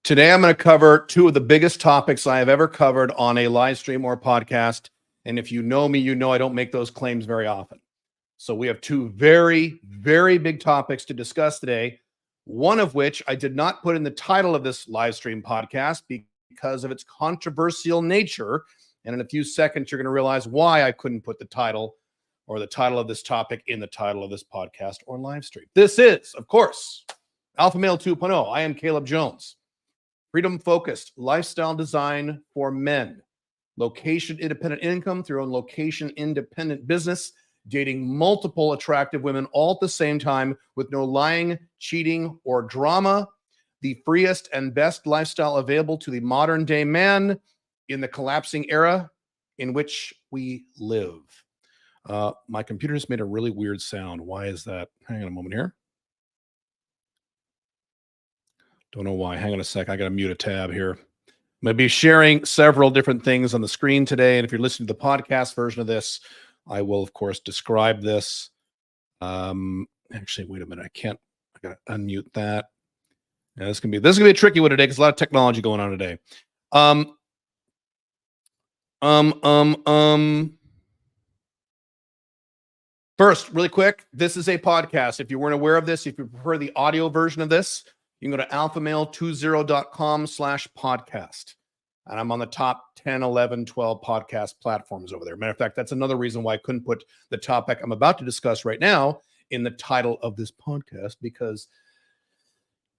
Today, I'm going to cover two of the biggest topics I have ever covered on a live stream or podcast. And if you know me, you know I don't make those claims very often. So we have two very, very big topics to discuss today, one of which I did not put in the title of this live stream podcast because of its controversial nature. And in a few seconds, you're going to realize why I couldn't put the title or the title of this topic in the title of this podcast or live stream. This is, of course, Alpha Male 2.0. I am Caleb Jones. Freedom-focused lifestyle design for men. Location-independent income through a location-independent business. Dating multiple attractive women all at the same time with no lying, cheating, or drama. The freest and best lifestyle available to the modern-day man in the collapsing era in which we live. My computer just made a really weird sound. Why is that? Hang on a moment here. Don't know why. Hang on a sec. I got to mute a tab here. I'm going to be sharing several different things on the screen today. And if you're listening to the podcast version of this, I will, of course, describe this. Actually, wait a minute. I got to unmute that. Yeah, this is going to be a tricky one today because a lot of technology going on today. First, really quick, this is a podcast. If you weren't aware of this, if you prefer the audio version of this, you can go to alphamale20.com/podcast. And I'm on the top 10, 11, 12 podcast platforms over there. Matter of fact, that's another reason why I couldn't put the topic I'm about to discuss right now in the title of this podcast, because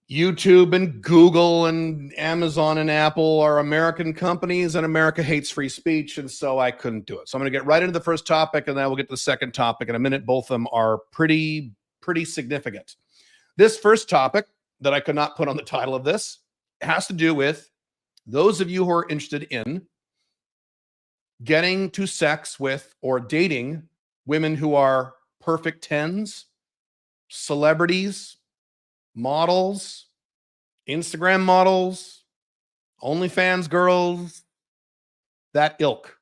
YouTube and Google and Amazon and Apple are American companies and America hates free speech. And so I couldn't do it. So I'm going to get right into the first topic and then we'll get to the second topic in a minute. Both of them are pretty significant. This first topic that I could not put on the title of this has to do with those of you who are interested in getting to sex with or dating women who are perfect tens, celebrities, models, Instagram models, OnlyFans girls, that ilk,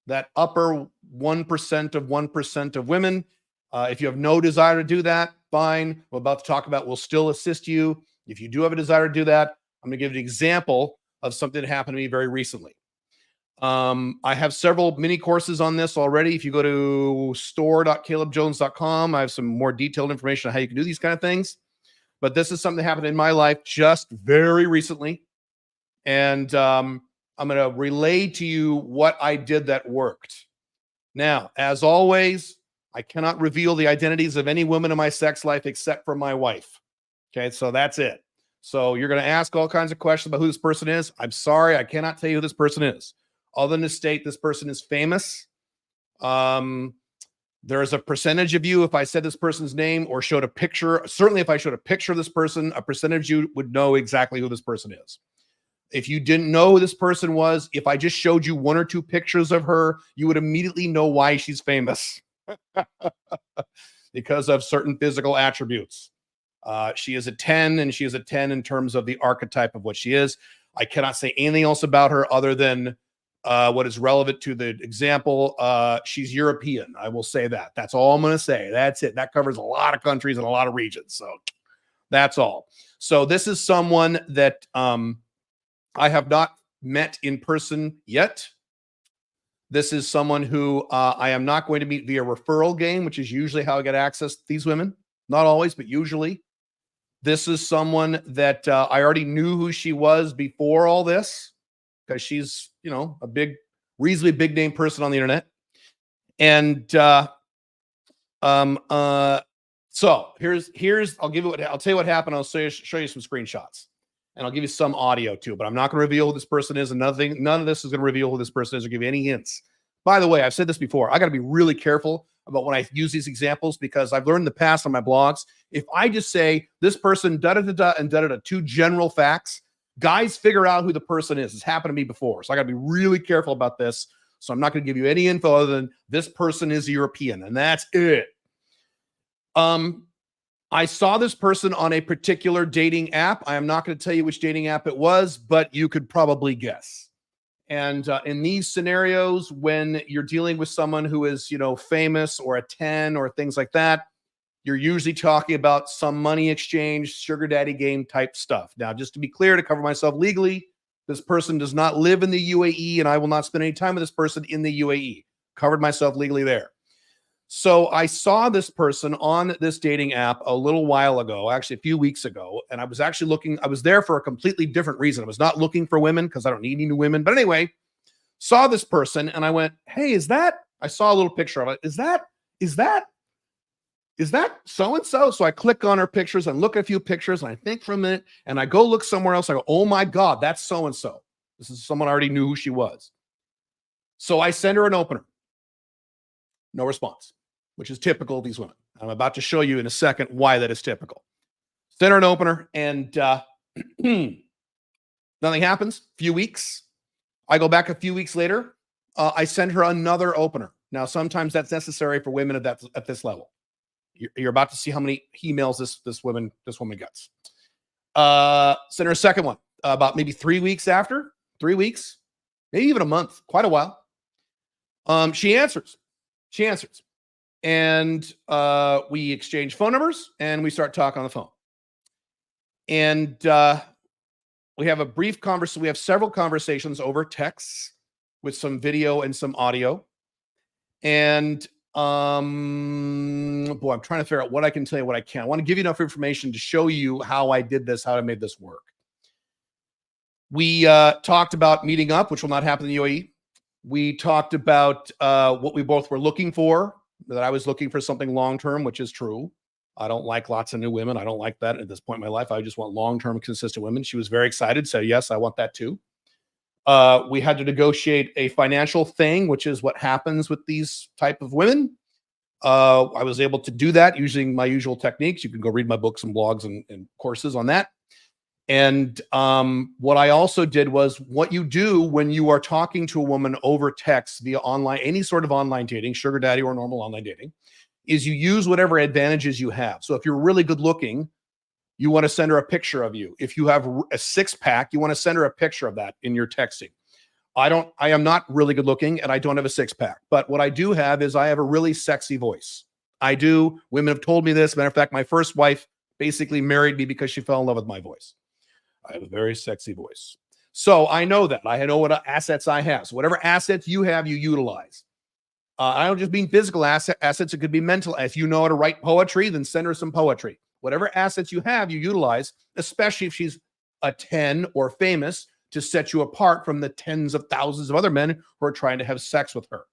that upper 1% of 1% of women. If you have no desire to do that, fine. We're about to talk about will still assist you. If you do have a desire to do that, I'm going to give you an example of something that happened to me very recently. I have several mini courses on this already. If you go to store.calebjones.com, I have some more detailed information on how you can do these kind of things. But this is something that happened in my life just very recently. And I'm going to relay to you what I did that worked. Now, as always, I cannot reveal the identities of any woman in my sex life except for my wife. Okay, so that's it. So you're going to ask all kinds of questions about who this person is. I'm sorry, I cannot tell you who this person is. Other than to state this person is famous. There is a percentage of you, if I said this person's name or showed a picture, certainly if I showed a picture of this person, a percentage of you would know exactly who this person is. If you didn't know who this person was, if I just showed you one or two pictures of her, you would immediately know why she's famous. Because of certain physical attributes. She is a 10, and she is a 10 in terms of the archetype of what she is. I cannot say anything else about her other than what is relevant to the example. She's European. I will say that. That's all I'm going to say. That's it. That covers a lot of countries and a lot of regions. So that's all. So this is someone that I have not met in person yet. This is someone who I am not going to meet via referral game, which is usually how I get access to these women. Not always, but usually. This is someone that I already knew who she was before all this, because she's, a reasonably big name person on the internet. And so here's I'll tell you what happened. I'll show you some screenshots. And I'll give you some audio too, but I'm not going to reveal who this person is. And none of this is going to reveal who this person is or give you any hints. By the way, I've said this before. I got to be really careful about when I use these examples, because I've learned in the past on my blogs, if I just say this person da-da-da-da and da-da-da, two general facts, guys figure out who the person is. It's happened to me before. So I got to be really careful about this. So I'm not going to give you any info other than this person is European, and that's it. I saw this person on a particular dating app. I am not going to tell you which dating app it was, but you could probably guess. And in these scenarios, when you're dealing with someone who is, famous or a 10 or things like that, you're usually talking about some money exchange, sugar daddy game type stuff. Now, just to be clear, to cover myself legally, this person does not live in the UAE, and I will not spend any time with this person in the UAE. Covered myself legally there. So I saw this person on this dating app a little while ago, actually a few weeks ago, and I was actually looking, I was there for a completely different reason. I was not looking for women because I don't need any new women. But anyway, saw this person and I went, hey, I saw a little picture of it. Is that so-and-so? So I click on her pictures and look at a few pictures and I think for a minute and I go look somewhere else. I go, oh my God, that's so-and-so. This is someone I already knew who she was. So I send her an opener. No response, which is typical of these women. I'm about to show you in a second why that is typical. Send her an opener and nothing happens. Few weeks. I go back a few weeks later. I send her another opener. Now, sometimes that's necessary for women at this level. You're about to see how many emails this woman gets. Send her a second one about maybe 3 weeks after, 3 weeks, maybe even a month, quite a while. She answers. And we exchange phone numbers and we start talking on the phone. And we have a brief conversation. We have several conversations over texts with some video and some audio. And I'm trying to figure out what I can tell you, what I can't. I want to give you enough information to show you how I did this, how I made this work. We talked about meeting up, which will not happen in the UAE. We talked about what we both were looking for, that I was looking for something long-term, which is true. I don't like lots of new women. I don't like that at this point in my life. I just want long-term, consistent women. She was very excited, said, yes, I want that too. We had to negotiate a financial thing, which is what happens with these type of women. I was able to do that using my usual techniques. You can go read my books and blogs and courses on that. And what I also did was what you do when you are talking to a woman over text via online, any sort of online dating, sugar daddy or normal online dating, is you use whatever advantages you have. So if you're really good looking, you want to send her a picture of you. If you have a six-pack, you want to send her a picture of that in your texting. I am not really good looking and I don't have a six-pack, but what I do have is I have a really sexy voice. I do. Women have told me this. Matter of fact, my first wife basically married me because she fell in love with my voice. I have a very sexy voice. So I know that. I know what assets I have. So whatever assets you have, you utilize. I don't just mean physical assets. It could be mental. If you know how to write poetry, then send her some poetry. Whatever assets you have, you utilize, especially if she's a 10 or famous, to set you apart from the tens of thousands of other men who are trying to have sex with her.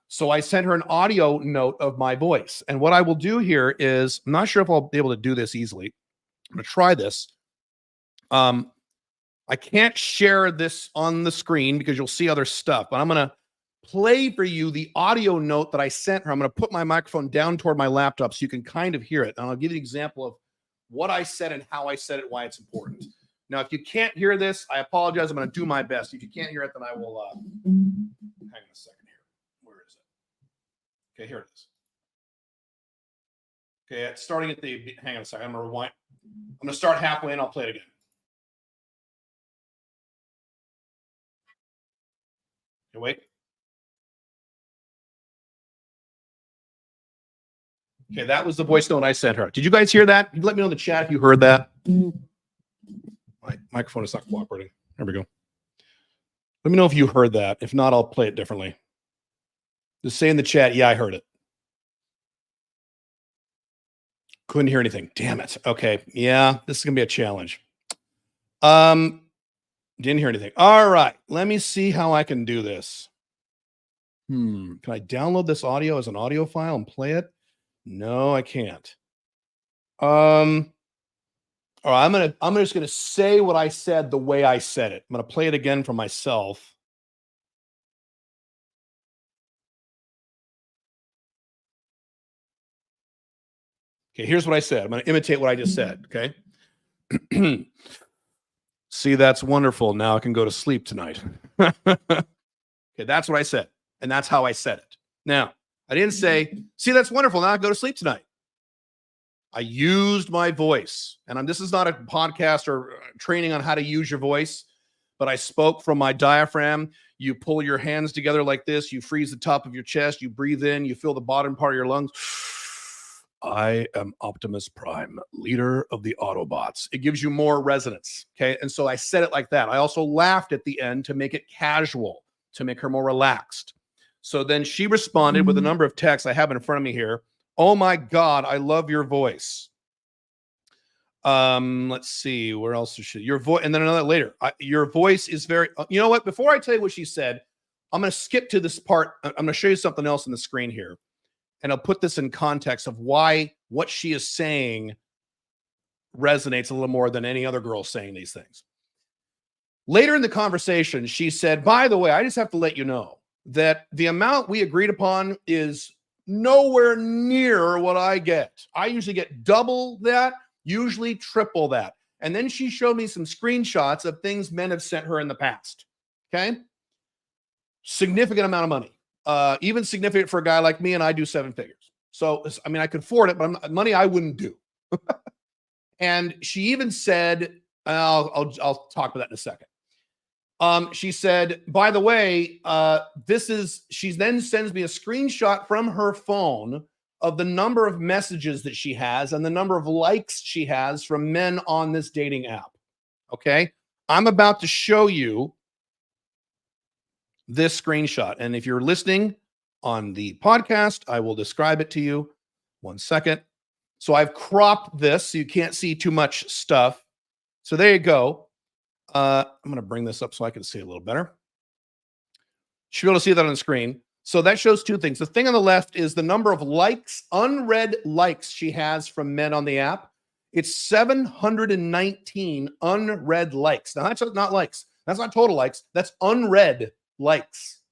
So I sent her an audio note of my voice. And what I will do here is, I'm not sure if I'll be able to do this easily. I'm going to try this. I can't share this on the screen because you'll see other stuff, but I'm going to play for you the audio note that I sent her. I'm going to put my microphone down toward my laptop so you can kind of hear it. And I'll give you an example of what I said and how I said it, why it's important. Now, if you can't hear this, I apologize. I'm going to do my best. If you can't hear it, then I will, hang on a second here. Where is it? Okay, here it is. Okay, it's starting at the, hang on a second. I'm going to rewind. I'm going to start halfway and I'll play it again. Okay, wait. Okay, that was the voice note I sent her. Did you guys hear that? Let me know in the chat if you heard that. My microphone is not cooperating. There we go. Let me know if you heard that. If not, I'll play it differently. Just say in the chat, yeah, I heard it. Couldn't hear anything. Damn it. Okay. Yeah, this is going to be a challenge. Didn't hear anything. All right. Let me see how I can do this. Can I download this audio as an audio file and play it? No, I can't. All right, I'm just gonna say what I said the way I said it. I'm gonna play it again for myself. Okay, here's what I said. I'm gonna imitate what I just said. Okay. See, that's wonderful. Now I can go to sleep tonight. Okay, that's what I said, and that's how I said it. Now, I didn't say, see, that's wonderful. Now I go to sleep tonight. I used my voice, and this is not a podcast or training on how to use your voice, but I spoke from my diaphragm. You pull your hands together like this. You freeze the top of your chest. You breathe in. You feel the bottom part of your lungs. I am Optimus Prime, leader of the Autobots. It gives you more resonance. Okay. And so I said it like that. I also laughed at the end to make it casual, to make her more relaxed. So then she responded with a number of texts I have in front of me here. Oh my God, I love your voice. Let's see, where else is she? Your voice, and then another later. Your voice is very, you know what? Before I tell you what she said, I'm going to skip to this part. I'm going to show you something else on the screen here. And I'll put this in context of why what she is saying resonates a little more than any other girl saying these things. Later in the conversation, she said, by the way, I just have to let you know that the amount we agreed upon is nowhere near what I get. I usually get double that, usually triple that. And then she showed me some screenshots of things men have sent her in the past. Okay. Significant amount of money. Even significant for a guy like me, and I do 7 figures. So, I mean, I could afford it, but money I wouldn't do. And she even said, I'll talk about that in a second. She said, by the way, she then sends me a screenshot from her phone of the number of messages that she has and the number of likes she has from men on this dating app. Okay. I'm about to show you this screenshot. And if you're listening on the podcast, I will describe it to you. 1 second. So I've cropped this so you can't see too much stuff. So there you go. I'm going to bring this up so I can see a little better. You should be able to see that on the screen. So that shows 2 things. The thing on the left is the number of likes, unread likes she has from men on the app. It's 719 unread likes. Now, that's not likes. That's not total likes. That's unread likes.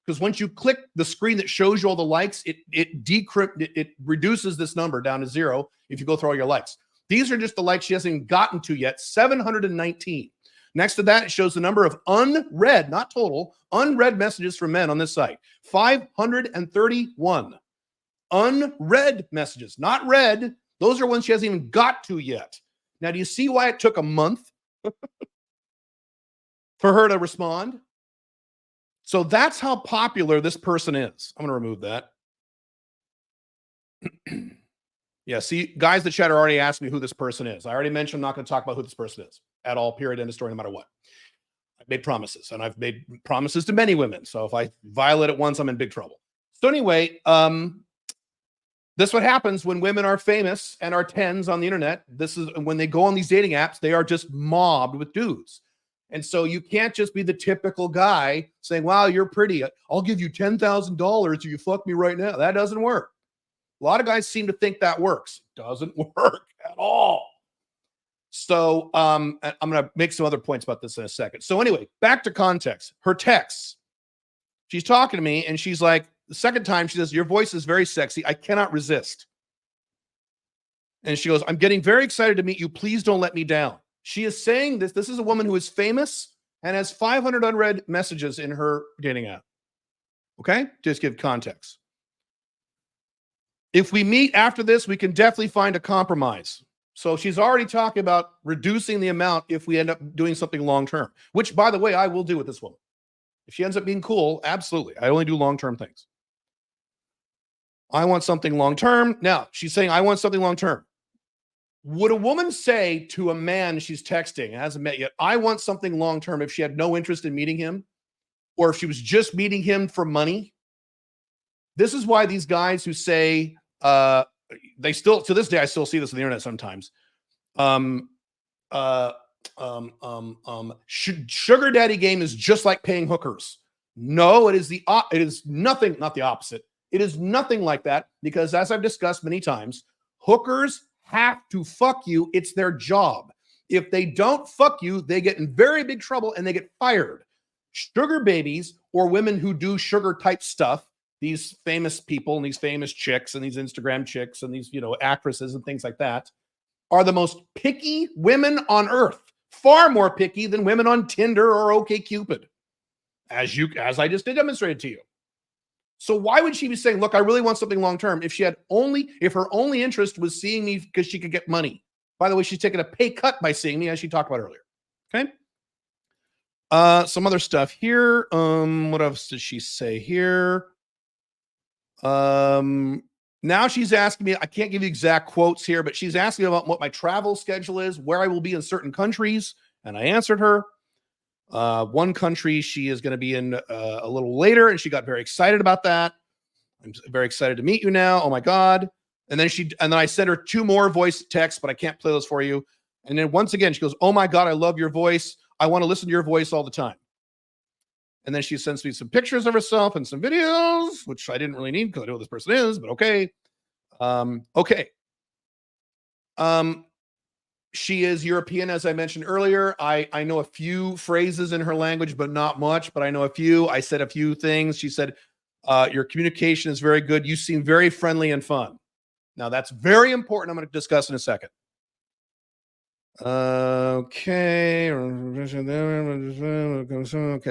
Because once you click the screen that shows you all the likes, it reduces this number down to 0 if you go through all your likes. These are just the likes she hasn't even gotten to yet, 719. Next to that, it shows the number of unread, not total, unread messages from men on this site. 531. Unread messages, not read. Those are ones she hasn't even got to yet. Now, do you see why it took a month for her to respond? So that's how popular this person is. I'm going to remove that. Yeah, see, guys, the chat already asked me who this person is. I already mentioned I'm not going to talk about who this person is at all, period, end of story, no matter what. I've made promises, and I've made promises to many women. So if I violate it once, I'm in big trouble. So anyway, this is what happens when women are famous and are 10s on the internet. This is when they go on these dating apps, they are just mobbed with dudes. And so you can't just be the typical guy saying, wow, you're pretty. I'll give you $10,000 if you fuck me right now. That doesn't work. A lot of guys seem to think that works. Doesn't work at all. So I'm going to make some other points about this in a second. So anyway, back to context. Her texts. She's talking to me, and she's like, the second time she says, your voice is very sexy. I cannot resist. And she goes, I'm getting very excited to meet you. Please don't let me down. She is saying this. This is a woman who is famous and has 500 unread messages in her dating app. Okay? Just give context. If we meet after this, we can definitely find a compromise. So she's already talking about reducing the amount if we end up doing something long-term, which, by the way, I will do with this woman. If she ends up being cool, absolutely. I only do long-term things. I want something long-term. Now, she's saying, I want something long-term. Would a woman say to a man she's texting, hasn't met yet, I want something long-term if she had no interest in meeting him, or if she was just meeting him for money? This is why these guys who say, they still, to this day, I still see this on the internet sometimes. Sugar daddy game is just like paying hookers. No, it is nothing, not the opposite. It is nothing like that, because as I've discussed many times, hookers have to fuck you. It's their job. If they don't fuck you, they get in very big trouble and they get fired. Sugar babies, or women who do sugar type stuff, these famous people and these famous chicks and these Instagram chicks and these, actresses and things like that, are the most picky women on earth. Far more picky than women on Tinder or OkCupid, as I just demonstrated to you. So why would she be saying, look, I really want something long-term if if her only interest was seeing me because she could get money? By the way, she's taking a pay cut by seeing me, as she talked about earlier. Okay. Some other stuff here. What else did she say here? Now she's asking me, I can't give you exact quotes here, but she's asking me about what my travel schedule is, where I will be in certain countries. And I answered her. One country she is going to be in a little later, and she got very excited about that. I'm very excited to meet you now. Oh my God. And then I sent her 2 more voice texts, but I can't play those for you. And then once again, she goes, oh my God, I love your voice. I want to listen to your voice all the time. And then she sends me some pictures of herself and some videos, which I didn't really need because I know who this person is, but okay. Okay. She is European, as I mentioned earlier. I know a few phrases in her language, but not much, but I know a few. I said a few things. She said, your communication is very good. You seem very friendly and fun. Now that's very important. I'm going to discuss in a second. Okay. Okay.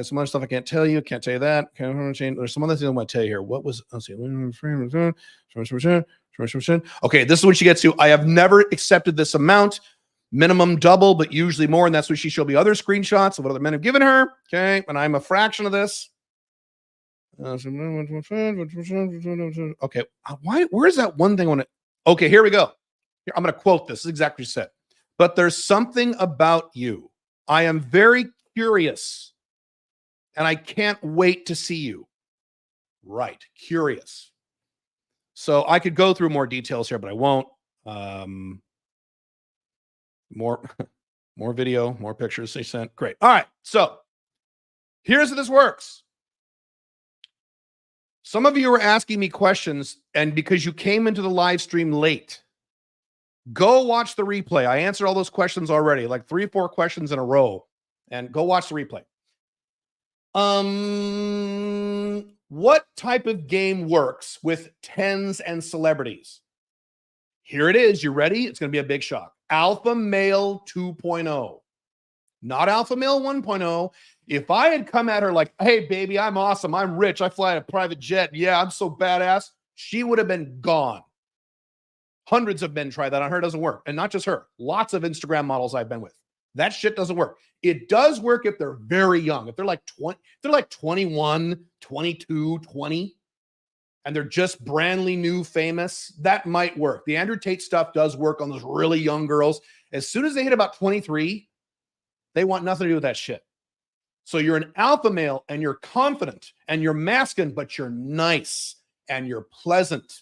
Some other stuff I can't tell you. Can't tell you that. There's some other things I want to tell you here. What was, let's see. Okay. This is what she gets to. I have never accepted this amount. Minimum double, but usually more. And that's what she showed me other screenshots of what other men have given her. Okay. And I'm a fraction of this. Okay. Where's that one thing I want to, okay, here we go. Here, I'm going to quote this. This is exactly what she said. But there's something about you. I am very curious and I can't wait to see you. Right. Curious. So I could go through more details here, but I won't. More video, more pictures they sent. Great. All right. So here's how this works. Some of you are asking me questions, and because you came into the live stream late, go watch the replay. I answered all those questions already, like 3 or 4 questions in a row, and go watch the replay. What type of game works with tens and celebrities? Here it is. You ready? It's going to be a big shock. Alpha Male 2.0, not Alpha Male 1.0. If I had come at her like, hey, baby, I'm awesome. I'm rich. I fly a private jet. Yeah, I'm so badass. She would have been gone. Hundreds of men try that on her. It doesn't work. And not just her. Lots of Instagram models I've been with. That shit doesn't work. It does work if they're very young. If they're like 20, they're like 21, 22, 20, and they're just brandly new famous, that might work. The Andrew Tate stuff does work on those really young girls. As soon as they hit about 23, they want nothing to do with that shit. So you're an alpha male and you're confident and you're masculine, but you're nice and you're pleasant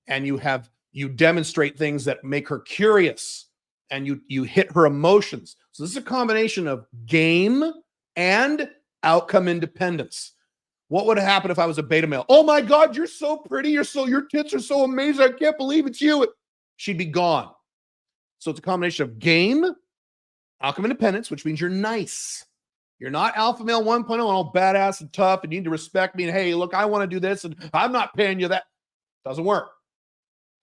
and you demonstrate things that make her curious and you hit her emotions. So this is a combination of game and outcome independence. What would happen if I was a beta male? Oh my God, you're so pretty. Your tits are so amazing. I can't believe it's you. She'd be gone. So it's a combination of game, outcome independence, which means you're nice. You're not alpha male 1.0 and all badass and tough and you need to respect me. And hey, look, I want to do this and I'm not paying you that. Doesn't work.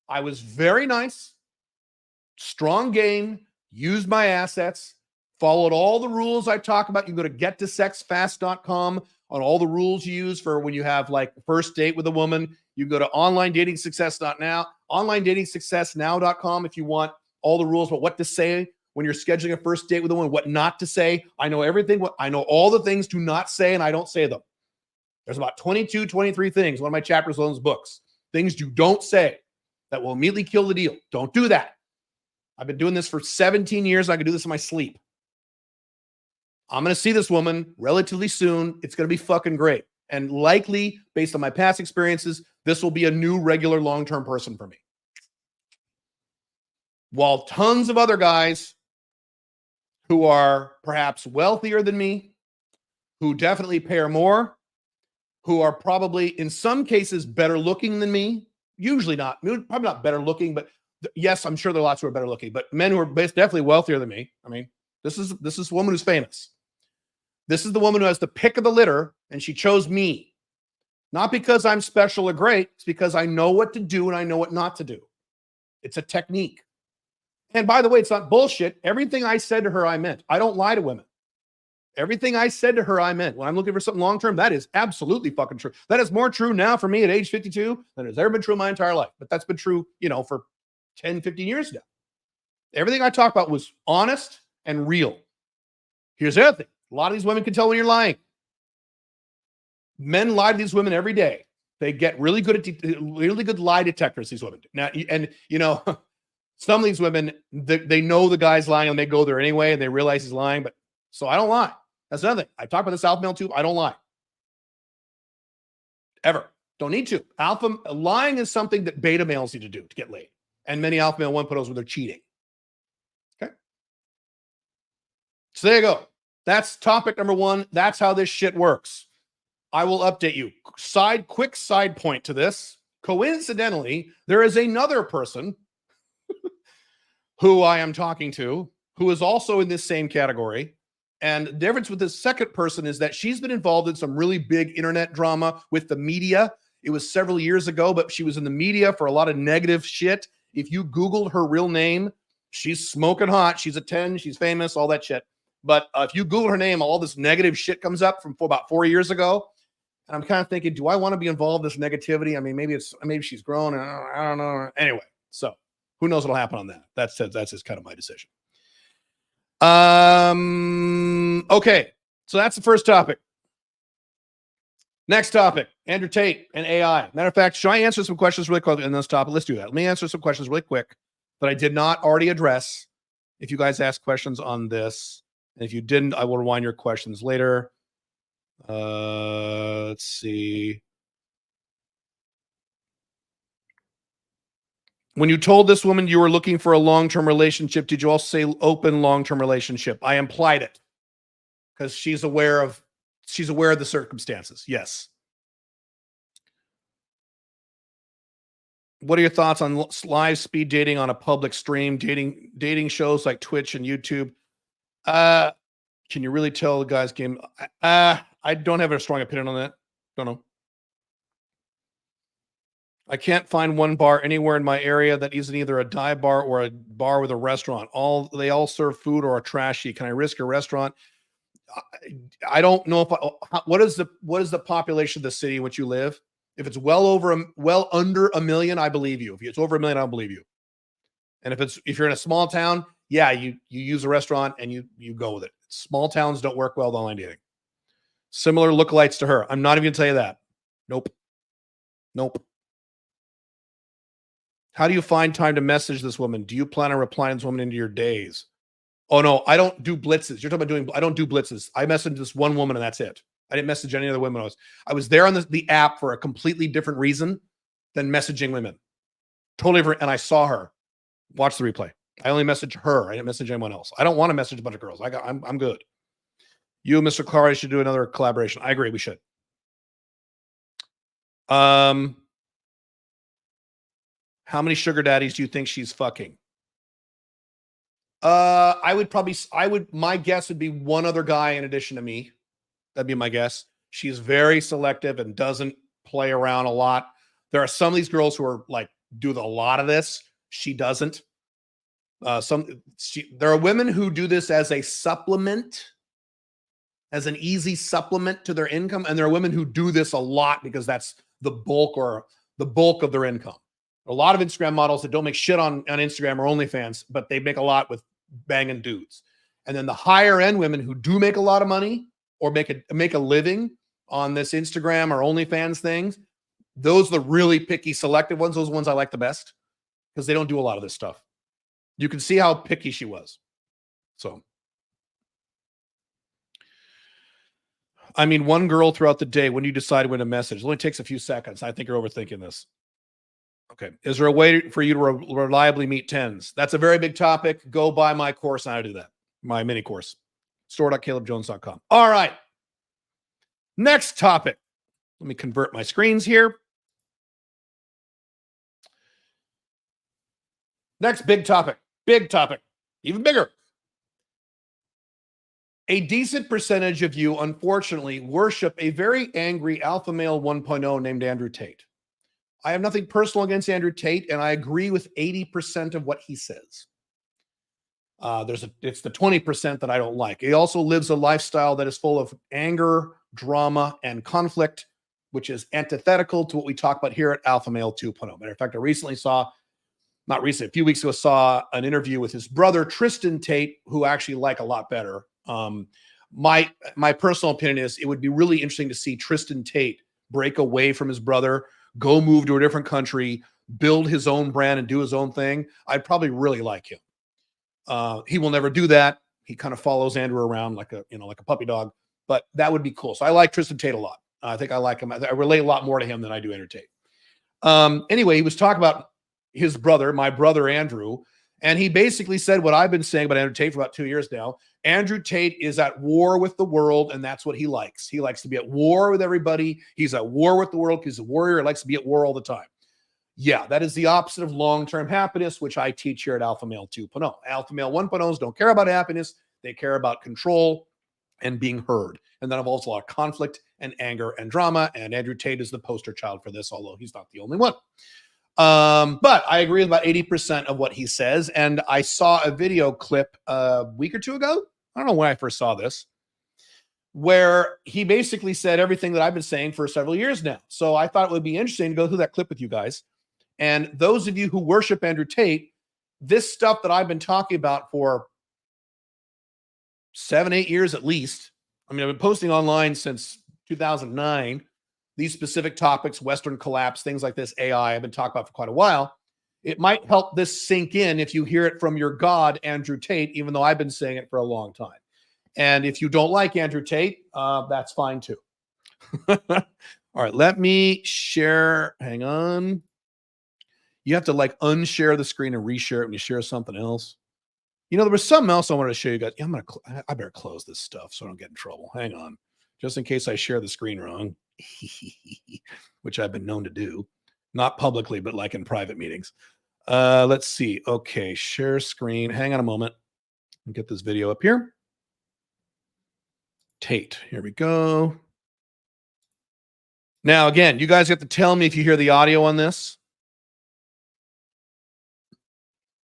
I was very nice, strong game, used my assets, followed all the rules I talk about. You go to gettosexfast.com on all the rules you use for when you have like a first date with a woman. You go to onlinedatingssuccess.now if you want all the rules about what to say when you're scheduling a first date with a woman, what not to say. I know everything. I know all the things to not say, and I don't say them. There's about 22, 23 things. One of my chapters on those books. Things you don't say that will immediately kill the deal. Don't do that. I've been doing this for 17 years. I can do this in my sleep. I'm going to see this woman relatively soon. It's going to be fucking great. And likely, based on my past experiences, this will be a new regular long-term person for me. While tons of other guys who are perhaps wealthier than me, who definitely pay her more, who are probably in some cases better looking than me, usually not, probably not better looking, but yes, I'm sure there are lots who are better looking, but men who are definitely wealthier than me. I mean, this is a woman who's famous. This is the woman who has the pick of the litter, and she chose me. Not because I'm special or great, it's because I know what to do and I know what not to do. It's a technique. And by the way, it's not bullshit. Everything I said to her, I meant. I don't lie to women. Everything I said to her, I meant. When I'm looking for something long-term, that is absolutely fucking true. That is more true now for me at age 52 than has ever been true in my entire life. But that's been true, for 10, 15 years now. Everything I talk about was honest and real. Here's the other thing. A lot of these women can tell when you're lying. Men lie to these women every day. They get really good at really good lie detectors, these women. Now, and you know, some of these women, they know the guy's lying and they go there anyway and they realize he's lying. But so I don't lie. That's another thing. I talk about this alpha male too. I don't lie. Ever. Don't need to. Lying is something that beta males need to do to get laid. And many alpha male 1.0s where they're cheating. Okay. So there you go. That's topic number one. That's how this shit works. I will update you. Quick side point to this. Coincidentally, there is another person who I am talking to who is also in this same category. And the difference with this second person is that she's been involved in some really big internet drama with the media. It was several years ago, but she was in the media for a lot of negative shit. If you Googled her real name, she's smoking hot. She's a 10. She's famous, all that shit. But if you Google her name, all this negative shit comes up from about 4 years ago. And I'm kind of thinking, do I want to be involved in this negativity? I mean, maybe she's grown. And I don't know. Anyway, so who knows what'll happen on that? That's just kind of my decision. Okay. So that's the first topic. Next topic, Andrew Tate and AI. Matter of fact, should I answer some questions really quick in this topic? Let's do that. Let me answer some questions really quick that I did not already address. If you guys ask questions on this, and if you didn't, I will rewind your questions later. Let's see. When you told this woman you were looking for a long-term relationship, did you also say open long-term relationship? I implied it because she's aware of the circumstances. Yes. What are your thoughts on live speed dating on a public stream, dating shows like Twitch and YouTube? Can you really tell the guy's game? I don't have a strong opinion on that. Don't know. I can't find one bar anywhere in my area that isn't either a dive bar or a bar with a restaurant. They all serve food or are trashy. Can I risk a restaurant? I don't know what is the population of the city in which you live? If it's well under 1 million, I believe you. If it's over 1 million, I don't believe you. And if you're in a small town, yeah, you use a restaurant and you go with it. Small towns don't work well with online dating. Similar lookalikes to her. I'm not even gonna tell you that. Nope. How do you find time to message this woman? Do you plan on replying to this woman into your days? Oh no, I don't do blitzes. You're talking about I don't do blitzes. I messaged this one woman and that's it. I didn't message any other women. I was there on the app for a completely different reason than messaging women. Totally different. And I saw her. Watch the replay. I only messaged her. I didn't message anyone else. I don't want to message a bunch of girls. I'm good. You and Mr. Clark should do another collaboration. I agree. We should. How many sugar daddies do you think she's fucking? My guess would be one other guy in addition to me. That'd be my guess. She's very selective and doesn't play around a lot. There are some of these girls who are like, do a lot of this. She doesn't. There are women who do this as a supplement, as an easy supplement to their income. And there are women who do this a lot because that's the bulk of their income. A lot of Instagram models that don't make shit on Instagram or OnlyFans, but they make a lot with banging dudes. And then the higher end women who do make a lot of money or make a living on this Instagram or OnlyFans things, those are the really picky, selective ones. Those are the ones I like the best because they don't do a lot of this stuff. You can see how picky she was. So, I mean, one girl throughout the day, when you decide when to message, it only takes a few seconds. I think you're overthinking this. Okay. Is there a way for you to reliably meet tens? That's a very big topic. Go buy my course on how to do that. My mini course. Store.calebjones.com. All right. Next topic. Let me convert my screens here. Next big topic. Big topic. Even bigger. A decent percentage of you, unfortunately, worship a very angry alpha male 1.0 named Andrew Tate. I have nothing personal against Andrew Tate, and I agree with 80% of what he says. It's the 20% that I don't like. He also lives a lifestyle that is full of anger, drama, and conflict, which is antithetical to what we talk about here at Alpha Male 2.0. Matter of fact, a few weeks ago, saw an interview with his brother, Tristan Tate, who I actually like a lot better. My personal opinion is it would be really interesting to see Tristan Tate break away from his brother, go move to a different country, build his own brand and do his own thing, I'd probably really like him. He will never do that. He kind of follows Andrew around like a puppy dog, but that would be cool. So I like Tristan Tate a lot. I think I like him. I relate a lot more to him than I do Andrew Tate. Anyway, he was talking about his brother, my brother Andrew, and he basically said what I've been saying about Andrew Tate for about 2 years now. Andrew Tate is at war with the world, and that's what he likes. He likes to be at war with everybody. He's at war with the world because he's a warrior. He likes to be at war all the time. Yeah, that is the opposite of long-term happiness, which I teach here at Alpha Male 2.0. Alpha Male 1.0s don't care about happiness. They care about control and being heard. And that involves a lot of conflict and anger and drama. And Andrew Tate is the poster child for this, although he's not the only one. But I agree with about 80% of what he says. And I saw a video clip a week or two ago. I don't know when I first saw this, where he basically said everything that I've been saying for several years now. So I thought it would be interesting to go through that clip with you guys. And those of you who worship Andrew Tate, this stuff that I've been talking about for 7-8 years at least. I mean, I've been posting online since 2009. These specific topics, Western collapse, things like this, AI, I've been talking about for quite a while. It might help this sink in if you hear it from your God, Andrew Tate, even though I've been saying it for a long time. And if you don't like Andrew Tate, that's fine too. All right, let me share. Hang on. You have to like unshare the screen and reshare it when you share something else. You know, there was something else I wanted to show you guys. Yeah, I better close this stuff so I don't get in trouble. Hang on. Just in case I share the screen wrong, which I've been known to do. Not publicly, but like in private meetings. Let's see. Okay, share screen. Hang on a moment. I'll get this video up here. Tate. Here we go. Now, again, you guys have to tell me if you hear the audio on this.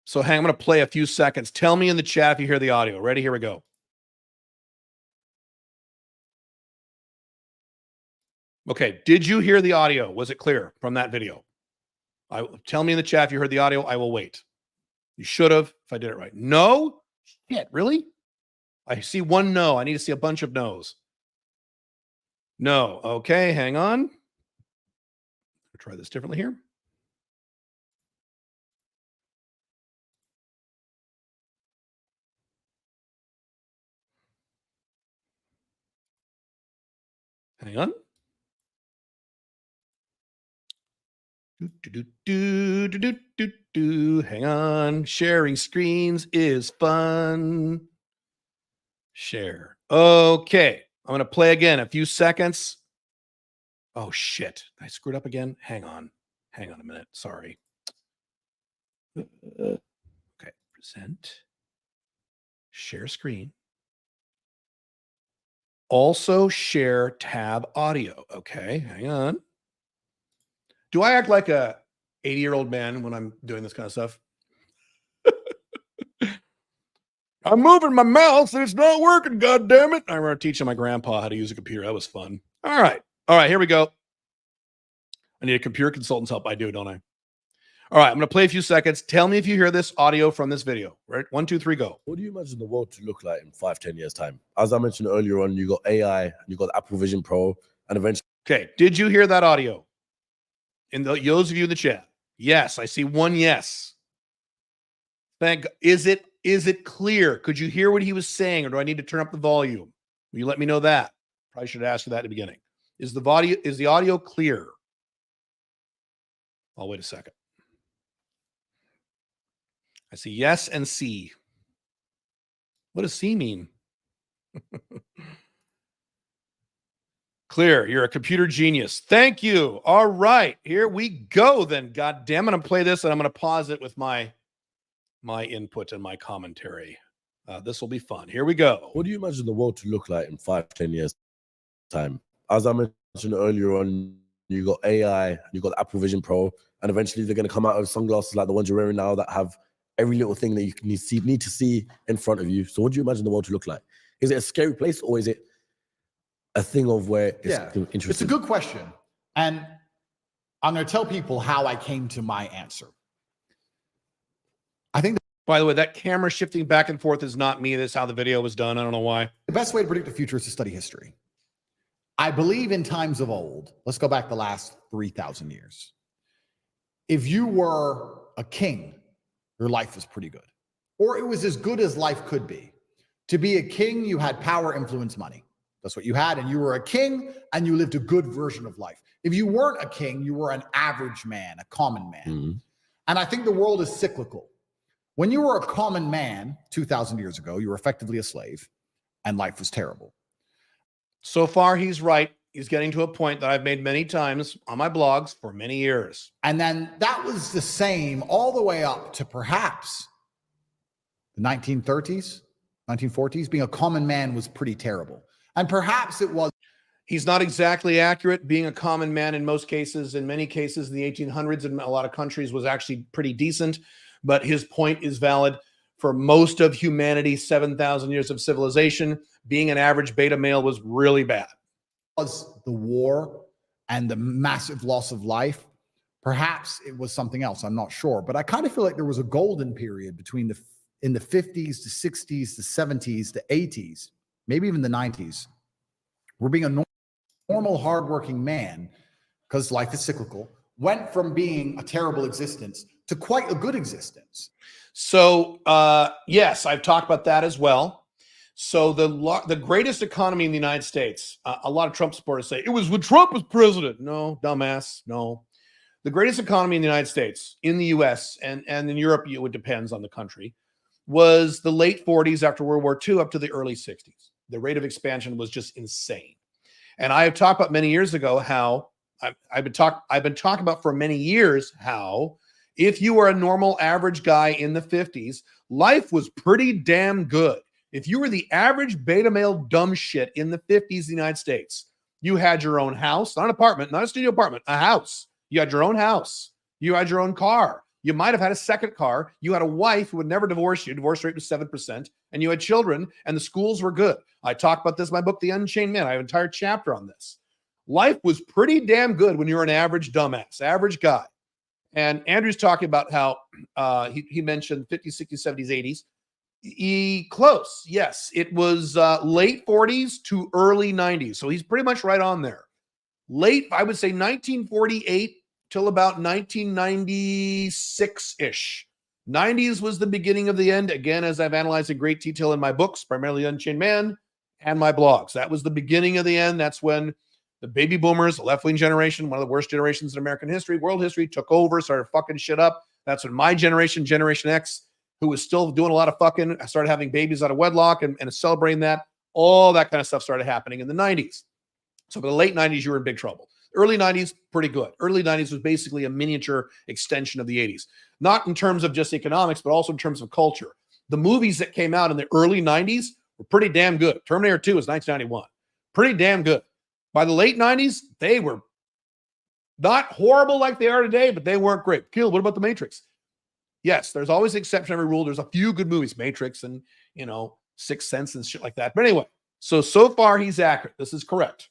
So I'm going to play a few seconds. Tell me in the chat if you hear the audio. Ready? Here we go. Okay. Did you hear the audio? Was it clear from that video? Tell me in the chat if you heard the audio. I will wait. You should have if I did it right. No? Shit, really? I see one no. I need to see a bunch of no's. No. Okay, hang on. I'll try this differently here. Hang on. Hang on. Sharing screens is fun. Share. Okay. I'm going to play again. A few seconds. Oh, shit. I screwed up again. Hang on. Hang on a minute. Sorry. Okay. Present. Share screen. Also share tab audio. Okay. Hang on. Do I act like a 80-year-old man when I'm doing this kind of stuff? I'm moving my mouse and it's not working, God damn it. I remember teaching my grandpa how to use a computer. That was fun. All right. All right, here we go. I need a computer consultant's help. I do, don't I? All right, I'm going to play a few seconds. Tell me if you hear this audio from this video. Right? 1, 2, 3, go. What do you imagine the world to look like in 5-10 years' time? As I mentioned earlier on, you got AI, you got Apple Vision Pro, and eventually... Okay, did you hear that audio? In those of you in the chat. Yes, I see one yes. Thank God. Is it clear? Could you hear what he was saying, or do I need to turn up the volume? Will you let me know that? Probably should have asked you that at the beginning. Is the audio clear? I'll wait a second. I see yes and C. What does C mean? Clear. You're a computer genius. Thank you. All right. Here we go then. God damn it. I'm going to play this and I'm going to pause it with my input and my commentary. This will be fun. Here we go. What do you imagine the world to look like in 5-10 years' time? As I mentioned earlier on, you got AI, you got Apple Vision Pro, and eventually they're going to come out with sunglasses like the ones you're wearing now that have every little thing that you need to see in front of you. So what do you imagine the world to look like? Is it a scary place, or is it a thing of where it's interesting? It's a good question. And I'm going to tell people how I came to my answer. I think by the way, that camera shifting back and forth is not me. That's how the video was done. I don't know why. the best way to predict the future is to study history. I believe in times of old, let's go back the last 3,000 years. If you were a king, your life was pretty good, or it was as good as life could be. To be a king, you had power, influence, money. That's what you had. And you were a king and you lived a good version of life. If you weren't a king, you were an average man, a common man. Mm-hmm. And I think the world is cyclical. When you were a common man 2,000 years ago, you were effectively a slave and life was terrible. So far, he's right. He's getting to a point that I've made many times on my blogs for many years. And then that was the same all the way up to perhaps the 1930s, 1940s. Being a common man was pretty terrible. And perhaps it was. He's not exactly accurate. Being a common man in most cases, in many cases in the 1800s in a lot of countries was actually pretty decent. But his point is valid. For most of humanity, 7,000 years of civilization, being an average beta male was really bad. Was the war and the massive loss of life. Perhaps it was something else. I'm not sure. But I kind of feel like there was a golden period between in the 50s, the 60s, the 70s, the 80s, maybe even the 90s. We're being a normal, hardworking man, because life is cyclical, went from being a terrible existence to quite a good existence. So, yes, I've talked about that as well. So the greatest economy in the United States, a lot of Trump supporters say, it was when Trump was president. No, dumbass, no. The greatest economy in the United States, in the U.S., and in Europe, it depends on the country, was the late 40s after World War II up to the early 60s. The rate of expansion was just insane. And I have talked about many years ago how I've been talking about for many years how if you were a normal average guy in the 50s, life was pretty damn good. If you were the average beta male dumb shit in the 50s in the United States, you had your own house, not an apartment, not a studio apartment, a house. You had your own house. You had your own car. You might have had a second car. You had a wife who would never divorce you. Divorce rate was 7%. And you had children, and the schools were good. I talked about this in my book, The Unchained Man. I have an entire chapter on this. Life was pretty damn good when you're an average dumbass, average guy. And Andrew's talking about how he mentioned 50s, 60s, 70s, 80s. Close. Yes, it was late 40s to early 90s. So he's pretty much right on there. Late, I would say 1948 till about 1996-ish. 90s was the beginning of the end. Again, as I've analyzed in great detail in my books, primarily Unchained Man and my blogs. That was the beginning of the end. That's when the baby boomers, the left-wing generation, one of the worst generations in American history, world history, took over, started fucking shit up. That's when my generation, Generation X, who was still doing a lot of fucking, I started having babies out of wedlock and celebrating that. All that kind of stuff started happening in the 90s. So by the late 90s, you were in big trouble. Early 90s, pretty good. Early 90s was basically a miniature extension of the 80s. Not in terms of just economics, but also in terms of culture. The movies that came out in the early 90s were pretty damn good. Terminator 2 was 1991. Pretty damn good. By the late 90s, they were not horrible like they are today, but they weren't great. Kill, what about The Matrix? Yes, there's always an exception every rule. There's a few good movies, Matrix and, Sixth Sense and shit like that. But anyway, so far he's accurate. This is correct.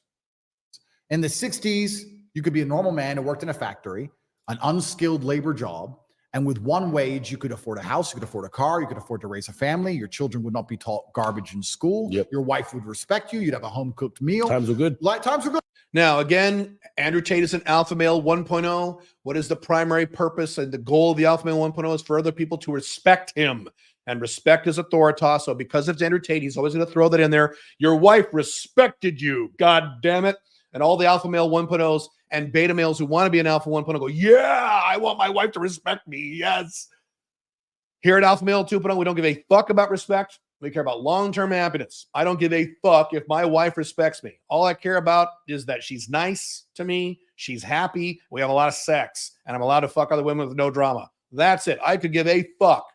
In the 60s, you could be a normal man who worked in a factory, an unskilled labor job, and with one wage, you could afford a house, you could afford a car, you could afford to raise a family. Your children would not be taught garbage in school. Yep. Your wife would respect you. You'd have a home-cooked meal. Times were good. Times were good. Now, again, Andrew Tate is an alpha male 1.0. What is the primary purpose and the goal of the alpha male 1.0 is for other people to respect him. And respect is authoritas. So because it's Andrew Tate, he's always going to throw that in there. Your wife respected you. God damn it. And all the alpha male 1.0s and beta males who want to be an alpha 1.0 go, yeah, I want my wife to respect me. Yes. Here at Alpha Male 2.0, we don't give a fuck about respect. We care about long-term happiness. I don't give a fuck if my wife respects me. All I care about is that she's nice to me. She's happy. We have a lot of sex. And I'm allowed to fuck other women with no drama. That's it. I could give a fuck.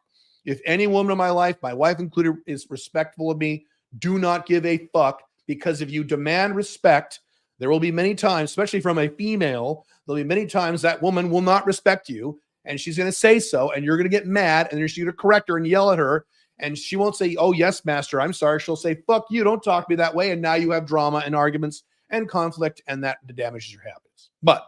If any woman in my life, my wife included, is respectful of me, do not give a fuck. Because if you demand respect, there will be many times, especially from a female, there'll be many times that woman will not respect you. And she's going to say so. And you're going to get mad. And you're going to correct her and yell at her. And she won't say, oh, yes, master, I'm sorry. She'll say, fuck you, don't talk to me that way. And now you have drama and arguments and conflict, and that damages your happiness. But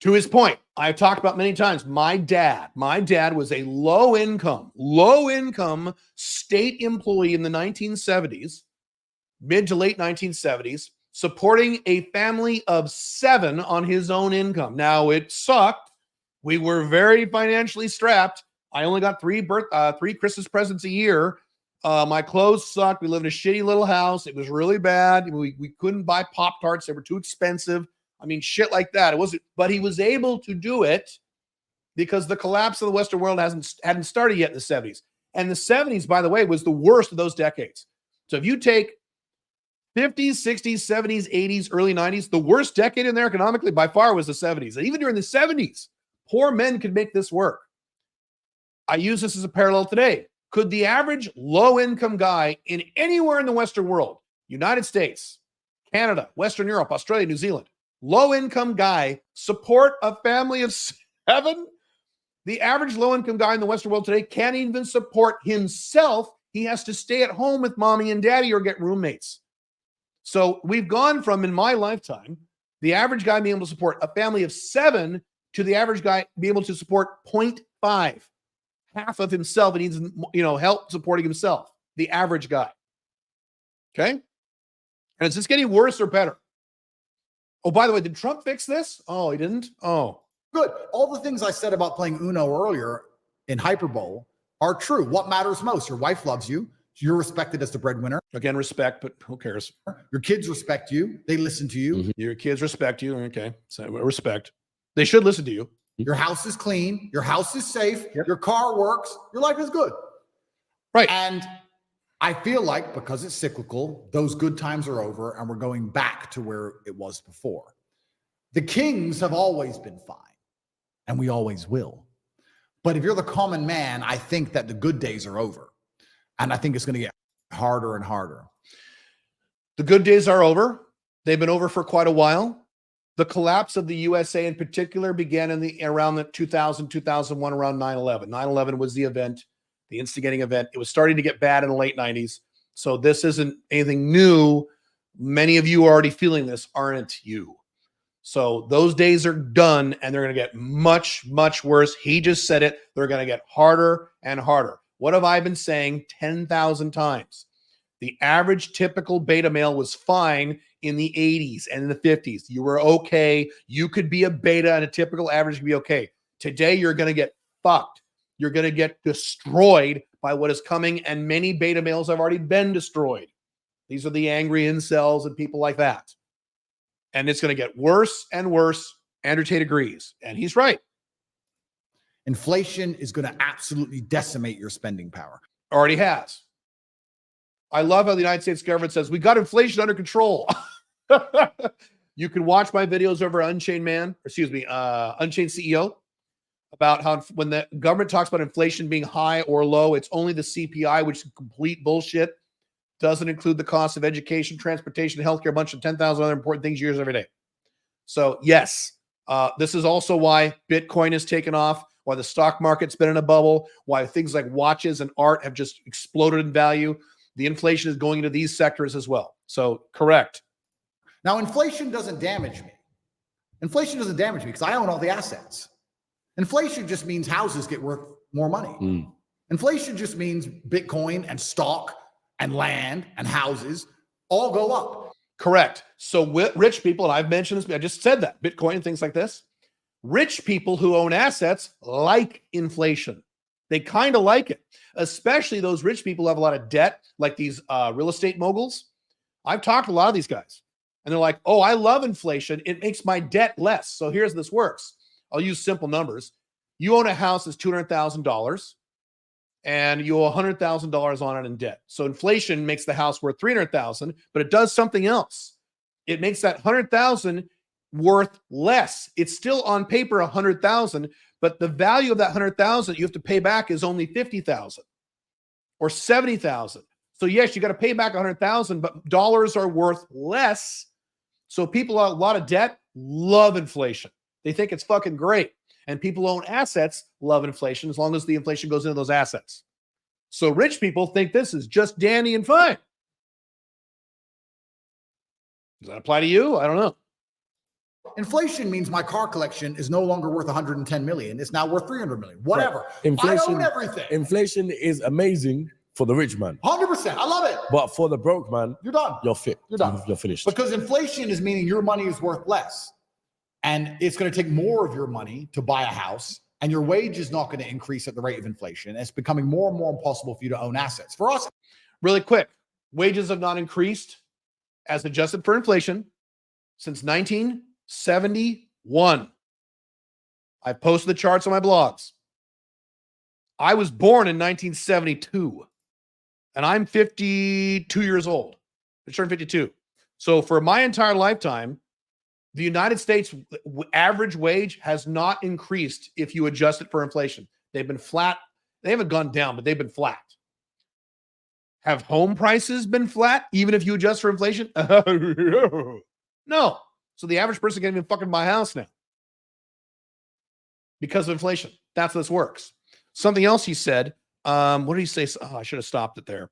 to his point, I've talked about many times, my dad was a low-income state employee in the 1970s, mid to late 1970s. supporting a family of 7 on his own income. Now, it sucked. We were very financially strapped. I only got 3 Christmas presents a year. My clothes sucked. We lived in a shitty little house. It was really bad. We couldn't buy Pop-Tarts. They were too expensive. I mean, shit like that. It wasn't, but he was able to do it because the collapse of the Western world hadn't started yet in the 70s. And the 70s, by the way, was the worst of those decades. So if you take 50s, 60s, 70s, 80s, early 90s, the worst decade in there economically by far was the 70s. And even during the 70s, poor men could make this work. I use this as a parallel today. Could the average low-income guy in anywhere in the Western world, United States, Canada, Western Europe, Australia, New Zealand, low-income guy support a family of 7? The average low-income guy in the Western world today can't even support himself. He has to stay at home with mommy and daddy or get roommates. So we've gone from, in my lifetime, the average guy being able to support a family of 7 to the average guy being able to support 0.5. Half of himself, and needs, help supporting himself. The average guy. Okay? And is this getting worse or better? Oh, by the way, did Trump fix this? Oh, he didn't? Oh. Good. All the things I said about playing Uno earlier in Hyperbowl are true. What matters most? Your wife loves you. You're respected as the breadwinner. Again, respect, but who cares? Your kids respect you. They listen to you. Mm-hmm. Your kids respect you. Okay. So respect. They should listen to you. Your house is clean. Your house is safe. Yep. Your car works. Your life is good. Right. And I feel like because it's cyclical, those good times are over and we're going back to where it was before. The kings have always been fine, and we always will. But if you're the common man, I think that the good days are over. And I think it's going to get harder and harder. The good days are over. They've been over for quite a while. The collapse of the USA in particular began around the 2000, 2001, around 9/11. 9/11 was the event, the instigating event. It was starting to get bad in the late 90s. So this isn't anything new. Many of you are already feeling this, aren't you? So those days are done, and they're going to get much, much worse. He just said it. They're going to get harder and harder. What have I been saying 10,000 times? The average typical beta male was fine in the 80s and in the 50s. You were okay. You could be a beta, and a typical average could be okay. Today, you're going to get fucked. You're going to get destroyed by what is coming, and many beta males have already been destroyed. These are the angry incels and people like that. And it's going to get worse and worse. Andrew Tate agrees, and he's right. Inflation is going to absolutely decimate your spending power. Already has. I love how the United States government says, we got inflation under control. You can watch my videos over Unchained CEO, about how when the government talks about inflation being high or low, it's only the CPI, which is complete bullshit. Doesn't include the cost of education, transportation, healthcare, a bunch of 10,000 other important things you use every day. So yes, this is also why Bitcoin has taken off, why the stock market's been in a bubble, why things like watches and art have just exploded in value. The inflation is going into these sectors as well. So correct. Now, inflation doesn't damage me. Inflation doesn't damage me because I own all the assets. Inflation just means houses get worth more money. Inflation just means Bitcoin and stock and land and houses all go up. Correct. So with rich people, and I've mentioned this, I just said that, Bitcoin and things like this, rich people who own assets like inflation. They kind of like it, especially those rich people who have a lot of debt, like these real estate moguls. I've talked to a lot of these guys, and they're like, oh, I love inflation. It makes my debt less. So here's this works. I'll use simple numbers. You own a house that's $200,000, and you owe $100,000 on it in debt. So inflation makes the house worth $300,000, but it does something else. It makes that $100,000 worth less. It's still on paper $100,000, but the value of that $100,000 you have to pay back is only $50,000 or $70,000. So yes, you got to pay back $100,000, but dollars are worth less. So people with a lot of debt love inflation. They think it's fucking great. And people who own assets love inflation as long as the inflation goes into those assets. So rich people think this is just dandy and fine. Does that apply to you? I don't know. Inflation means my car collection is no longer worth 110 million. It's now worth 300 million. Whatever. Right. Inflation, I own everything. Inflation is amazing For the rich man. 100%. I love it. But for the broke man, You're done. you're fit. You're done. You're finished. Because inflation is meaning your money is worth less. And it's going to take more of your money to buy a house. And your wage is not going to increase at the rate of inflation. It's becoming more and more impossible for you to own assets. For us, Really quick, wages have not increased as adjusted for inflation since 1971. I've posted the charts on my blogs. I was born in 1972, and I'm 52 years old. I turned 52. So for my entire lifetime, the United States average wage has not increased if you adjust it for inflation. They've been flat. They haven't gone down, but they've been flat. Have home prices been flat, even if you adjust for inflation? No. So the average person can't even fucking buy a house now because of inflation. That's how this works. Something else he said. What did he say? Oh, I should have stopped it there.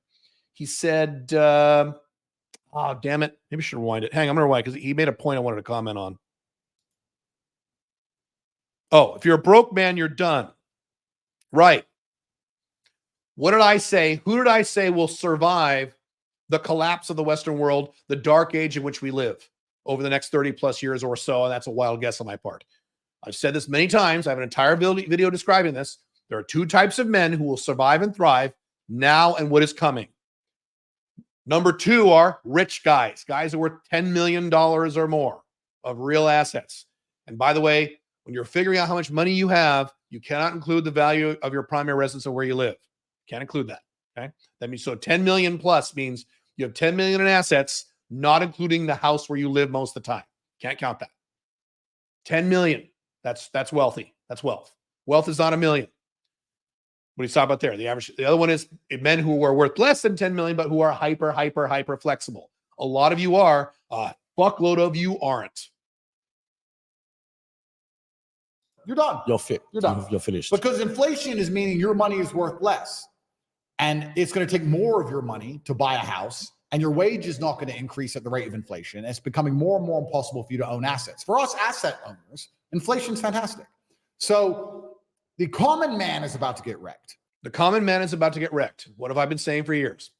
He said, oh, damn it. Maybe I should rewind it. Hang on, I'm going to rewind because he made a point I wanted to comment on. Oh, if you're a broke man, you're done. Right. What did I say? Who did I say will survive the collapse of the Western world, the dark age in which we live over the next 30 plus years or so? And that's a wild guess on my part. I've said this many times. I have an entire video describing this. There are two types of men who will survive and thrive now and what is coming. Number two are rich guys, guys who are worth $10 million or more of real assets. And by the way, when you're figuring out how much money you have, you cannot include the value of your primary residence of where you live. Can't include that. Okay. That means so 10 million plus means you have 10 million in assets, not including the house where you live most of the time. Can't count that. 10 million. That's wealthy. That's wealth. Wealth is not a million. What he's talking about there. The other one is men who are worth less than 10 million, but who are hyper flexible. A lot of you are, a fuckload of you aren't. you're done. You're fit. You're done. You're finished. Because inflation is meaning your money is worth less. And it's going to take more of your money to buy a house. And your wage is not going to increase at the rate of inflation. It's becoming more and more impossible for you to own assets. For us asset owners, inflation's fantastic. So the common man is about to get wrecked. The common man is about to get wrecked. What have I been saying for years?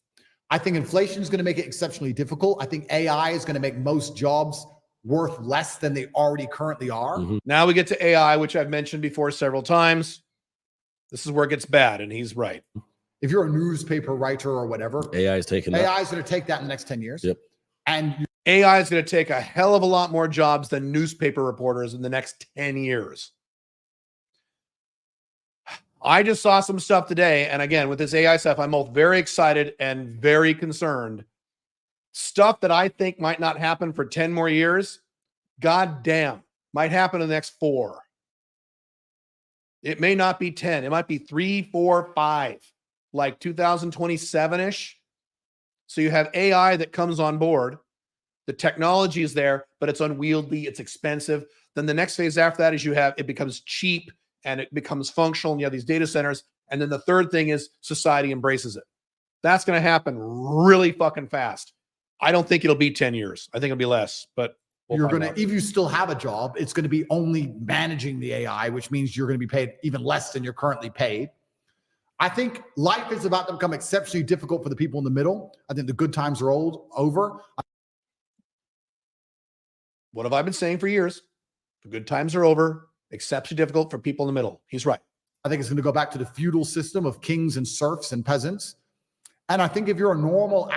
I think inflation is going to make it exceptionally difficult. I think AI is going to make most jobs worth less than they already currently are. Mhm. Now we get to AI, which I've mentioned before several times. This is where it gets bad, and he's right. If you're a newspaper writer or whatever, AI is taking that. AI is going to take that in the next 10 years. Yep. And AI is going to take a hell of a lot more jobs than newspaper reporters in the next 10 years. I just saw some stuff today. And again, with this AI stuff, I'm both very excited and very concerned. Stuff that I think might not happen for 10 more years, God damn, might happen in the next 4. It may not be 10. It might be 3, 4, 5, like 2027-ish. So you have AI that comes on board. The technology is there, but it's unwieldy. It's expensive. Then the next phase after that is it becomes cheap and it becomes functional. And you have these data centers. And then the third thing is society embraces it. That's going to happen really fucking fast. I don't think it'll be 10 years. I think it'll be less, but you're going to, if you still have a job, it's going to be only managing the AI, which means you're going to be paid even less than you're currently paid. I think life is about to become exceptionally difficult for the people in the middle. I think the good times are over. What have I been saying for years? The good times are over. Exceptionally difficult for people in the middle. He's right. I think it's going to go back to the feudal system of kings and serfs and peasants. And I think if you're a normal...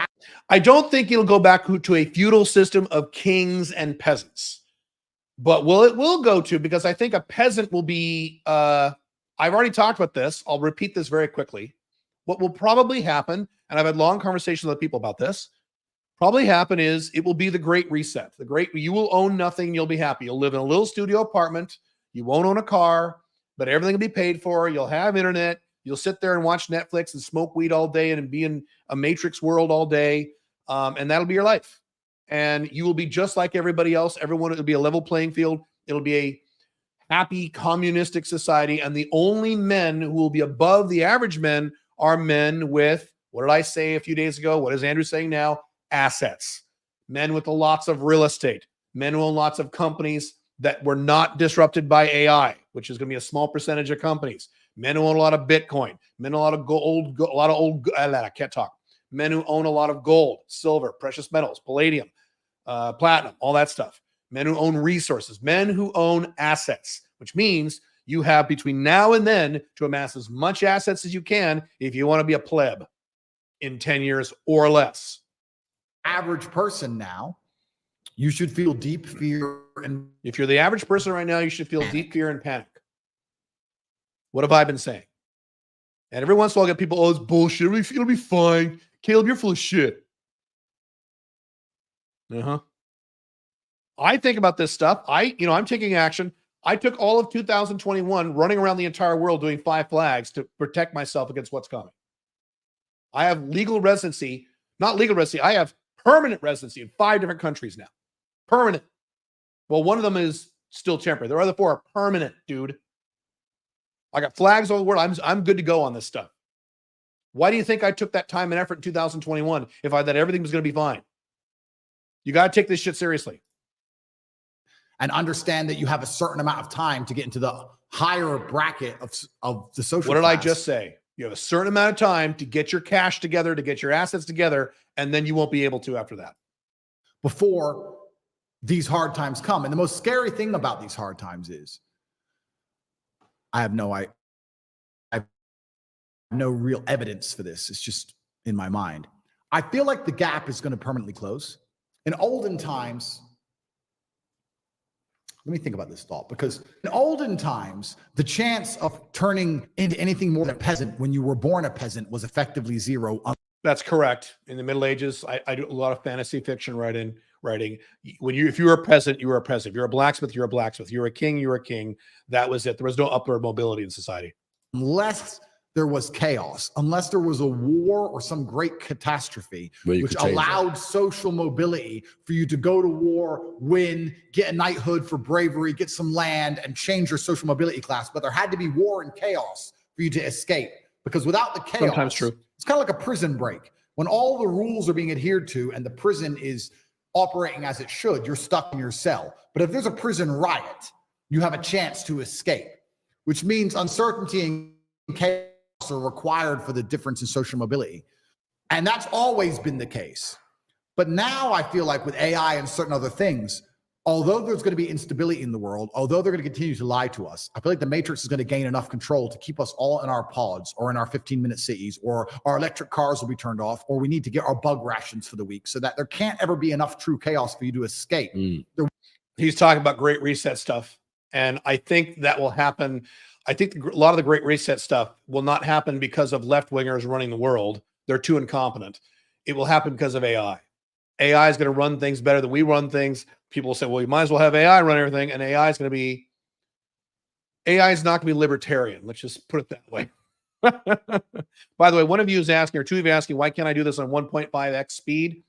I don't think it'll go back to a feudal system of kings and peasants. But it will go to, because I think a peasant will be... I've already talked about this. I'll repeat this very quickly. What will probably happen, and I've had long conversations with people about this, probably happen is it will be the great reset. You will own nothing. You'll be happy. You'll live in a little studio apartment. You won't own a car, but everything will be paid for. You'll have internet. You'll sit there and watch Netflix and smoke weed all day and be in a matrix world all day. And that'll be your life. And you will be just like everybody else. Everyone, it'll be a level playing field. It'll be a happy communistic society. And the only men who will be above the average men are men with, what did I say a few days ago? What is Andrew saying now? Assets. Men with lots of real estate. Men who own lots of companies that were not disrupted by AI, which is going to be a small percentage of companies. men who own a lot of Bitcoin, men who own a lot of gold, I can't talk. Men who own a lot of gold, silver, precious metals, palladium, platinum, all that stuff. Men who own resources, men who own assets, which means you have between now and then to amass as much assets as you can if you want to be a pleb in 10 years or less. Average person now, you should feel deep fear. And if you're the average person right now, you should feel deep fear and panic. What have I been saying? And every once in a while, I get people, oh, it's bullshit. It'll be fine. Caleb, you're full of shit. I think about this stuff. I'm taking action. I took all of 2021 running around the entire world doing 5 flags to protect myself against what's coming. I have legal residency, not legal residency. I have permanent residency in 5 different countries now. Permanent. Well, one of them is still temporary. The other 4 are permanent, dude. I got flags all over the world. I'm good to go on this stuff. Why do you think I took that time and effort in 2021 if I thought everything was going to be fine? You got to take this shit seriously. And understand that you have a certain amount of time to get into the higher bracket of the social What did class. I just say? You have a certain amount of time to get your cash together, to get your assets together, and then you won't be able to after that. Before these hard times come. And the most scary thing about these hard times is I have no real evidence for this. It's just in my mind. I feel like the gap is going to permanently close. In olden times, let me think about this thought, because in olden times, the chance of turning into anything more than a peasant when you were born a peasant was effectively zero. That's correct. In the Middle Ages, I do a lot of fantasy fiction writing. If you were a peasant, you were a peasant. If you're a blacksmith, you're a blacksmith. You're a king, you're a king. That was it. There was no upward mobility in society. Unless there was chaos, unless there was a war or some great catastrophe, which allowed social mobility for you to go to war, win, get a knighthood for bravery, get some land, and change your social mobility class. But there had to be war and chaos for you to escape. Because without the chaos, sometimes true. It's kind of like a prison break. When all the rules are being adhered to and the prison is operating as it should, you're stuck in your cell. But if there's a prison riot, you have a chance to escape, which means uncertainty and chaos are required for the difference in social mobility. And that's always been the case. But now I feel like with AI and certain other things, although there's going to be instability in the world, although they're going to continue to lie to us, I feel like the Matrix is going to gain enough control to keep us all in our pods or in our 15-minute cities, or our electric cars will be turned off, or we need to get our bug rations for the week so that there can't ever be enough true chaos for you to escape. He's talking about Great Reset stuff. And I think that will happen. I think a lot of the Great Reset stuff will not happen because of left-wingers running the world. They're too incompetent. It will happen because of AI. AI is going to run things better than we run things. People will say, well, you might as well have AI run everything. And AI is not going to be libertarian. Let's just put it that way. By the way, one of you is asking, or 2 of you asking, why can't I do this on 1.5x speed?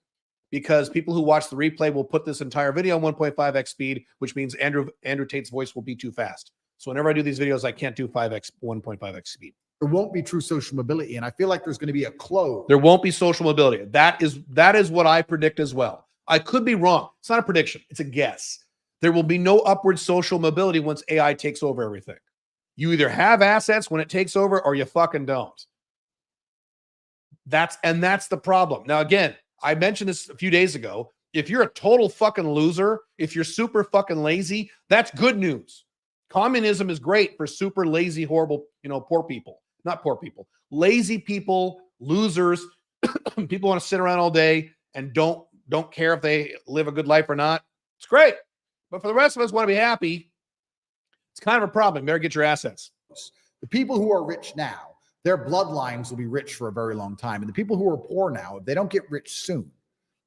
Because people who watch the replay will put this entire video on 1.5x speed, which means Andrew Tate's voice will be too fast. So whenever I do these videos, I can't do 1.5x speed. There won't be true social mobility. And I feel like there's going to be a close. There won't be social mobility. That is what I predict as well. I could be wrong. It's not a prediction. It's a guess. There will be no upward social mobility once AI takes over everything. You either have assets when it takes over or you fucking don't. That's the problem. Now, again, I mentioned this a few days ago. If you're a total fucking loser, if you're super fucking lazy, that's good news. Communism is great for super lazy, horrible, poor people. Not poor people. Lazy people, losers, people want to sit around all day and don't care if they live a good life or not. It's great. But for the rest of us want to be happy, it's kind of a problem. You better get your assets. The people who are rich now, their bloodlines will be rich for a very long time. And the people who are poor now, if they don't get rich soon,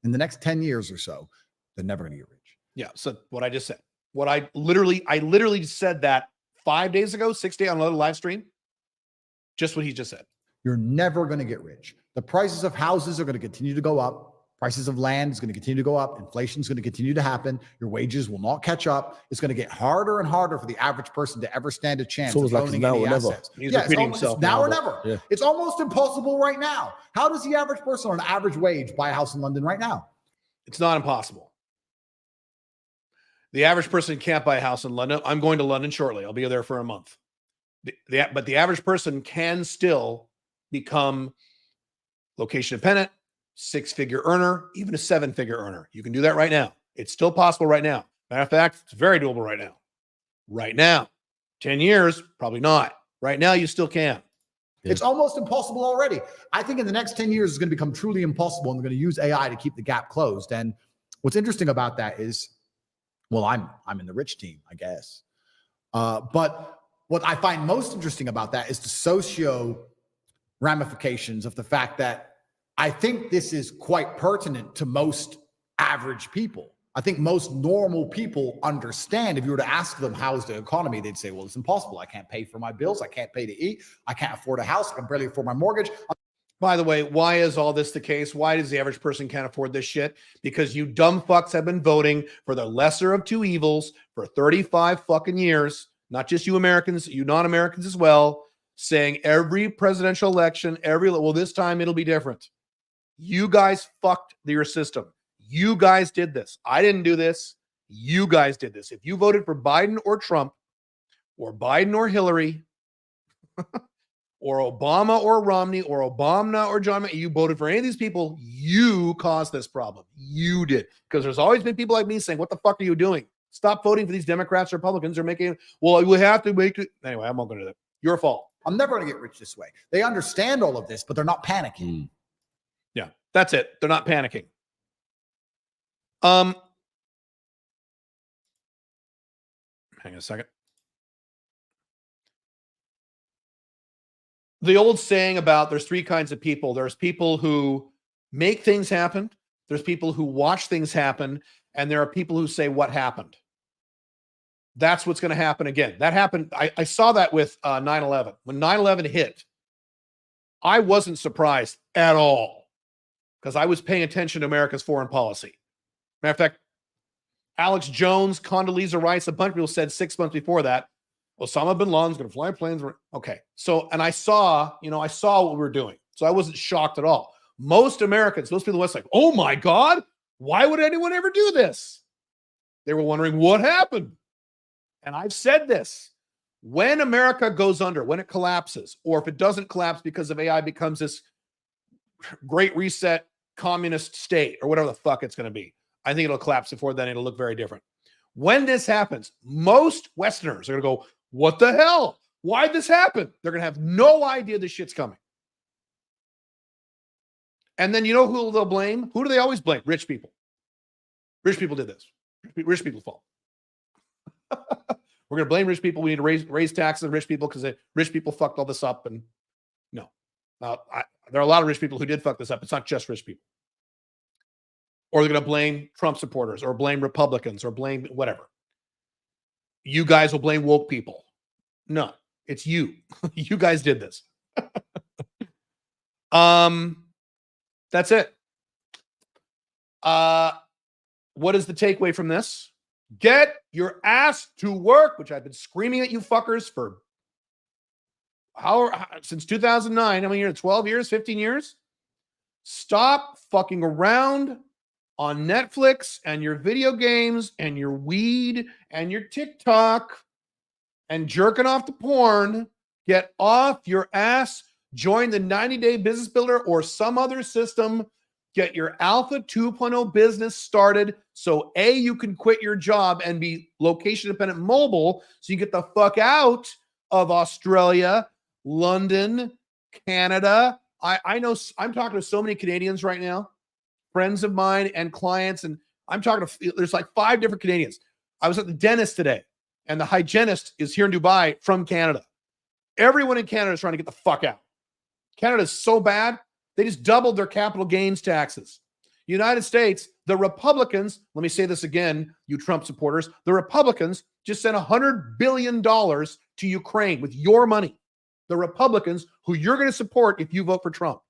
in the next 10 years or so, they're never going to get rich. Yeah. So what I just said, I literally said that 5 days ago, 6 days on another live stream. Just what he just said. You're never going to get rich. The prices of houses are going to continue to go up. Prices of land is going to continue to go up. Inflation is going to continue to happen. Your wages will not catch up. It's going to get harder and harder for the average person to ever stand a chance of owning any assets. He's repeating himself. It's now or never. Yeah. It's almost impossible right now. How does the average person on an average wage buy a house in London right now? It's not impossible. The average person can't buy a house in London. I'm going to London shortly. I'll be there for a month. But the average person can still become location dependent, 6-figure earner, even a 7-figure earner. You can do that right now. It's still possible right now. Matter of fact, it's very doable right now. Right now. 10 years, probably not. Right now, you still can. Yeah. It's almost impossible already. I think in the next 10 years, it's going to become truly impossible, and they're going to use AI to keep the gap closed. And what's interesting about that is, well, I'm in the rich team, I guess. But what I find most interesting about that is the socio ramifications of the fact that I think this is quite pertinent to most average people. I think most normal people understand. If you were to ask them, how's the economy? They'd say, well, it's impossible. I can't pay for my bills. I can't pay to eat. I can't afford a house. I can barely afford my mortgage. By the way, why is all this the case? Why does the average person can't afford this shit? Because you dumb fucks have been voting for the lesser of two evils for 35 fucking years. Not just you Americans, you non-Americans as well, saying every presidential election, well, this time it'll be different. You guys fucked your system. You guys did this. I didn't do this. You guys did this. If you voted for Biden or Trump or Biden or Hillary or Obama or Romney or Obama or John, you voted for any of these people, you caused this problem. You did. Because there's always been people like me saying, what the fuck are you doing? Stop voting for these Democrats or Republicans. They're making, well, we have to make it. Anyway, I'm not going to do that. Your fault. I'm never going to get rich this way. They understand all of this, but they're not panicking. Yeah, that's it. They're not panicking. Hang on a second. The old saying about there's three kinds of people. There's people who make things happen. There's people who watch things happen. And there are people who say, what happened? That's what's going to happen again. That happened. I saw that with 9/11. When 9/11 hit, I wasn't surprised at all because I was paying attention to America's foreign policy. Matter of fact, Alex Jones, Condoleezza Rice, a bunch of people said 6 months before that, Osama bin Laden's going to fly planes. Okay. So, and I saw what we were doing. So I wasn't shocked at all. Most Americans, most people in the West, like, oh my God, why would anyone ever do this? They were wondering what happened. And I've said this, when America goes under, when it collapses, or if it doesn't collapse because of AI becomes this great reset communist state or whatever the fuck it's going to be, I think it'll collapse before then. It'll look very different. When this happens, most Westerners are going to go, what the hell? Why'd this happen? They're going to have no idea this shit's coming. And then you know who they'll blame? Who do they always blame? Rich people. Rich people did this. Rich people's fault. We're going to blame rich people. We need to raise taxes on rich people because rich people fucked all this up. And no, there are a lot of rich people who did fuck this up. It's not just rich people. Or they're going to blame Trump supporters or blame Republicans or blame whatever. You guys will blame woke people. No, it's you. You guys did this. That's it. What is the takeaway from this? Get your ass to work, which I've been screaming at you fuckers for since 2009. How many years? 12 years? 15 years? Stop fucking around on Netflix and your video games and your weed and your TikTok and jerking off to porn. Get off your ass. Join the 90-Day Business Builder or some other system. Get your Alpha 2.0 business started so A, you can quit your job and be location-dependent mobile so you get the fuck out of Australia, London, Canada. I know I'm talking to so many Canadians right now, friends of mine and clients, and I'm talking to, there's like 5 different Canadians. I was at the dentist today, and the hygienist is here in Dubai from Canada. Everyone in Canada is trying to get the fuck out. Canada is so bad. They just doubled their capital gains taxes. United States, the Republicans, let me say this again, you Trump supporters, the Republicans just sent $100 billion to Ukraine with your money. The Republicans, who you're going to support if you vote for Trump.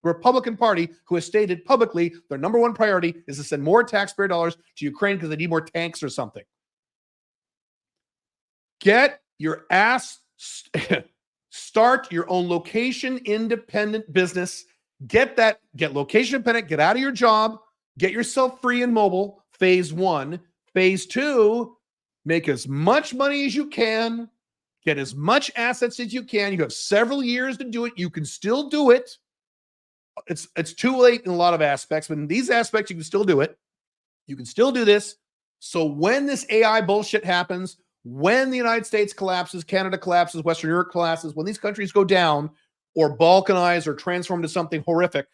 The Republican Party, who has stated publicly their number one priority is to send more taxpayer dollars to Ukraine because they need more tanks or something. Get your ass, start your own location-independent business. Get location independent, get out of your job, get yourself free and mobile, phase 1. Phase 2, make as much money as you can, Get as much assets as you can. You have several years to do it. You can still do it. It's too late in a lot of aspects, but in these aspects, you can still do it. You can still do this. So when this AI bullshit happens, when the United States collapses, Canada collapses, Western Europe collapses, when these countries go down or balkanize or transform to something horrific,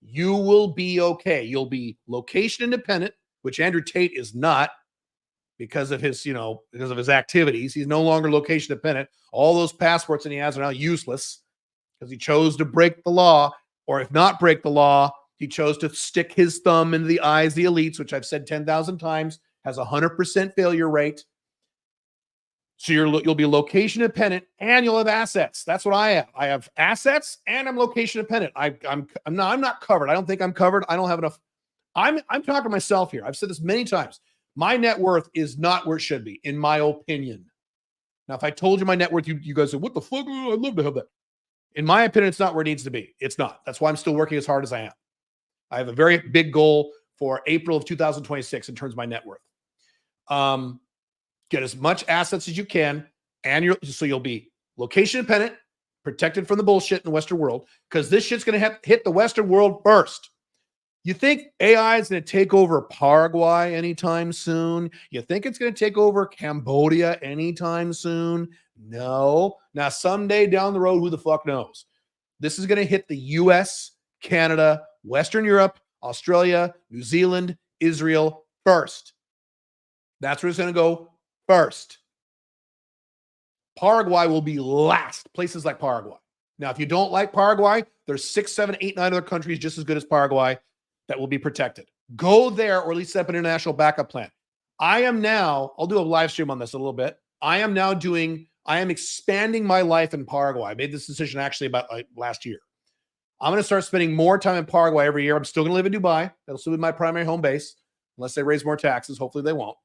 you will be okay. You'll be location independent, which Andrew Tate is not because of his, because of his activities. He's no longer location dependent. All those passports that he has are now useless because he chose to break the law, or if not break the law, he chose to stick his thumb into the eyes of the elites, which I've said 10,000 times, has a 100% failure rate. So you'll be location dependent and you'll have assets. That's what I have. I have assets and I'm location dependent. I'm not covered. I don't think I'm covered. I don't have enough. I'm talking to myself here. I've said this many times. My net worth is not where it should be, in my opinion. Now, if I told you my net worth, you guys say, what the fuck? Oh, I'd love to have that. In my opinion, it's not where it needs to be. It's not. That's why I'm still working as hard as I am. I have a very big goal for April of 2026 in terms of my net worth. Get as much assets as you can, and so you'll be location dependent, protected from the bullshit in the Western world, because this shit's going to hit the Western world first. You think AI is going to take over Paraguay anytime soon? You think it's going to take over Cambodia anytime soon? No. Now, someday down the road, who the fuck knows? This is going to hit the US, Canada, Western Europe, Australia, New Zealand, Israel first. That's where it's going to go first. Paraguay will be last. Places like Paraguay. Now, if you don't like Paraguay, there's 6, 7, 8, 9 other countries just as good as Paraguay that will be protected. Go there, or at least set up an international backup plan. I'll do a live stream on this a little bit. I am expanding my life in Paraguay. I made this decision actually about last year. I'm going to start spending more time in Paraguay every year. I'm still going to live in Dubai. That'll still be my primary home base, unless they raise more taxes. Hopefully they won't.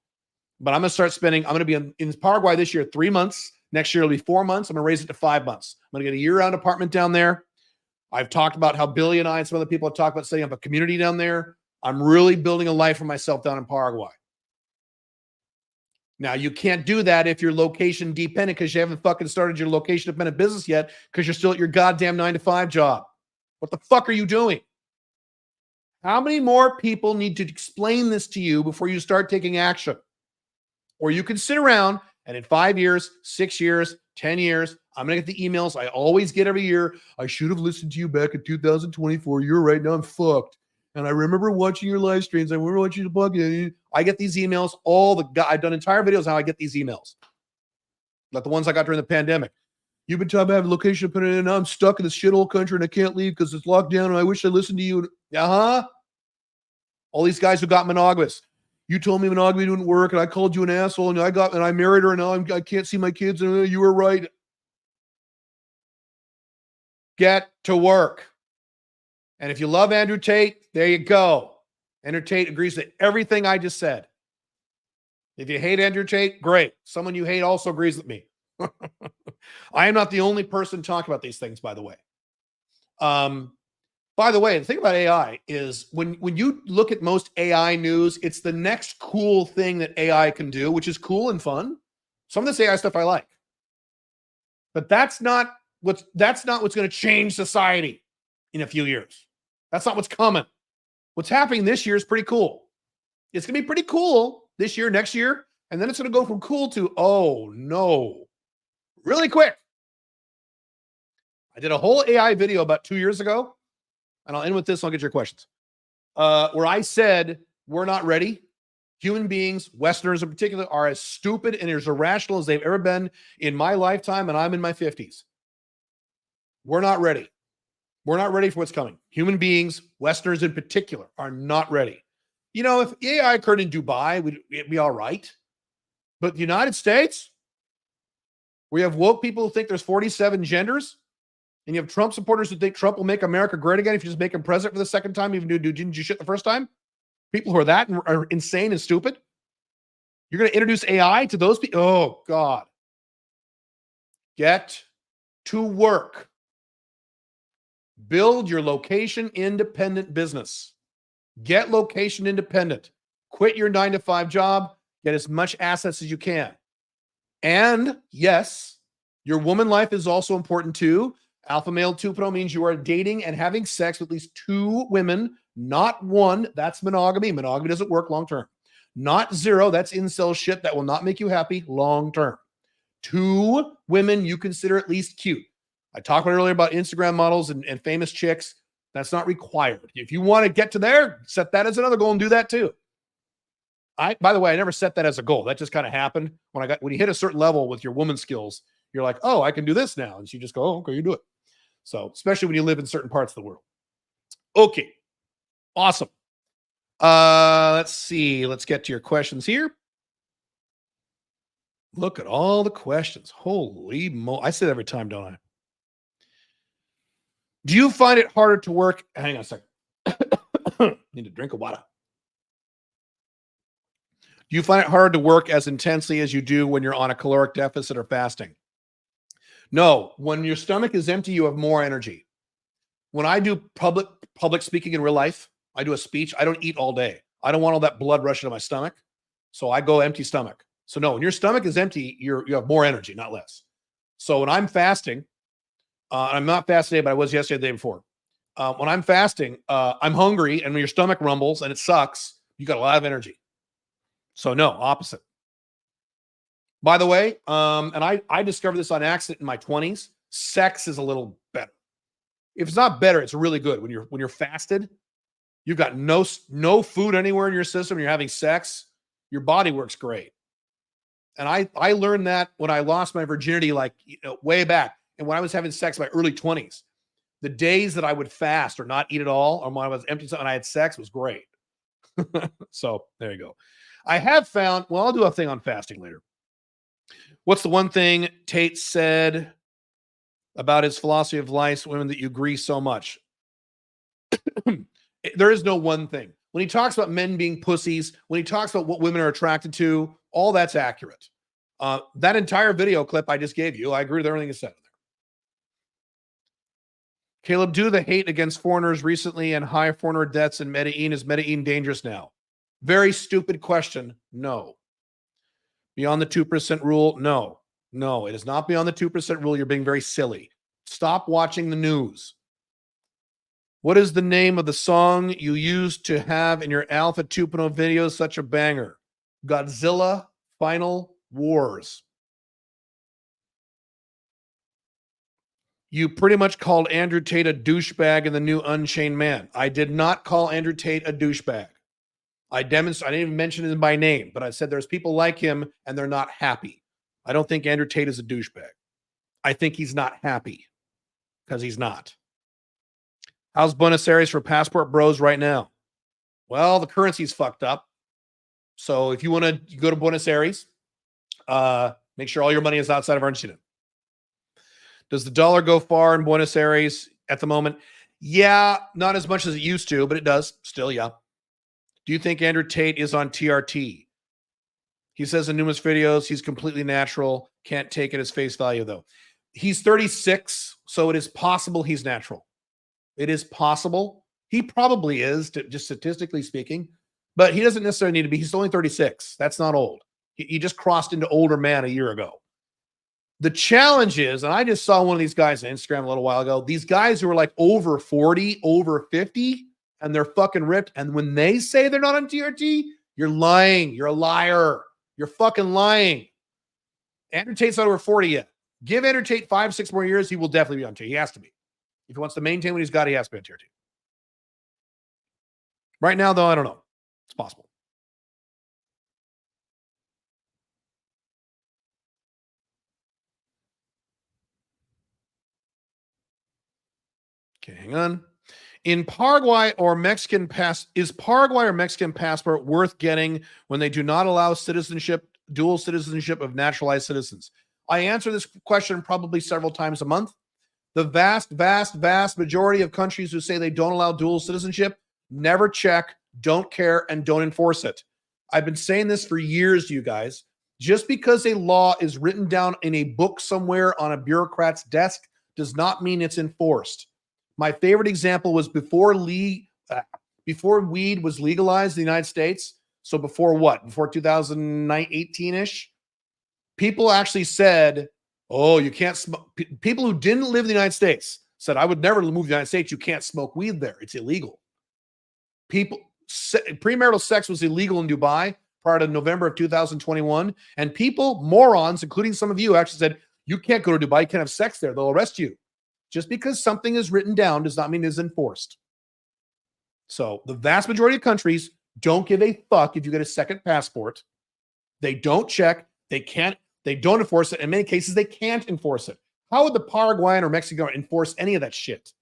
But I'm going to be in Paraguay this year, 3 months. Next year, it'll be 4 months. I'm going to raise it to 5 months. I'm going to get a year-round apartment down there. I've talked about how Billy and I and some other people have talked about setting up a community down there. I'm really building a life for myself down in Paraguay. Now, you can't do that if you're location dependent because you haven't fucking started your location dependent business yet because you're still at your goddamn 9-to-5 job. What the fuck are you doing? How many more people need to explain this to you before you start taking action? Or you can sit around and in 5 years, 6 years, 10 years, I'm going to get the emails I always get every year. I should have listened to you back in 2024. You're right. Now I'm fucked. And I remember watching your live streams. I remember watching the podcast. I get these emails. I've done entire videos how I get these emails. Like the ones I got during the pandemic. You've been talking about location dependent, and now I'm stuck in this shithole country and I can't leave because it's locked down. And I wish I listened to you. All these guys who got monogamous. You told me monogamy didn't work, and I called you an asshole, and I married her, and now I can't see my kids, and you were right. Get to work. And if you love Andrew Tate, there you go. Andrew Tate agrees to everything I just said. If you hate Andrew Tate, great. Someone you hate also agrees with me. I am not the only person talking about these things, by the way. By the way, the thing about AI is when you look at most AI news, it's the next cool thing that AI can do, which is cool and fun. Some of this AI stuff I like. But that's not what's going to change society in a few years. That's not what's coming. What's happening this year is pretty cool. It's going to be pretty cool this year, next year, and then it's going to go from cool to, oh no, really quick. I did a whole AI video about 2 years ago. And I'll end with this. I'll get your questions. Where I said, we're not ready. Human beings, Westerners in particular, are as stupid and as irrational as they've ever been in my lifetime, and I'm in my 50s. We're not ready. We're not ready for what's coming. Human beings, Westerners in particular, are not ready. If AI occurred in Dubai, it'd be all right. But the United States, we have woke people who think there's 47 genders. And you have Trump supporters who think Trump will make America great again if you just make him president for the second time, even didn't you shit the first time? People who are that are insane and stupid. You're going to introduce AI to those people? Oh, God. Get to work. Build your location independent business. Get location independent. Quit your 9-to-5 job. Get as much assets as you can. And yes, Your woman life is also important too. Alpha male 2.0 means you are dating and having sex with at least 2 women, not 1. That's monogamy. Monogamy doesn't work long term. Not 0. That's incel shit that will not make you happy long term. 2 women you consider at least cute. I talked about earlier about Instagram models and famous chicks. That's not required. If you want to get to there, set that as another goal and do that too. By the way, I never set that as a goal. That just kind of happened when you hit a certain level with your woman skills. You're like, oh, I can do this now. And she just go, oh, okay, you do it. So, especially when you live in certain parts of the world. Okay. Awesome. Let's see. Let's get to your questions here. Look at all the questions. Holy mo! I say that every time, don't I? Do you find it harder to work? Hang on a second. Need a drink of water. Do you find it harder to work as intensely as you do when you're on a caloric deficit or fasting? No. When your stomach is empty, you have more energy. When I do public speaking in real life, I do a speech. I don't eat all day. I don't want all that blood rushing to my stomach. So I go empty stomach. So no, when your stomach is empty, you have more energy, not less. So when I'm fasting, I'm not fasting today, but I was yesterday, the day before. When I'm fasting, I'm hungry, and when your stomach rumbles and it sucks, you got a lot of energy. So no, opposite. By the way, and I discovered this on accident in my 20s. Sex is a little better. If it's not better, it's really good. When you're fasted, you've got no food anywhere in your system. You're having sex. Your body works great. And I learned that when I lost my virginity, way back. And when I was having sex in my early 20s, the days that I would fast or not eat at all, or when I was empty and I had sex, was great. So there you go. I have found, well, I'll do a thing on fasting later. What's the one thing Tate said about his philosophy of life, women, that you agree so much? There is no one thing. When he talks about men being pussies, when he talks about what women are attracted to, all that's accurate. That entire video clip I just gave you, I agree with everything he said in there. Caleb, due to the hate against foreigners recently and high foreigner deaths in Medellin, is Medellin dangerous now? Very stupid question. No. Beyond the 2% rule? No. No, it is not beyond the 2% rule. You're being very silly. Stop watching the news. What is the name of the song you used to have in your Alpha 2.0 videos? Such a banger. Godzilla Final Wars. You pretty much called Andrew Tate a douchebag in the new Unchained Man. I did not call Andrew Tate a douchebag. I didn't even mention him by name, but I said there's people like him and they're not happy. I don't think Andrew Tate is a douchebag. I think he's not happy because he's not. How's Buenos Aires for passport bros right now? Well, the currency's fucked up. So if you want to go to Buenos Aires, make sure all your money is outside of Argentina. Does the dollar go far in Buenos Aires at the moment? Yeah, not as much as it used to, but it does. Still, yeah. Do you think Andrew Tate is on TRT? He says in numerous videos he's completely natural. Can't take it as face value, though. He's 36, so it is possible he's natural. It is possible. He probably is, just statistically speaking, but he doesn't necessarily need to be. He's only 36. That's not old. He just crossed into older man a year ago. The challenge is, and I just saw one of these guys on Instagram a little while ago, these guys who are like over 40, over 50, and they're fucking ripped. And when they say they're not on TRT, you're lying. You're a liar. You're fucking lying. Andrew Tate's not over 40 yet. Give Andrew Tate 5-6 more years, he will definitely be on TRT. He has to be. If he wants to maintain what he's got, he has to be on TRT. Right now, though, I don't know. It's possible. Okay, hang on. In Paraguay or Mexican is Paraguay or Mexican passport worth getting when they do not allow dual citizenship of naturalized citizens? I answer this question probably several times a month. The vast, vast, vast majority of countries who say they don't allow dual citizenship never check, don't care, and don't enforce it. I've been saying this for years, you guys. Just because a law is written down in a book somewhere on a bureaucrat's desk does not mean it's enforced. My favorite example was before weed was legalized in the United States. So before what? Before 2018-ish? People actually said, Oh, you can't smoke. People who didn't live in the United States said, I would never move to the United States. You can't smoke weed there. It's illegal. Premarital sex was illegal in Dubai prior to November of 2021. And people, morons, including some of you, actually said, you can't go to Dubai. You can't have sex there. They'll arrest you. Just because something is written down does not mean it is enforced. So the vast majority of countries don't give a fuck if you get a second passport. They don't check. They don't enforce it. In many cases, they can't enforce it. How would the Paraguayan or Mexican enforce any of that shit?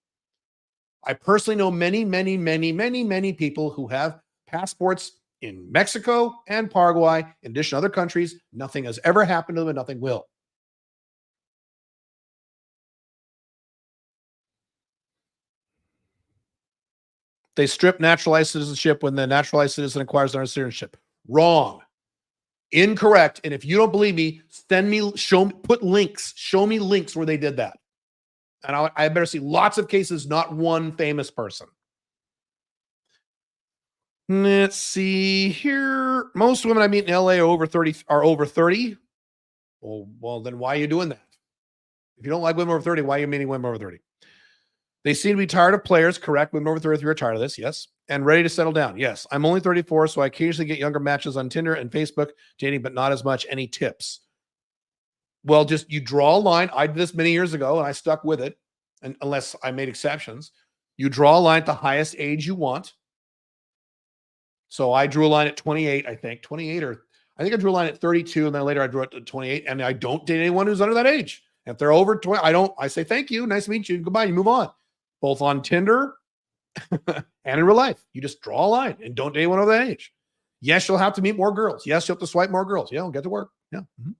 I personally know many people who have passports in Mexico and Paraguay, in addition to other countries. Nothing has ever happened to them and nothing will. They strip naturalized citizenship when the naturalized citizen acquires their citizenship. Wrong. Incorrect. And if you don't believe me, put links. Show me links where they did that. And I better see lots of cases, not one famous person. Let's see here. Most women I meet in LA are over 30. Well, then why are you doing that? If you don't like women over 30, why are you meeting women over 30? They seem to be tired of players. Correct. Women over 33 are tired of this. Yes. And ready to settle down. Yes. I'm only 34, so I occasionally get younger matches on Tinder and Facebook dating, but not as much. Any tips? Well, just you draw a line. I did this many years ago and I stuck with it. And unless I made exceptions, you draw a line at the highest age you want. So I drew a line at 28, I think. 28 or I think I drew a line at 32 and then later I drew it at 28. And I don't date anyone who's under that age. If they're over 20, I say thank you. Nice to meet you. Goodbye. You move on. Both on Tinder and in real life. You just draw a line and don't date anyone over that age. Yes, you'll have to meet more girls. Yes, you'll have to swipe more girls. Yeah, we'll get to work. Yeah. Mm-hmm.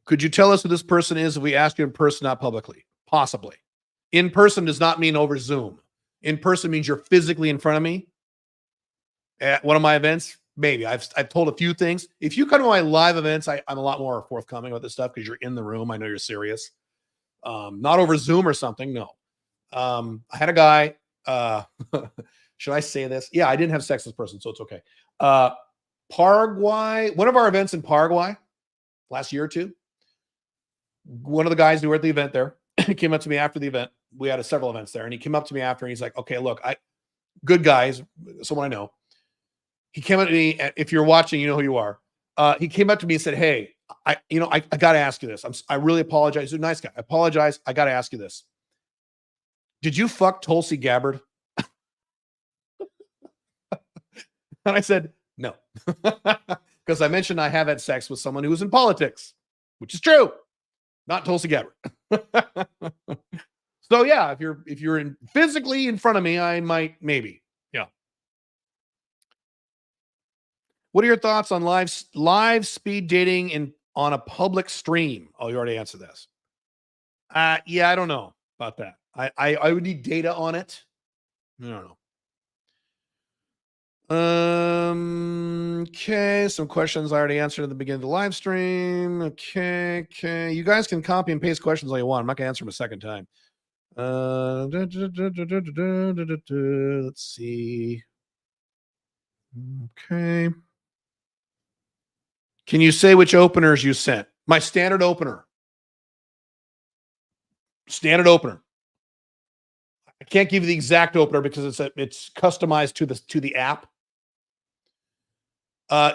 Could you tell us who this person is if we ask you in person, not publicly? Possibly. In person does not mean over Zoom. In person means you're physically in front of me at one of my events. Maybe. I've told a few things. If you come to my live events, I'm a lot more forthcoming about this stuff because you're in the room. I know you're serious. Not over Zoom or something. No. I had a guy. Should I say this? Yeah, I didn't have sex with this person, so it's okay. Paraguay. One of our events in Paraguay last year or two. One of the guys who were at the event there came up to me after the event. We had several events there, and he came up to me after, and he's like, "Okay, look, good guys, someone I know." He came up to me. If you're watching, you know who you are. He came up to me and said, "Hey, I got to ask you this. I really apologize. He's a nice guy. I apologize. I got to ask you this. Did you fuck Tulsi Gabbard?" And I said, "No," because I mentioned I have had sex with someone who was in politics, which is true. Not Tulsi Gabbard. So yeah, if you're physically in front of me, I might maybe. Yeah. What are your thoughts on live speed dating on a public stream? Oh, you already answered this. Yeah, I don't know about that. I would need data on it. I don't know. Okay, some questions I already answered at the beginning of the live stream. Okay. You guys can copy and paste questions all you want. I'm not gonna answer them a second time. Let's see. Okay. Can you say which openers you sent? My standard opener. Standard opener. I can't give you the exact opener because it's customized to the app.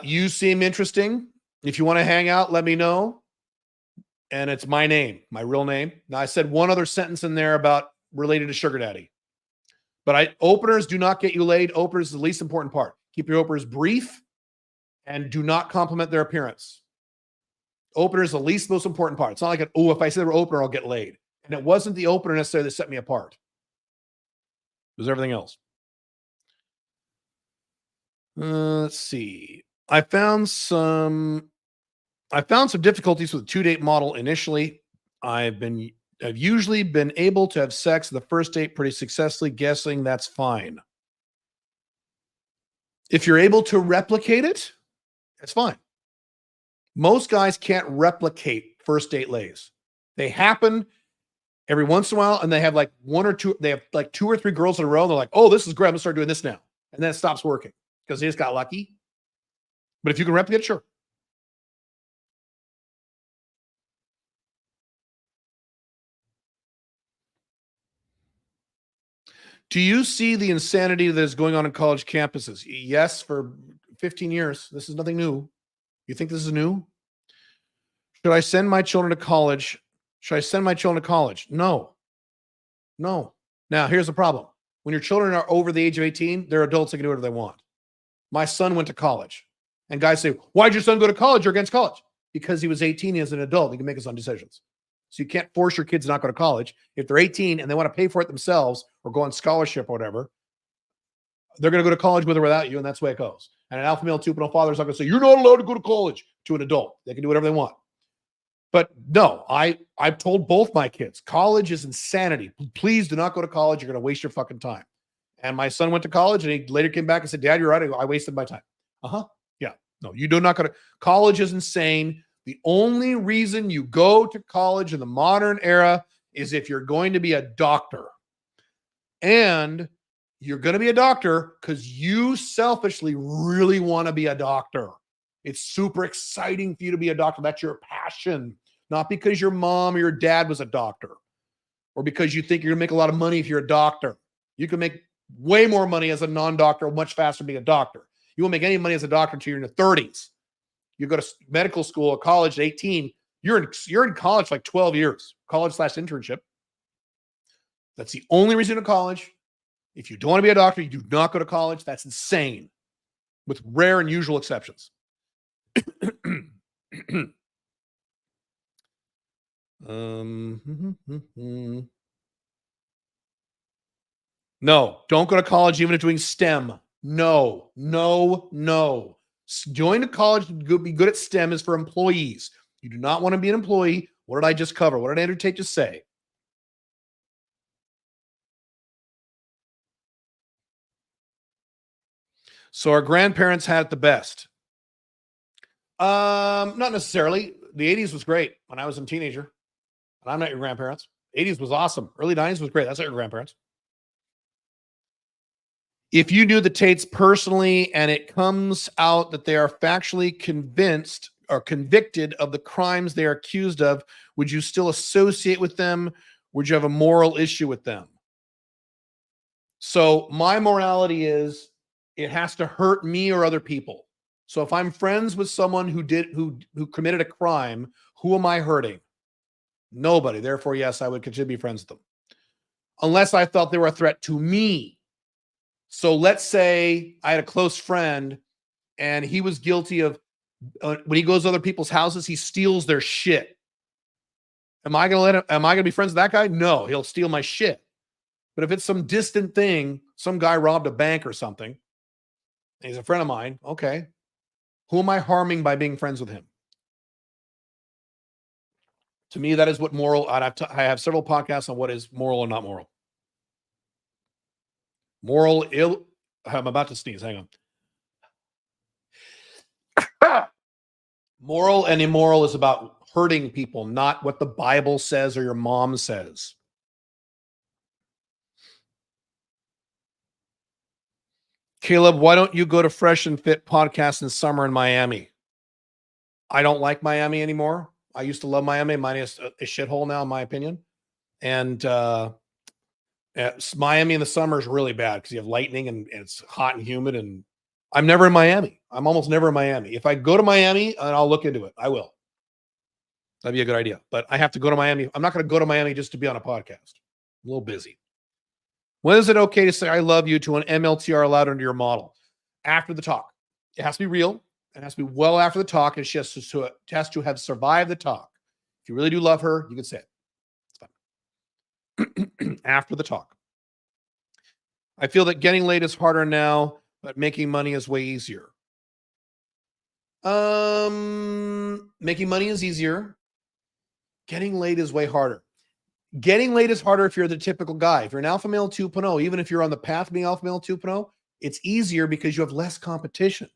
You seem interesting. If you want to hang out, let me know. And it's my name, my real name. Now, I said one other sentence in there about related to sugar daddy. But openers do not get you laid. Openers is the least important part. Keep your openers brief and do not compliment their appearance. Opener is the least most important part. It's not like, if I say the opener, I'll get laid. And it wasn't the opener necessarily that set me apart. It was everything else. Let's see. I found some difficulties with the 2-date model initially. I've usually been able to have sex the first date pretty successfully, guessing that's fine. If you're able to replicate it, it's fine. Most guys can't replicate first date lays. They happen every once in a while, and they have like they have like 2 or 3 girls in a row, and they're like, "Oh, this is great. I'm gonna start doing this now." And then it stops working because they just got lucky. But if you can replicate it, sure. Do you see the insanity that is going on in college campuses? Yes, for 15 years. This is nothing new. You think this is new? Should I send my children to college? Should I send my children to college? No. No. Now, here's the problem. When your children are over the age of 18, they're adults that can do whatever they want. My son went to college. And guys say, why'd your son go to college? You're against college. Because he was 18, he is an adult. He can make his own decisions. So you can't force your kids to not go to college. If they're 18 and they want to pay for it themselves or go on scholarship or whatever, they're going to go to college with or without you, and that's the way it goes. And an alpha male 2.0 father is not going to say, you're not allowed to go to college to an adult. They can do whatever they want. But no, I've told both my kids, college is insanity. Please do not go to college. You're going to waste your fucking time. And my son went to college, and he later came back and said, Dad, you're right. I wasted my time. Yeah. No, you do not go to college is insane. The only reason you go to college in the modern era is if you're going to be a doctor. And you're going to be a doctor because you selfishly really want to be a doctor. It's super exciting for you to be a doctor. That's your passion, not because your mom or your dad was a doctor or because you think you're going to make a lot of money if you're a doctor. You can make way more money as a non-doctor much faster than being a doctor. You won't make any money as a doctor until you're in your 30s. You go to medical school or college at 18, you're in college like 12 years, college/internship. That's the only reason to college. If you don't want to be a doctor, you do not go to college. That's insane, with rare and usual exceptions. No, don't go to college even if doing STEM. No. Join a college to be good at STEM is for employees. You do not want to be an employee. What did I just cover? What did Andrew Tate just say? So our grandparents had it the best. Not necessarily. The 80s was great when I was a teenager. And I'm not your grandparents. 80s was awesome. Early 90s was great. That's not your grandparents. If you knew the Tates personally and it comes out that they are factually convinced or convicted of the crimes they are accused of, would you still associate with them? Would you have a moral issue with them? So my morality is it has to hurt me or other people. So if I'm friends with someone who committed a crime, who am I hurting? Nobody. Therefore, yes, I would continue to be friends with them. Unless I felt they were a threat to me. So let's say I had a close friend and he was guilty of, when he goes to other people's houses, he steals their shit. Am I going to be friends with that guy? No, he'll steal my shit. But if it's some distant thing, some guy robbed a bank or something, and he's a friend of mine, okay. Who am I harming by being friends with him? To me, that is what moral, I have several podcasts on what is moral or not moral. I'm about to sneeze. Hang on. Moral and immoral is about hurting people, not what the Bible says or your mom says. Caleb, why don't you go to Fresh and Fit podcast in summer in Miami? I don't like Miami anymore. I used to love Miami. Miami is a shithole now, in my opinion. And Miami in the summer is really bad because you have lightning and it's hot and humid. And I'm never in Miami. I'm almost never in Miami. If I go to Miami, and I'll look into it. I will. That'd be a good idea. But I have to go to Miami. I'm not going to go to Miami just to be on a podcast. I'm a little busy. When is it okay to say I love you to an MLTR allowed under your model? After the talk. It has to be real. It has to be well after the talk. And she has to have survived the talk. If you really do love her, you can say it. It's fine. After the talk. I feel that getting laid is harder now, but making money is way easier. Making money is easier. Getting laid is way harder. Getting laid is harder if you're the typical guy. If you're an alpha male 2.0, even if you're on the path to being alpha male 2.0, it's easier because you have less competition.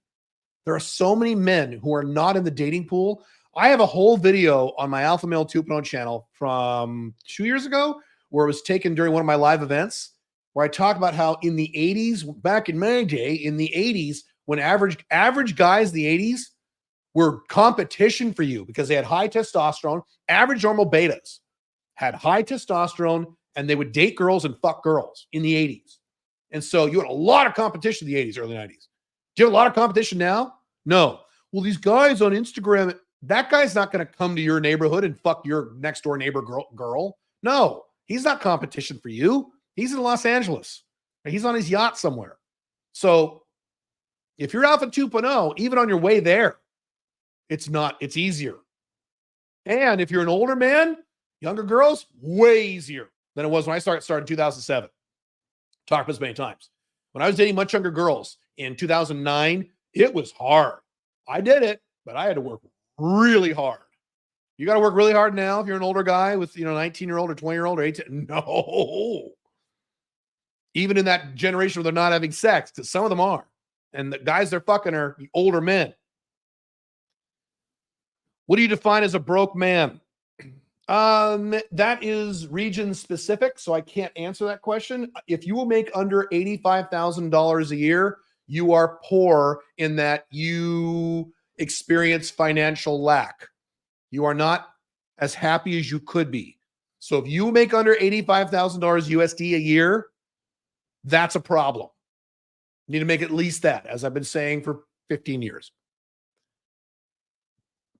There are so many men who are not in the dating pool. I have a whole video on my alpha male 2.0 channel from 2 years ago where it was taken during one of my live events where I talk about how in the 80s, back in my day, in the 80s, when average guys in the 80s were competition for you because they had high testosterone, average normal betas had high testosterone, and they would date girls and fuck girls in the 80s. And so you had a lot of competition in the 80s, early 90s. Do you have a lot of competition now? No. Well, these guys on Instagram, that guy's not going to come to your neighborhood and fuck your next door neighbor girl. No, he's not competition for you. He's in Los Angeles. He's on his yacht somewhere. So if you're Alpha 2.0, even on your way there, it's easier. And if you're an older man, younger girls, way easier than it was when I started in 2007. Talked about this many times. When I was dating much younger girls in 2009, it was hard. I did it, but I had to work really hard. You got to work really hard now if you're an older guy with, 19-year-old or 20-year-old or 18. No. Even in that generation where they're not having sex, because some of them are. And the guys they're fucking are older men. What do you define as a broke man? That is region specific, so I can't answer that question. If you will make under $85,000 a year, you are poor in that you experience financial lack. You are not as happy as you could be. So if you make under $85,000 USD a year, that's a problem. You need to make at least that, as I've been saying for 15 years.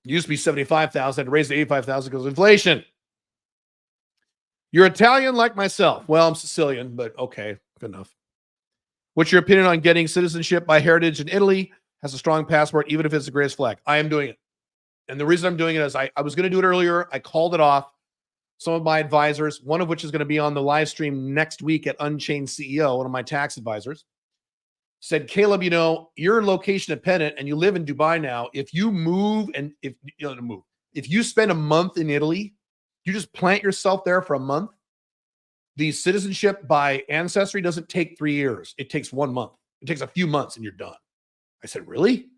It used to be 75,000, had to raise to 85,000 because of inflation. You're Italian like myself. Well, I'm Sicilian, but okay, good enough. What's your opinion on getting citizenship by heritage in Italy? Has a strong passport, even if it's the greatest flag. I am doing it. And the reason I'm doing it is I was going to do it earlier. I called it off. Some of my advisors, one of which is going to be on the live stream next week at Unchained CEO, one of my tax advisors, said, Caleb, you're location dependent and you live in Dubai now. If you move and if you spend a month in Italy, you just plant yourself there for a month. The citizenship by ancestry doesn't take 3 years. It takes 1 month. It takes a few months and you're done. I said, really?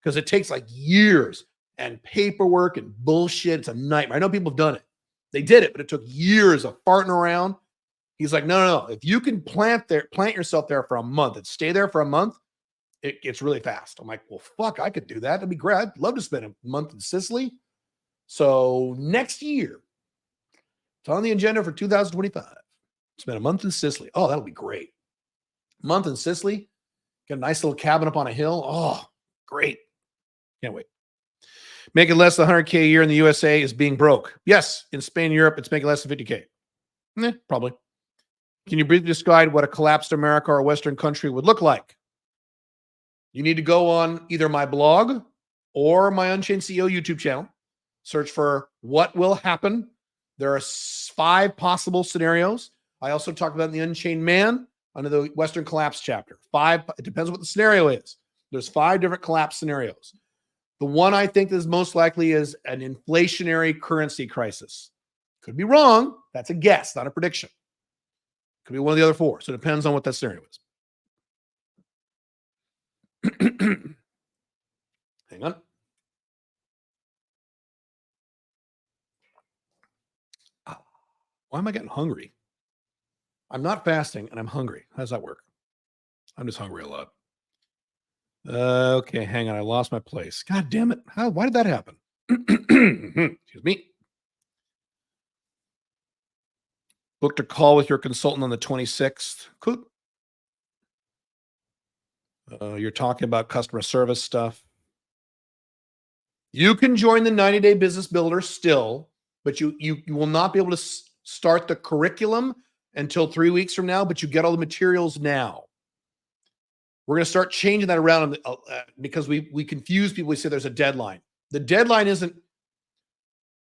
Because it takes like years and paperwork and bullshit. It's a nightmare. I know people have done it. They did it, but it took years of farting around. He's like, no. If you can plant yourself there for a month and stay there for a month, it's really fast. I'm like, well, fuck, I could do that. That'd be great. I'd love to spend a month in Sicily. So next year, it's on the agenda for 2025. Spend a month in Sicily. Oh, that'll be great. Month in Sicily. Get a nice little cabin up on a hill. Oh, great. Can't wait. Making less than 100K a year in the USA is being broke. Yes, in Spain and Europe, it's making less than 50K. Probably. Can you briefly describe what a collapsed America or a Western country would look like? You need to go on either my blog or my Unchained CEO YouTube channel. Search for what will happen. There are 5 possible scenarios. I also talked about in the Unchained Man under the Western collapse chapter. 5, it depends what the scenario is. There's 5 different collapse scenarios. The one I think is most likely is an inflationary currency crisis. Could be wrong. That's a guess, not a prediction. Could be one of the other 4. So it depends on what that scenario is. Hang on. Why am I getting hungry? I'm not fasting and I'm hungry. How does that work? I'm just hungry a lot. Okay, hang on. I lost my place. God damn it. Why did that happen? Excuse me. Booked a call with your consultant on the 26th. Cool. You're talking about customer service stuff. You can join the 90-day business builder still, but you will not be able to start the curriculum until 3 weeks from now, but you get all the materials now. We're going to start changing that around because we confuse people. We say there's a deadline. The deadline isn't.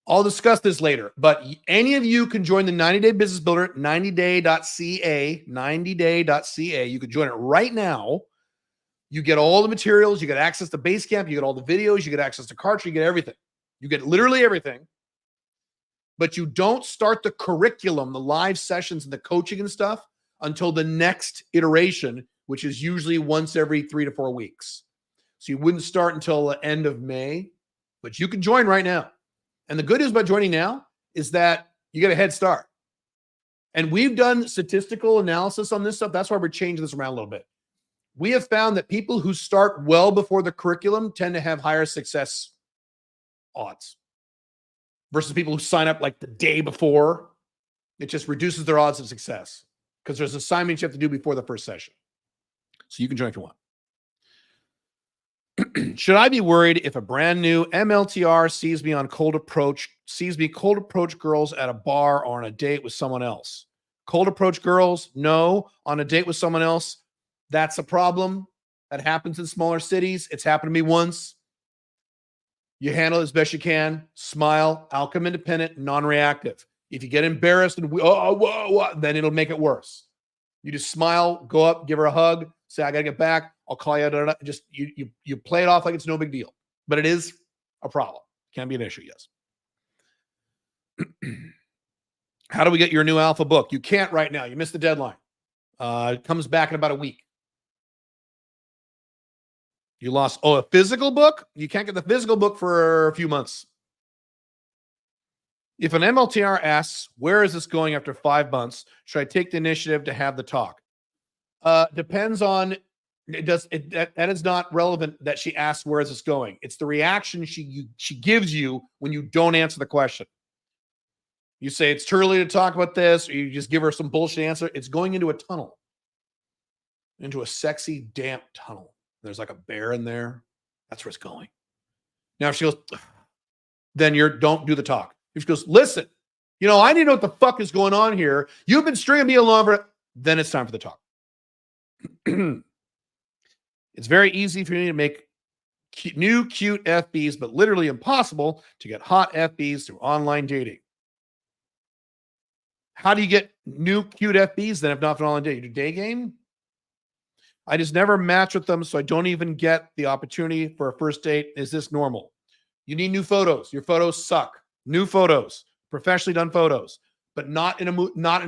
I'll discuss this later, but any of you can join the 90-day business builder, 90day.ca, 90day.ca. You can join it right now. You get all the materials. You get access to Basecamp. You get all the videos. You get access to Kartra. You get everything. You get literally everything. But you don't start the curriculum, the live sessions and the coaching and stuff until the next iteration, which is usually once every 3 to 4 weeks. So you wouldn't start until the end of May, but you can join right now. And the good news about joining now is that you get a head start. And we've done statistical analysis on this stuff. That's why we're changing this around a little bit. We have found that people who start well before the curriculum tend to have higher success odds versus people who sign up like the day before. It just reduces their odds of success because there's assignments you have to do before the first session. So you can join if you want. Should I be worried if a brand new MLTR sees me cold approach girls at a bar or on a date with someone else? Cold approach girls, no. On a date with someone else, that's a problem. That happens in smaller cities. It's happened to me once. You handle it as best you can. Smile, outcome independent, non-reactive. If you get embarrassed and then it'll make it worse. You just smile, go up, give her a hug, say, I got to get back. I'll call you. Just you play it off like it's no big deal. But it is a problem. Can be an issue, yes. How do we get your new alpha book? You can't right now. You missed the deadline. It comes back in about a week. You lost, a physical book? You can't get the physical book for a few months. If an MLTR asks, where is this going after 5 months? Should I take the initiative to have the talk? Depends on, that is not relevant that she asks, where is this going? It's the reaction she gives you when you don't answer the question. You say, it's too early to talk about this, or you just give her some bullshit answer. It's going into a tunnel, into a sexy, damp tunnel. There's like a bear in there. That's where it's going. Now, if she goes, then don't do the talk. If she goes, listen, I need to know what the fuck is going on here. You've been stringing me along, then it's time for the talk. It's very easy for me to make new cute FBs, but literally impossible to get hot FBs through online dating. How do you get new cute FBs then if not for online dating? You do day game? I just never match with them, so I don't even get the opportunity for a first date. Is this normal? You need new photos. Your photos suck. New photos, professionally done photos, but not in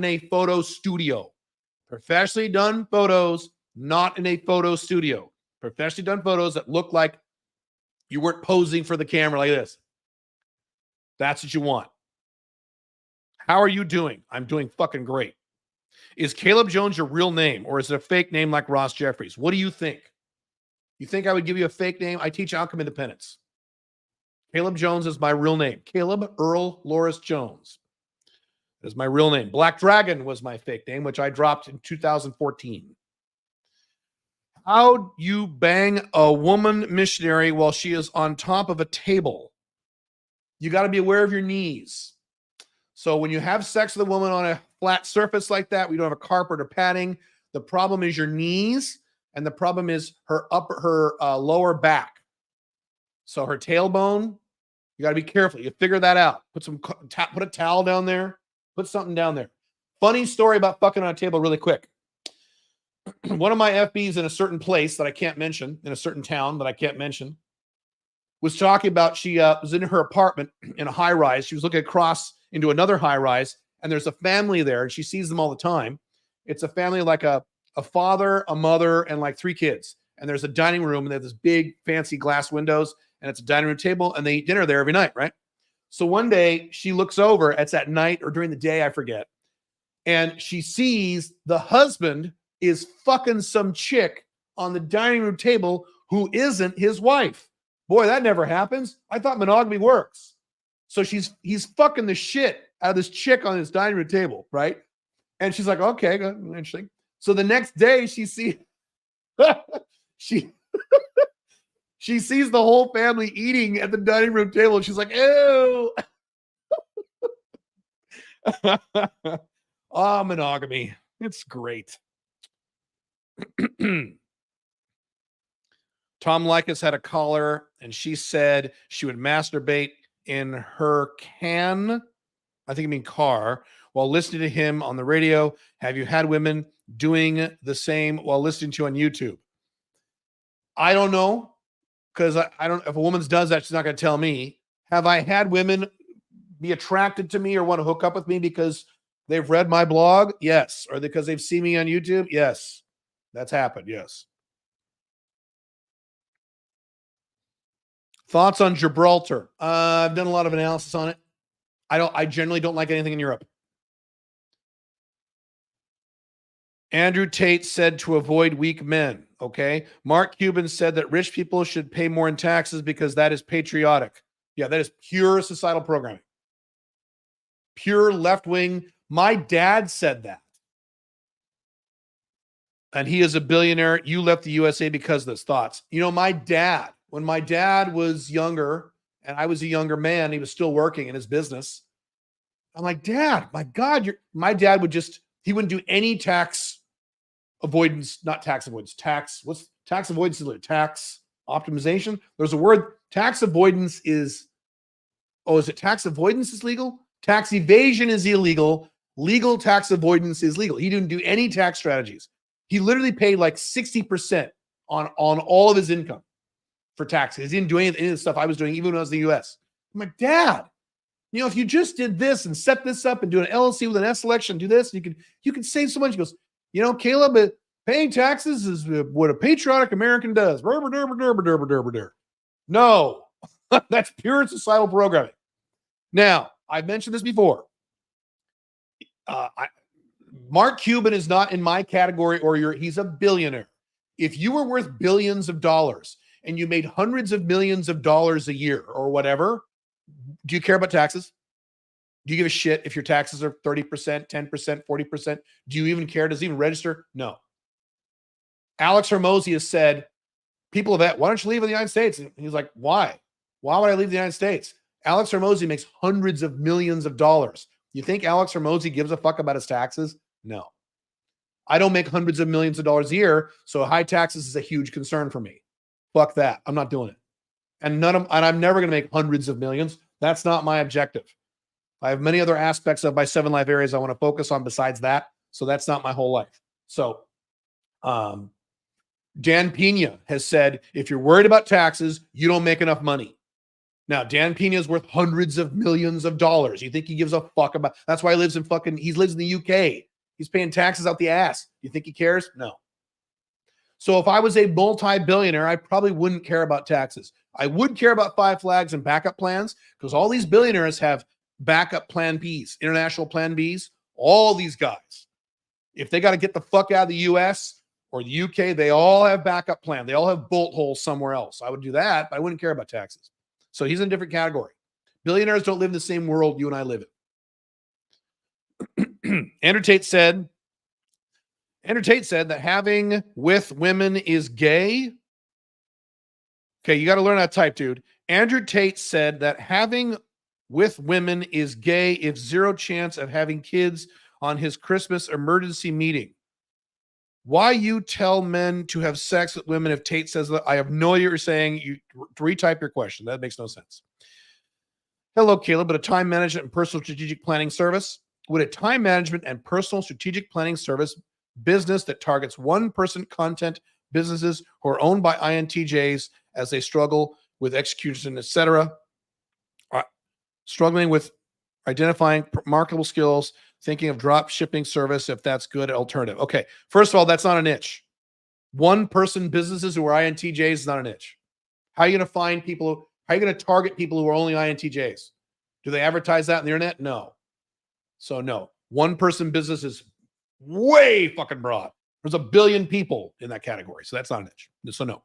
a photo studio. Professionally done photos, not in a photo studio. Professionally done photos that look like you weren't posing for the camera like this. That's what you want. How are you doing? I'm doing fucking great. Is Caleb Jones your real name, or is it a fake name like Ross Jeffries? What do you think? You think I would give you a fake name? I teach outcome independence. Caleb Jones is my real name. Caleb Earl Loris Jones is my real name. Black Dragon was my fake name, which I dropped in 2014. How'd you bang a woman missionary while she is on top of a table? You got to be aware of your knees. So when you have sex with a woman on a flat surface like that, we don't have a carpet or padding. The problem is your knees, and the problem is her lower back. So her tailbone, you got to be careful. You figure that out. Put a towel down there. Put something down there. Funny story about fucking on a table really quick. One of my FBs in a certain place that I can't mention, in a certain town that I can't mention, was talking about she was in her apartment in a high rise. She was looking across into another high rise, and there's a family there, and she sees them all the time. It's a family like a father, a mother, and like 3 kids. And there's a dining room, and they have this big fancy glass windows, and it's a dining room table, and they eat dinner there every night, right? So one day she looks over, it's at night or during the day, I forget, and she sees the husband is fucking some chick on the dining room table who isn't his wife. Boy, that never happens. I thought monogamy works. So he's fucking the shit out of this chick on his dining room table, right? And she's like, okay, good, interesting. So the next day she sees she sees the whole family eating at the dining room table, and she's like, ew. Oh, monogamy. It's great. Tom Likas had a caller, and she said she would masturbate in her car, while listening to him on the radio. Have you had women doing the same while listening to you on YouTube? I don't know, because I don't. If a woman does that, she's not going to tell me. Have I had women be attracted to me or want to hook up with me because they've read my blog? Yes. Or because they've seen me on YouTube? Yes. That's happened. Yes. Thoughts on Gibraltar? I've done a lot of analysis on it. I generally don't like anything in Europe. Andrew Tate said to avoid weak men. Okay. Mark Cuban said that rich people should pay more in taxes because that is patriotic. Yeah, that is pure societal programming. Pure left wing. My dad said that. And he is a billionaire. You left the USA because of this. Thoughts? You know, my dad, when my dad was younger and I was a younger man, he was still working in his business. I'm like, Dad, my God, my dad he wouldn't do any tax avoidance, not tax avoidance, what's tax avoidance? Tax optimization. There's a word, tax avoidance is it tax avoidance is legal? Tax evasion is illegal. Legal tax avoidance is legal. He didn't do any tax strategies. He literally paid like 60% on all of his income for taxes. He didn't do any of the stuff I was doing, even when I was in the US. I'm like, Dad, you know, if you just did this and set this up and do an LLC with an S election, do this, you could save so much. He goes, you know, Caleb, paying taxes is what a patriotic American does. No, that's pure societal programming. Now, I've mentioned this before. Mark Cuban is not in my category, he's a billionaire. If you were worth billions of dollars and you made hundreds of millions of dollars a year or whatever, do you care about taxes? Do you give a shit if your taxes are 30%, 10%, 40%? Do you even care? Does it even register? No. Alex Hormozy has said, people of that, why don't you leave the United States? And he's like, why? Why would I leave the United States? Alex Hormozy makes hundreds of millions of dollars. You think Alex Hormozy gives a fuck about his taxes? No. I don't make hundreds of millions of dollars a year, so high taxes is a huge concern for me. Fuck that. I'm not doing it. And I'm never going to make hundreds of millions. That's not my objective. I have many other aspects of my 7 life areas I want to focus on besides that. So that's not my whole life. So Dan Pena has said, if you're worried about taxes, you don't make enough money. Now, Dan Pena is worth hundreds of millions of dollars. You think he gives a fuck about? That's why he lives in the UK. He's paying taxes out the ass. You think he cares? No. So if I was a multi-billionaire, I probably wouldn't care about taxes. I would care about 5 flags and backup plans because all these billionaires have backup plan Bs, international plan Bs, all these guys. If they got to get the fuck out of the US or the UK, they all have backup plan. They all have bolt holes somewhere else. I would do that, but I wouldn't care about taxes. So he's in a different category. Billionaires don't live in the same world you and I live in. Andrew Tate said that having with women is gay. Okay, you got to learn how to type, dude. Andrew Tate said that having with women is gay if 0 chance of having kids on his Christmas emergency meeting. Why you tell men to have sex with women if Tate says that? I have no idea what you're saying. You retype your question. That makes no sense. Hello, Caleb, but a time management and personal strategic planning service. Would a time management and personal strategic planning service business that targets one-person content businesses who are owned by INTJs as they struggle with execution, etc., struggling with identifying marketable skills, thinking of drop shipping service, if that's good alternative. Okay, first of all, that's not a niche. One-person businesses who are INTJs is not a niche. How are you going to find people? How are you going to target people who are only INTJs? Do they advertise that on the internet? No. So no. One-person business is way fucking broad. There's a billion people in that category, so that's not a niche. So no.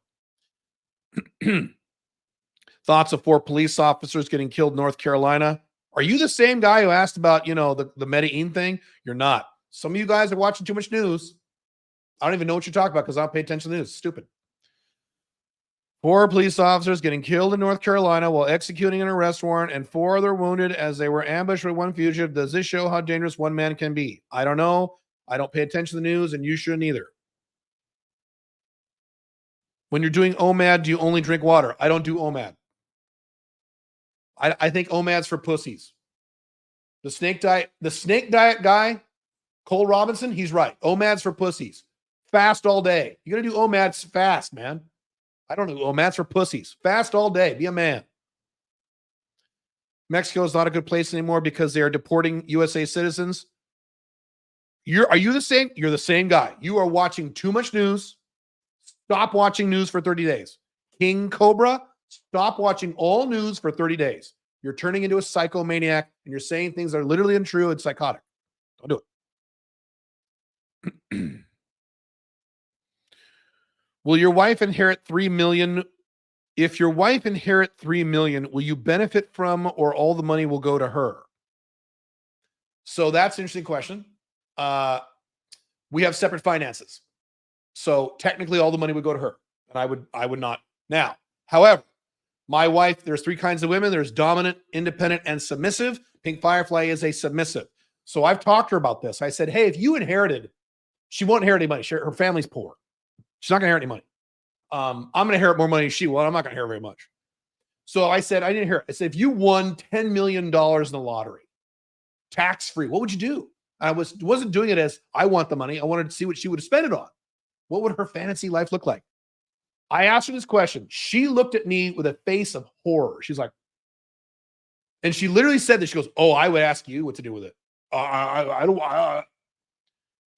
Thoughts of 4 police officers getting killed in North Carolina. Are you the same guy who asked about, the Medellin thing? You're not. Some of you guys are watching too much news. I don't even know what you're talking about because I don't pay attention to the news. Stupid. 4 police officers getting killed in North Carolina while executing an arrest warrant, and 4 other wounded as they were ambushed with one fugitive. Does this show how dangerous one man can be? I don't know. I don't pay attention to the news, and you shouldn't either. When you're doing OMAD, do you only drink water? I don't do OMAD. I think OMAD's for pussies. The snake diet guy, Cole Robinson, he's right. OMAD's for pussies. Fast all day. You got to do OMADs fast, man. I don't know. OMAD's for pussies. Fast all day. Be a man. Mexico is not a good place anymore because they are deporting USA citizens. Are you the same? You're the same guy. You are watching too much news. Stop watching news for 30 days. King Cobra, stop watching all news for 30 days. You're turning into a psychomaniac and you're saying things that are literally untrue and psychotic. Don't do it. Will your wife inherit $3 million? If your wife inherit $3 million, will you benefit from, or all the money will go to her? So that's an interesting question. We have separate finances. So technically all the money would go to her, and I would not. Now, however, my wife, there's 3 kinds of women. There's dominant, independent, and submissive. Pink Firefly is a submissive. So I've talked to her about this. I said, hey, if you inherited, she won't inherit any money. Her family's poor. She's not going to inherit any money. I'm going to inherit more money than she will. I'm not going to inherit very much. So I said, I didn't inherit. I said, if you won $10 million in the lottery, tax-free, what would you do? I wasn't doing it as I want the money. I wanted to see what she would spend it on. What would her fantasy life look like? I asked her this question. She looked at me with a face of horror. She's like, and she literally said that. She goes, oh, I would ask you what to do with it. I don't.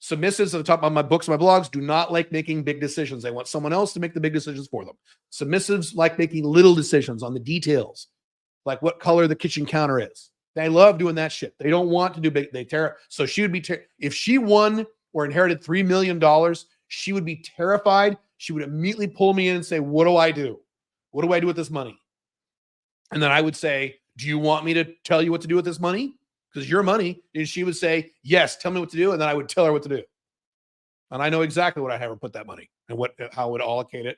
Submissives at the top of my books, my blogs, do not like making big decisions. They want someone else to make the big decisions for them. Submissives like making little decisions on the details, like what color the kitchen counter is. They love doing that shit. They don't want to do big. They tear. So she would be if she won or inherited $3 million, she would be terrified. She would immediately pull me in and say, "What do I do? What do I do with this money?" And then I would say, "Do you want me to tell you what to do with this money? Because your money." And she would say, "Yes, tell me what to do." And then I would tell her what to do. And I know exactly what I have her put that money and how I would allocate it.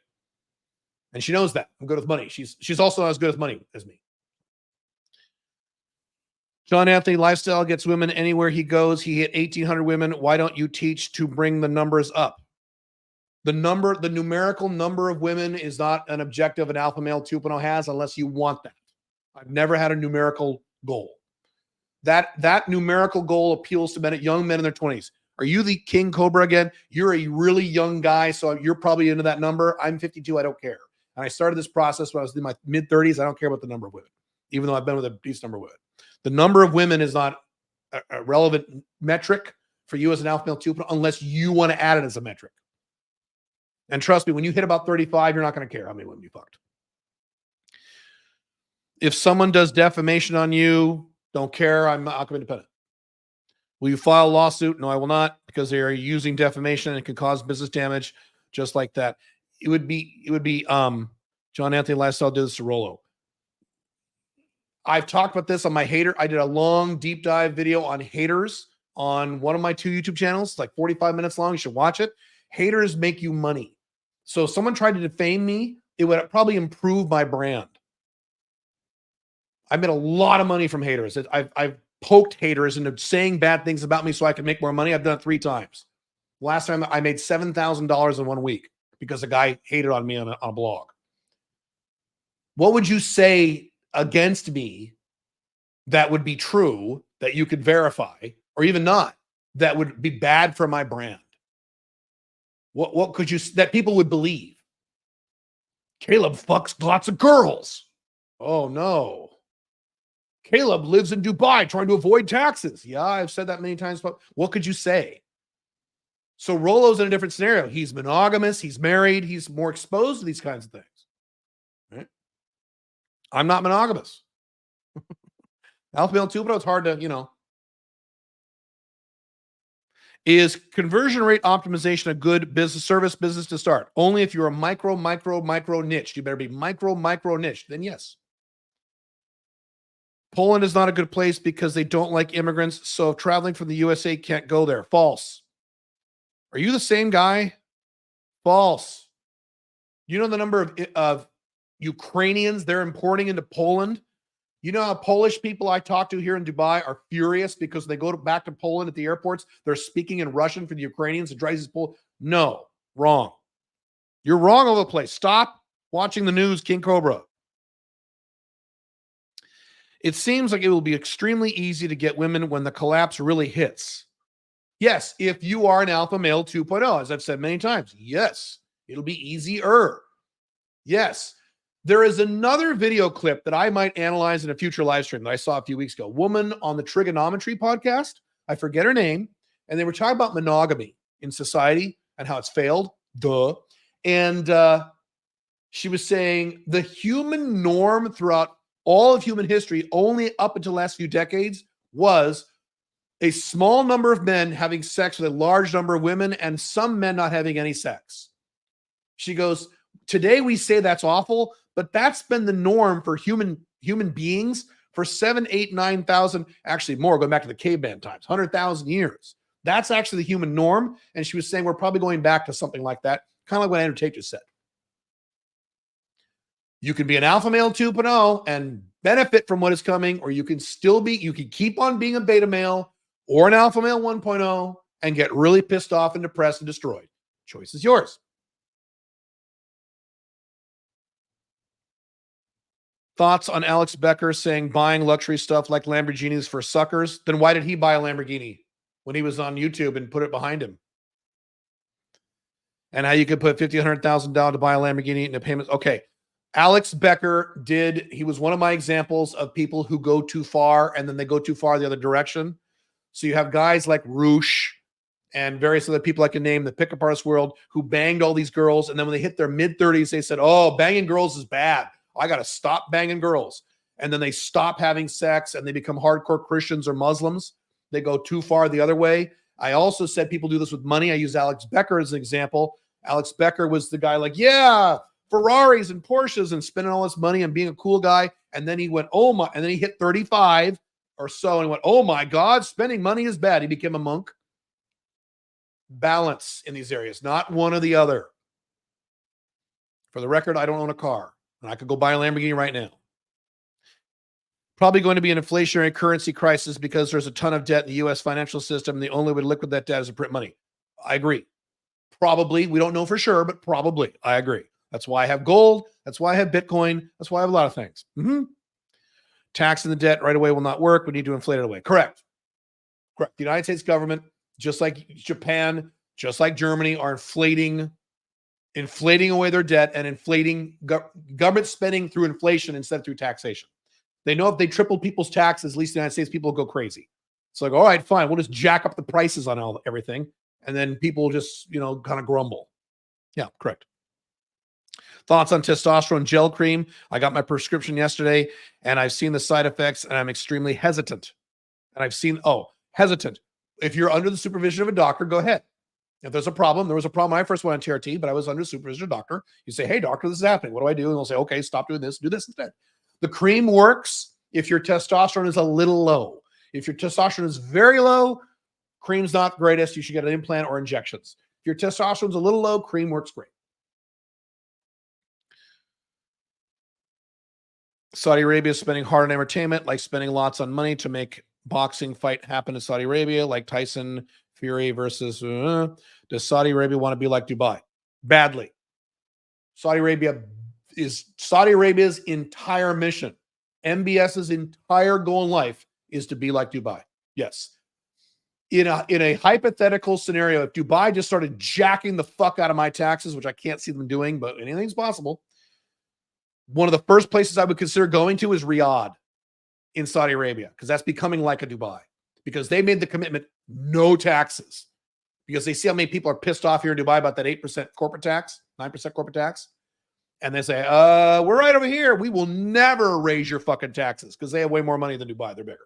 And she knows that I'm good with money. She's also not as good with money as me. John Anthony lifestyle gets women anywhere he goes. He hit 1,800 women. Why don't you teach to bring the numbers up? The numerical number of women is not an objective an alpha male 2.0 has unless you want that. I've never had a numerical goal. That numerical goal appeals to young men in their 20s. Are you the king cobra again? You're a really young guy, so you're probably into that number. I'm 52. I don't care. And I started this process when I was in my mid-30s. I don't care about the number of women, even though I've been with a decent number of women. The number of women is not a relevant metric for you as an alpha male 2.0 unless you want to add it as a metric. And trust me, when you hit about 35, you're not going to care how many women you fucked. If someone does defamation on you, don't care. I'm outcome independent. Will you file a lawsuit? No, I will not, because they are using defamation and it can cause business damage just like that. It would be John Anthony Lifestyle did this to Rollo. I've talked about this on my hater. I did a long deep dive video on haters on one of my 2 YouTube channels, like 45 minutes long. You should watch it. Haters make you money. So if someone tried to defame me, it would probably improve my brand. I made a lot of money from haters. I've poked haters into saying bad things about me so I can make more money. I've done it 3 times. Last time I made $7,000 in 1 week because a guy hated on me on a blog. What would you say against me that would be true, that you could verify, or even not, that would be bad for my brand? What could you, that people would believe? Caleb fucks lots of girls. Oh no. Caleb lives in Dubai trying to avoid taxes. Yeah, I've said that many times, but what could you say? So Rollo's in a different scenario. He's monogamous, he's married, he's more exposed to these kinds of things. Right? I'm not monogamous. Alpha male 2.0, it's hard to, Is conversion rate optimization a good business to start? Only if you're a micro niche. You better be micro niche. Then yes. Poland is not a good place because they don't like immigrants. So if traveling from the USA can't go there. False. Are you the same guy? False. You know the number of Ukrainians they're importing into Poland? You know how Polish people I talk to here in Dubai are furious because they go back to Poland at the airports. They're speaking in Russian for the Ukrainians. It drives these No, wrong. You're wrong all over the place. Stop watching the news, King Cobra. It seems like it will be extremely easy to get women when the collapse really hits. Yes, if you are an alpha male 2.0, as I've said many times. Yes, it'll be easier. Yes. There is another video clip that I might analyze in a future live stream that I saw a few weeks ago. Woman on the Trigonometry podcast. I forget her name. And they were talking about monogamy in society and how it's failed. Duh. And she was saying the human norm throughout all of human history, only up until the last few decades, was a small number of men having sex with a large number of women and some men not having any sex. She goes, today we say that's awful, but that's been the norm for human beings for 7, 8, 9,000, actually more, going back to the caveman times, 100,000 years. That's actually the human norm. And she was saying we're probably going back to something like that, kind of like what Andrew Tate just said. You can be an alpha male 2.0 and benefit from what is coming, or you can keep on being a beta male or an alpha male 1.0 and get really pissed off and depressed and destroyed. Choice is yours. Thoughts on Alex Becker saying buying luxury stuff like Lamborghinis for suckers? Then why did he buy a Lamborghini when he was on YouTube and put it behind him? And how you could put $50,000, $100,000 to buy a Lamborghini in a payment. Okay. Alex Becker he was one of my examples of people who go too far and then they go too far the other direction. So you have guys like Roosh and various other people I can name, the pickup artist world, who banged all these girls. And then when they hit their mid-30s, they said, oh, banging girls is bad. I got to stop banging girls. And then they stop having sex and they become hardcore Christians or Muslims. They go too far the other way. I also said people do this with money. I use Alex Becker as an example. Alex Becker was the guy like, yeah, Ferraris and Porsches and spending all this money and being a cool guy. And then he went, oh my, and then he hit 35 or so and went, oh my God, spending money is bad. He became a monk. Balance in these areas, not one or the other. For the record, I don't own a car and I could go buy a Lamborghini right now. Probably going to be an inflationary currency crisis because there's a ton of debt in the U.S. financial system. And the only way to liquidate that debt is to print money. I agree. Probably. We don't know for sure, but probably. I agree. That's why I have gold. That's why I have Bitcoin. That's why I have a lot of things. Taxing the debt right away will not work. We need to inflate it away. Correct. The United States government, just like Japan, just like Germany, are inflating away their debt and inflating government spending through inflation instead of through taxation. They know if they triple people's taxes, at least in the United States, people will go crazy. It's like, all right, fine. We'll just jack up the prices on everything. And then people just, kind of grumble. Yeah, correct. Thoughts on testosterone gel cream? I got my prescription yesterday and I've seen the side effects and I'm extremely hesitant. And I've seen, hesitant. If you're under the supervision of a doctor, go ahead. If there's a problem, there was a problem when I first went on TRT, but I was under the supervision of a doctor. You say, hey, doctor, this is happening. What do I do? And they'll say, okay, stop doing this. Do this instead. The cream works if your testosterone is a little low. If your testosterone is very low, cream's not the greatest. You should get an implant or injections. If your testosterone's a little low, cream works great. Saudi Arabia is spending hard on entertainment, like spending lots on money to make boxing fight happen in Saudi Arabia, like Tyson Fury versus. Does Saudi Arabia want to be like Dubai? Badly. Saudi Arabia's entire mission, MBS's entire goal in life is to be like Dubai. Yes. In a hypothetical scenario, if Dubai just started jacking the fuck out of my taxes, which I can't see them doing, but anything's possible. One of the first places I would consider going to is Riyadh in Saudi Arabia, because that's becoming like a Dubai, because they made the commitment, no taxes, because they see how many people are pissed off here in Dubai about that 8% corporate tax, 9% corporate tax. And they say, we're right over here. We will never raise your fucking taxes because they have way more money than Dubai. They're bigger.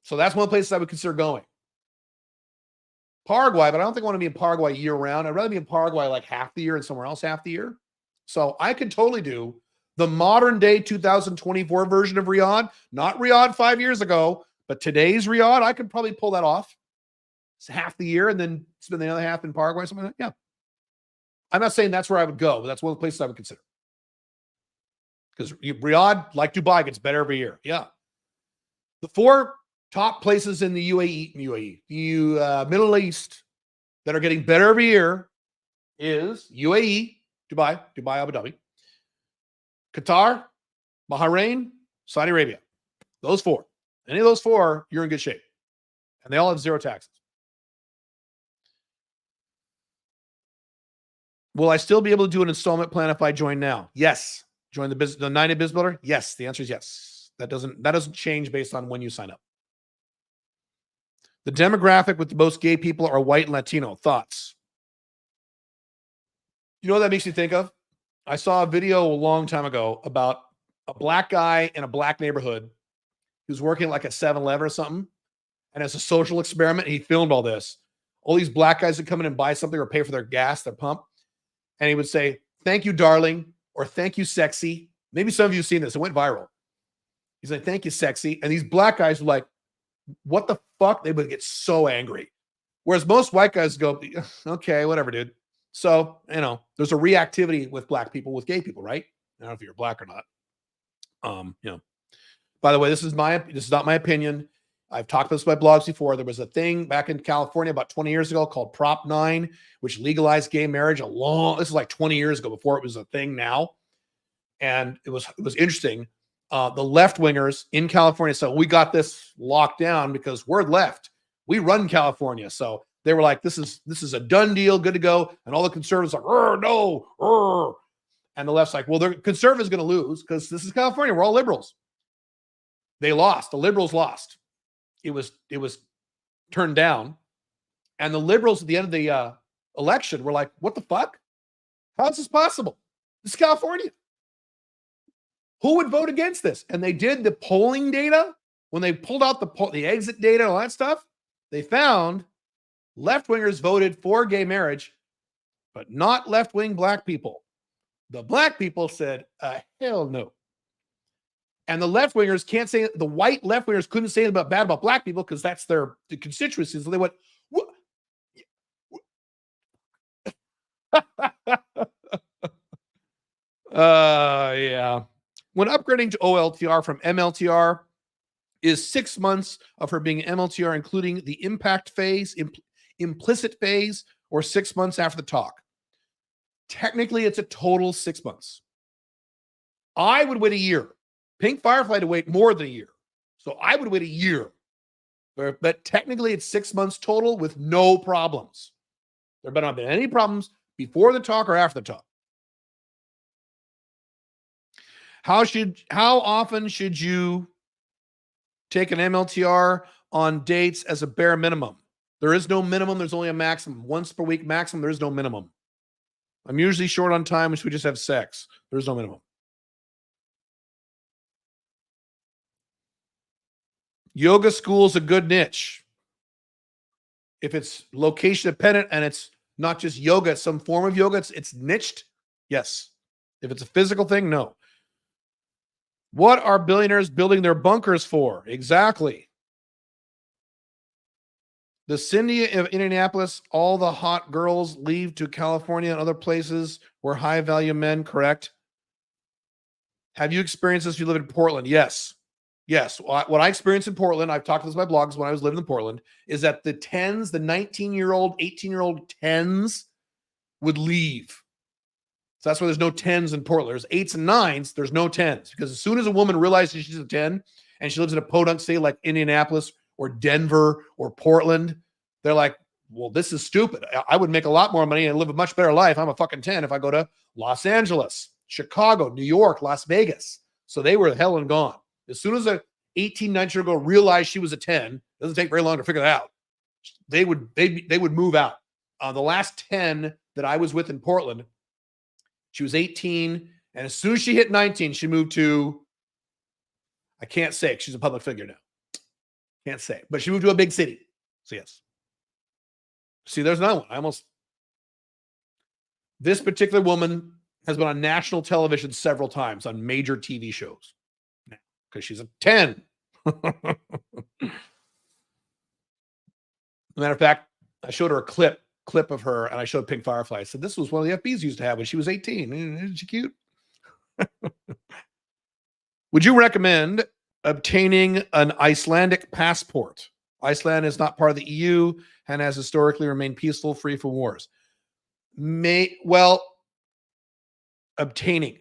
So that's one of the places I would consider going. Paraguay, but I don't think I want to be in Paraguay year round. I'd rather be in Paraguay like half the year and somewhere else half the year. So I could totally do the modern day 2024 version of Riyadh, not Riyadh 5 years ago, but today's Riyadh. I could probably pull that off. It's half the year and then spend the other half in Paraguay, something like that. Yeah. I'm not saying that's where I would go, but that's one of the places I would consider. Because Riyadh, like Dubai, gets better every year. Yeah. The 4 top places in the Middle East that are getting better every year is UAE, Dubai, Abu Dhabi, Qatar, Bahrain, Saudi Arabia. Those 4. Any of those 4, you're in good shape. And they all have 0 taxes. Will I still be able to do an installment plan if I join now? Yes. Join the 90 Biz Builder? Yes. The answer is yes. That doesn't change based on when you sign up. The demographic with the most gay people are white and Latino. Thoughts? You know what that makes me think of? I saw a video a long time ago about a black guy in a black neighborhood who's working like at 7-Eleven or something. And as a social experiment, he filmed all this. All these black guys would come in and buy something or pay for their gas, their pump. And he would say, thank you, darling, or thank you, sexy. Maybe some of you have seen this. It went viral. He's like, thank you, sexy. And these black guys were like, what the fuck? They would get so angry. Whereas most white guys go, okay, whatever, dude. So, there's a reactivity with black people, with gay people, right? I don't know if you're black or not. By the way, this is not my opinion. I've talked about this on my blogs before. There was a thing back in California about 20 years ago called Prop 9, which legalized gay marriage this is like 20 years ago before it was a thing now. And it was interesting. The left-wingers in California said, we got this locked down because we're left. We run California. So they were like, this is a done deal, good to go. And all the conservatives are like, no. And the left's like, well, the conservatives going to lose because this is California. We're all liberals. They lost. The liberals lost. It was turned down. And the liberals at the end of the election were like, what the fuck? How is this possible? This is California. Who would vote against this? And they did the polling data. When they pulled out the exit data and all that stuff, they found left-wingers voted for gay marriage, but not left-wing black people. The black people said, hell no. And the left-wingers the white left-wingers couldn't say bad about black people because that's the constituency. So they went, what? Yeah. When upgrading to OLTR from MLTR is 6 months of her being MLTR, including the impact phase, implicit phase, or 6 months after the talk. Technically, it's a total 6 months. I would wait a year. Pink Firefly to wait more than a year. So I would wait a year. But technically, it's 6 months total with no problems. There better not been any problems before the talk or after the talk. How often should you take an MLTR on dates as a bare minimum? There is no minimum. There's only a maximum. Once per week maximum. There is no minimum. I'm usually short on time, which we just have sex. There's no minimum. Yoga school is a good niche. If it's location dependent and it's not just yoga, it's some form of yoga, it's niched. Yes. If it's a physical thing, no. What are billionaires building their bunkers for? Exactly. The Cindy of Indianapolis, all the hot girls leave to California and other places where high value men, correct? Have you experienced this if you live in Portland? Yes. Yes. What I experienced in Portland, I've talked to this in my blogs when I was living in Portland, is that the 19-year-old, 18-year-old 10s would leave. So that's why there's no 10s in Portland. There's 8s and 9s. There's no 10s. Because as soon as a woman realizes she's a 10 and she lives in a podunk state like Indianapolis or Denver or Portland, they're like, well, this is stupid. I would make a lot more money and live a much better life. I'm a fucking 10 if I go to Los Angeles, Chicago, New York, Las Vegas. So they were hell and gone. As soon as a 18, 19-year-old girl realized she was a 10, it doesn't take very long to figure that out. They would move out. The last 10 that I was with in Portland, she was 18, and as soon as she hit 19, she moved to, I can't say, she's a public figure now. Can't say, but she moved to a big city. So yes. See, there's another one. This particular woman has been on national television several times on major TV shows now because she's a 10. Matter of fact, I showed her a clip of her, and I showed Pink Firefly. I said, this was one of the FBs used to have when she was 18. Isn't she cute? Would you recommend obtaining an Icelandic passport? Iceland is not part of the EU and has historically remained peaceful, free from wars. Obtaining.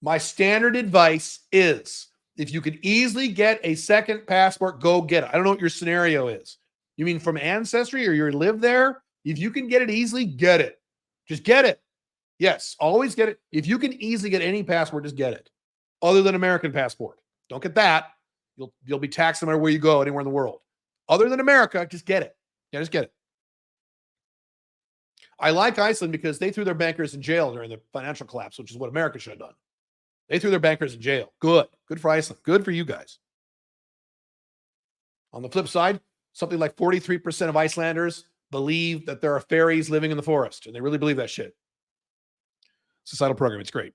My standard advice is, if you can easily get a second passport, go get it. I don't know what your scenario is. You mean from ancestry or you live there? If you can get it easily, get it. Just get it. Yes, always get it. If you can easily get any passport, just get it. Other than American passport. Don't get that. You'll be taxed no matter where you go, anywhere in the world. Other than America, just get it. Yeah, just get it. I like Iceland because they threw their bankers in jail during the financial collapse, which is what America should have done. They threw their bankers in jail. Good. Good for Iceland. Good for you guys. On the flip side, something like 43% of Icelanders believe that there are fairies living in the forest, and they really believe that shit. Societal program. It's great.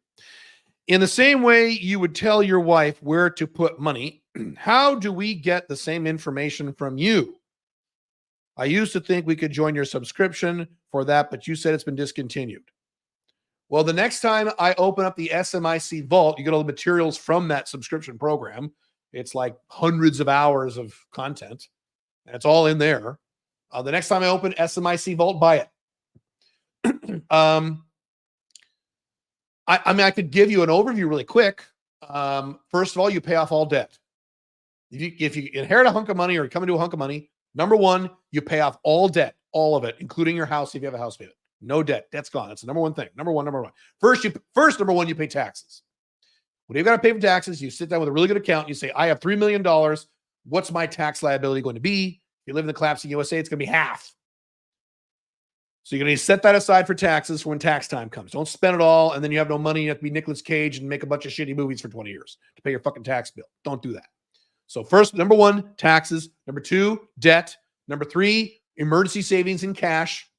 In the same way you would tell your wife where to put money, how do we get the same information from you? I used to think we could join your subscription for that, but you said it's been discontinued. Well, the next time I open up the SMIC vault, you get all the materials from that subscription program. It's like hundreds of hours of content. And it's all in there. The next time I open SMIC vault, buy it. I mean, I could give you an overview really quick. First of all, you pay off all debt. If you inherit a hunk of money or you come into a hunk of money, number one, you pay off all debt, all of it, including your house if you have a house payment. No debt. Debt's gone. That's the number one thing. Number one. First, number one, you pay taxes. When you've got to pay for taxes, you sit down with a really good accountant. You say, I have $3 million. What's my tax liability going to be? If you live in the collapsing USA, it's going to be half. So you're going to set that aside for taxes for when tax time comes. Don't spend it all, and then you have no money. You have to be Nicolas Cage and make a bunch of shitty movies for 20 years to pay your fucking tax bill. Don't do that. So first, number one, taxes. Number two, debt. Number three, emergency savings in cash.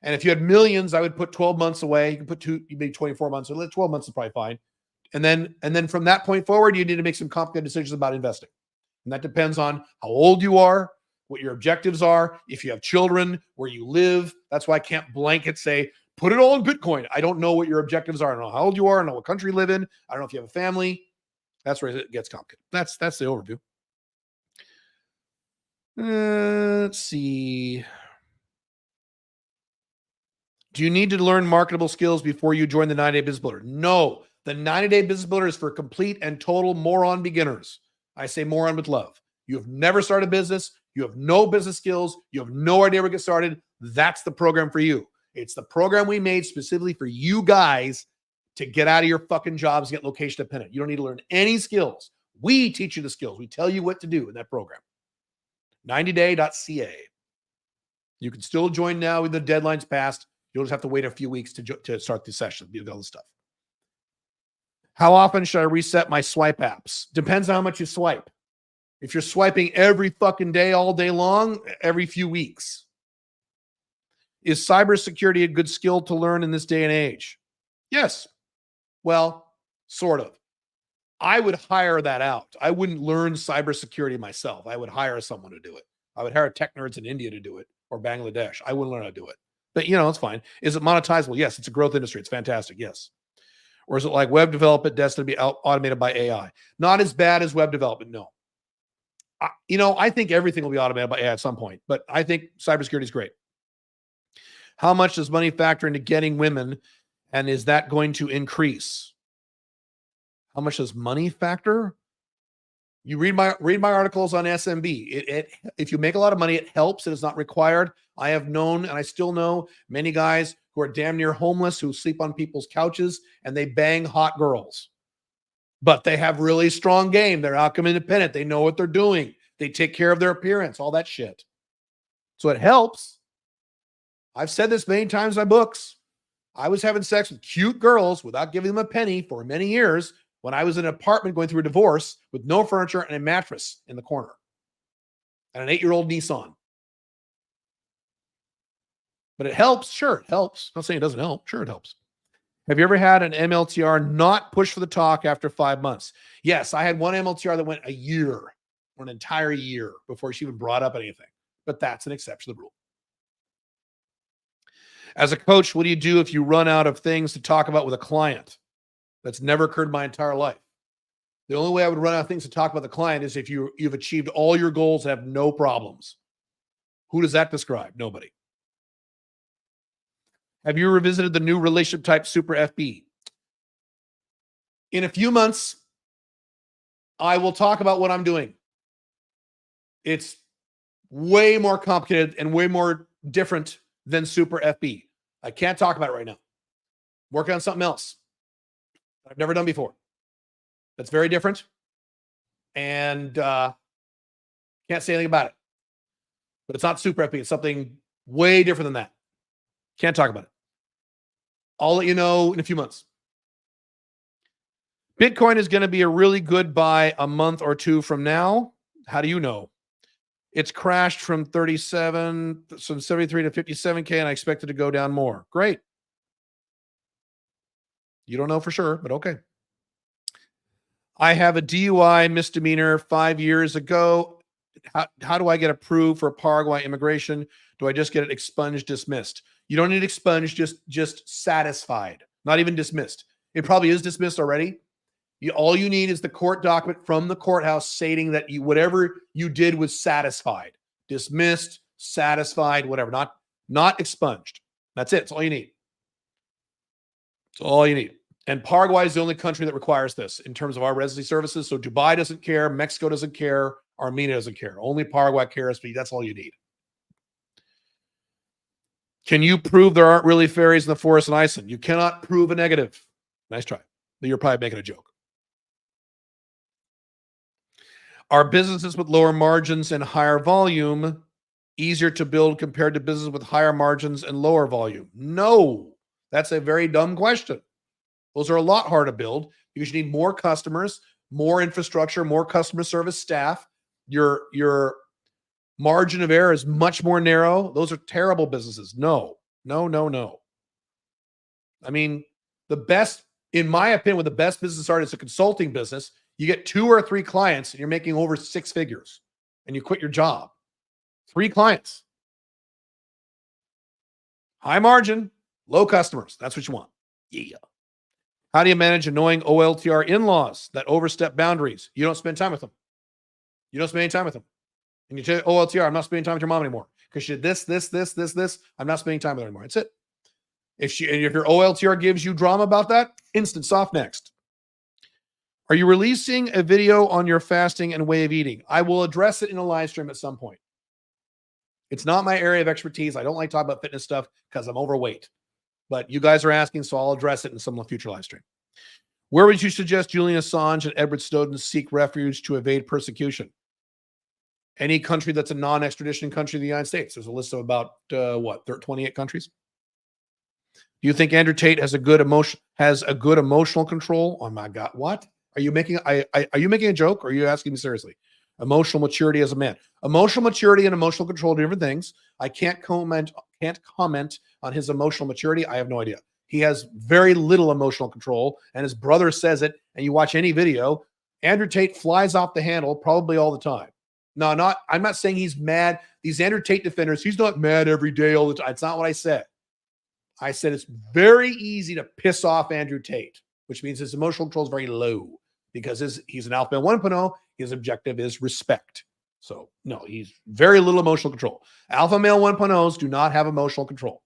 And if you had millions, I would put 12 months away. You can put maybe 24 months. So 12 months is probably fine. And then from that point forward, you need to make some complicated decisions about investing. And that depends on how old you are, what your objectives are, if you have children, where you live. That's why I can't blanket say, put it all in Bitcoin. I don't know what your objectives are. I don't know how old you are. I don't know what country you live in. I don't know if you have a family. That's where it gets complicated. That's the overview. Let's see. Do you need to learn marketable skills before you join the 90-Day Business Builder? No. The 90-Day Business Builder is for complete and total moron beginners. I say moron with love. You have never started a business. You have no business skills. You have no idea where to get started. That's the program for you. It's the program we made specifically for you guys to get out of your fucking jobs, get location dependent. You don't need to learn any skills. We teach you the skills. We tell you what to do in that program. 90day.ca. You can still join now with the deadline's passed. You'll just have to wait a few weeks to start the session, all the stuff. How often should I reset my swipe apps? Depends on how much you swipe. If you're swiping every fucking day, all day long, every few weeks. Is cybersecurity a good skill to learn in this day and age? Yes. Well, sort of. I would hire that out. I wouldn't learn cybersecurity myself. I would hire someone to do it. I would hire tech nerds in India to do it or Bangladesh. I wouldn't learn how to do it. But, it's fine. Is it monetizable? Yes. It's a growth industry. It's fantastic. Yes. Or is it like web development destined to be automated by AI? Not as bad as web development. No. I think everything will be automated by AI at some point, but I think cybersecurity is great. How much does money factor into getting women, and is that going to increase? How much does money factor? You read my articles on SMB. If you make a lot of money, it helps. It is not required. I have known, and I still know, many guys who are damn near homeless who sleep on people's couches and they bang hot girls. But they have really strong game. They're outcome independent. They know what they're doing. They take care of their appearance, all that shit. So it helps. I've said this many times in my books. I was having sex with cute girls without giving them a penny for many years when I was in an apartment going through a divorce with no furniture and a mattress in the corner and an 8-year-old Nissan. But it helps. Sure, it helps. I'm not saying it doesn't help. Sure, it helps. Have you ever had an MLTR not push for the talk after 5 months? Yes, I had one MLTR that went a year, or an entire year, before she even brought up anything. But that's an exception to the rule. As a coach, what do you do if you run out of things to talk about with a client? That's never occurred in my entire life. The only way I would run out of things to talk about the client is if you've achieved all your goals and have no problems. Who does that describe? Nobody. Have you revisited the new relationship type Super FB? In a few months, I will talk about what I'm doing. It's way more complicated and way more different than Super FB. I can't talk about it right now. Working on something else I've never done before. That's very different. And can't say anything about it. But it's not Super FB. It's something way different than that. Can't talk about it. I'll let you know in a few months. Bitcoin is going to be a really good buy a month or two from now. How do you know? It's crashed from 73 to 57K, and I expect it to go down more. Great. You don't know for sure, but okay. I have a DUI misdemeanor 5 years ago. How do I get approved for Paraguay immigration? Do I just get it expunged, dismissed? You don't need expunged, just satisfied, not even dismissed. It probably is dismissed already. All you need is the court document from the courthouse stating that whatever you did was satisfied, dismissed, satisfied, whatever, not expunged. That's it. That's all you need. That's all you need. And Paraguay is the only country that requires this in terms of our residency services. So Dubai doesn't care, Mexico doesn't care, Armenia doesn't care. Only Paraguay cares, but that's all you need. Can you prove there aren't really fairies in the forest in Iceland? You cannot prove a negative. Nice try. But you're probably making a joke. Are businesses with lower margins and higher volume easier to build compared to businesses with higher margins and lower volume? No, that's a very dumb question. Those are a lot harder to build because you need more customers, more infrastructure, more customer service staff. Your margin of error is much more narrow. Those are terrible businesses. No. I mean, the best, in my opinion, with the best business art is a consulting business. You get 2 or 3 clients and you're making over 6 figures and you quit your job. 3 clients. High margin, low customers. That's what you want. Yeah. How do you manage annoying OLTR in-laws that overstep boundaries? You don't spend time with them. You don't spend any time with them. And you tell OLTR, I'm not spending time with your mom anymore because she did this. I'm not spending time with her anymore. That's it. If your OLTR gives you drama about that, instant soft next. Are you releasing a video on your fasting and way of eating? I will address it in a live stream at some point. It's not my area of expertise. I don't like talking about fitness stuff because I'm overweight. But you guys are asking, so I'll address it in some future live stream. Where would you suggest Julian Assange and Edward Snowden seek refuge to evade persecution? Any country that's a non-extradition country of the United States. There's a list of about 28 countries. Do you think Andrew Tate has a good emotional control? Oh my God, what? Are you making a joke or are you asking me seriously? Emotional maturity as a man. Emotional maturity and emotional control are different things. I can't comment on his emotional maturity. I have no idea. He has very little emotional control, and his brother says it, and you watch any video, Andrew Tate flies off the handle probably all the time. No, I'm not saying he's mad. These Andrew Tate defenders, he's not mad every day all the time. It's not what I said. I said it's very easy to piss off Andrew Tate, which means his emotional control is very low because he's an alpha male 1.0. His objective is respect. So no, he's very little emotional control. Alpha male 1.0s do not have emotional control.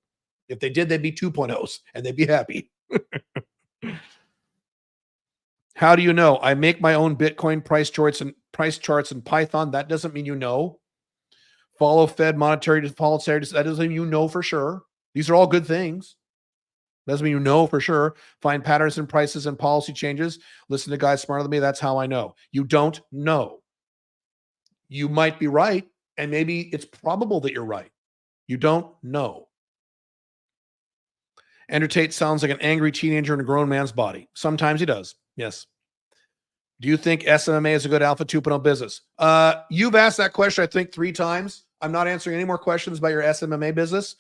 If they did, they'd be 2.0s and they'd be happy. How do you know? I make my own Bitcoin price charts in Python. That doesn't mean you know. Follow Fed monetary policy. That doesn't mean you know for sure. These are all good things. Doesn't mean you know for sure. Find patterns in prices and policy changes. Listen to guys smarter than me. That's how I know. You don't know. You might be right, and maybe it's probable that you're right. You don't know. Andrew Tate sounds like an angry teenager in a grown man's body. Sometimes he does. Yes. Do you think SMMA is a good Alpha 2.0 business? You've asked that question, I think, 3 times. I'm not answering any more questions about your SMMA business.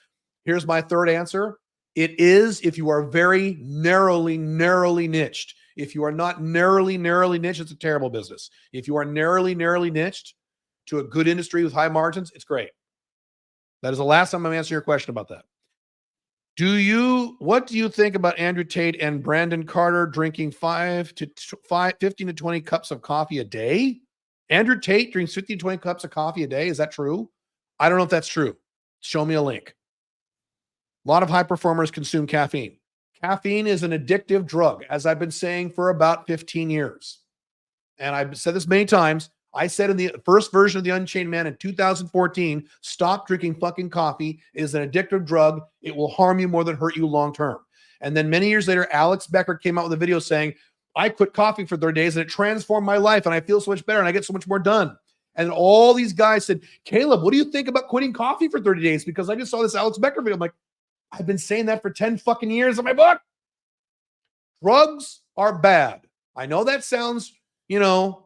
Here's my third answer. It is if you are very narrowly niched. If you are not narrowly niched, it's a terrible business. If you are narrowly niched to a good industry with high margins, it's great. That is the last time I'm answering your question about that. What do you think about Andrew Tate and Brandon Carter drinking 15 to 20 cups of coffee a day? Andrew Tate drinks 15 to 20 cups of coffee a day. Is that true? I don't know if that's true. Show me a link. A lot of high performers consume caffeine. Caffeine is an addictive drug, as I've been saying for about 15 years. And I've said this many times. I said in the first version of The Unchained Man in 2014, stop drinking fucking coffee. It is an addictive drug. It will harm you more than hurt you long term. And then many years later, Alex Becker came out with a video saying, I quit coffee for 30 days and it transformed my life and I feel so much better and I get so much more done. And all these guys said, Caleb, what do you think about quitting coffee for 30 days? Because I just saw this Alex Becker video. I'm like, I've been saying that for 10 fucking years in my book. Drugs are bad. I know that sounds,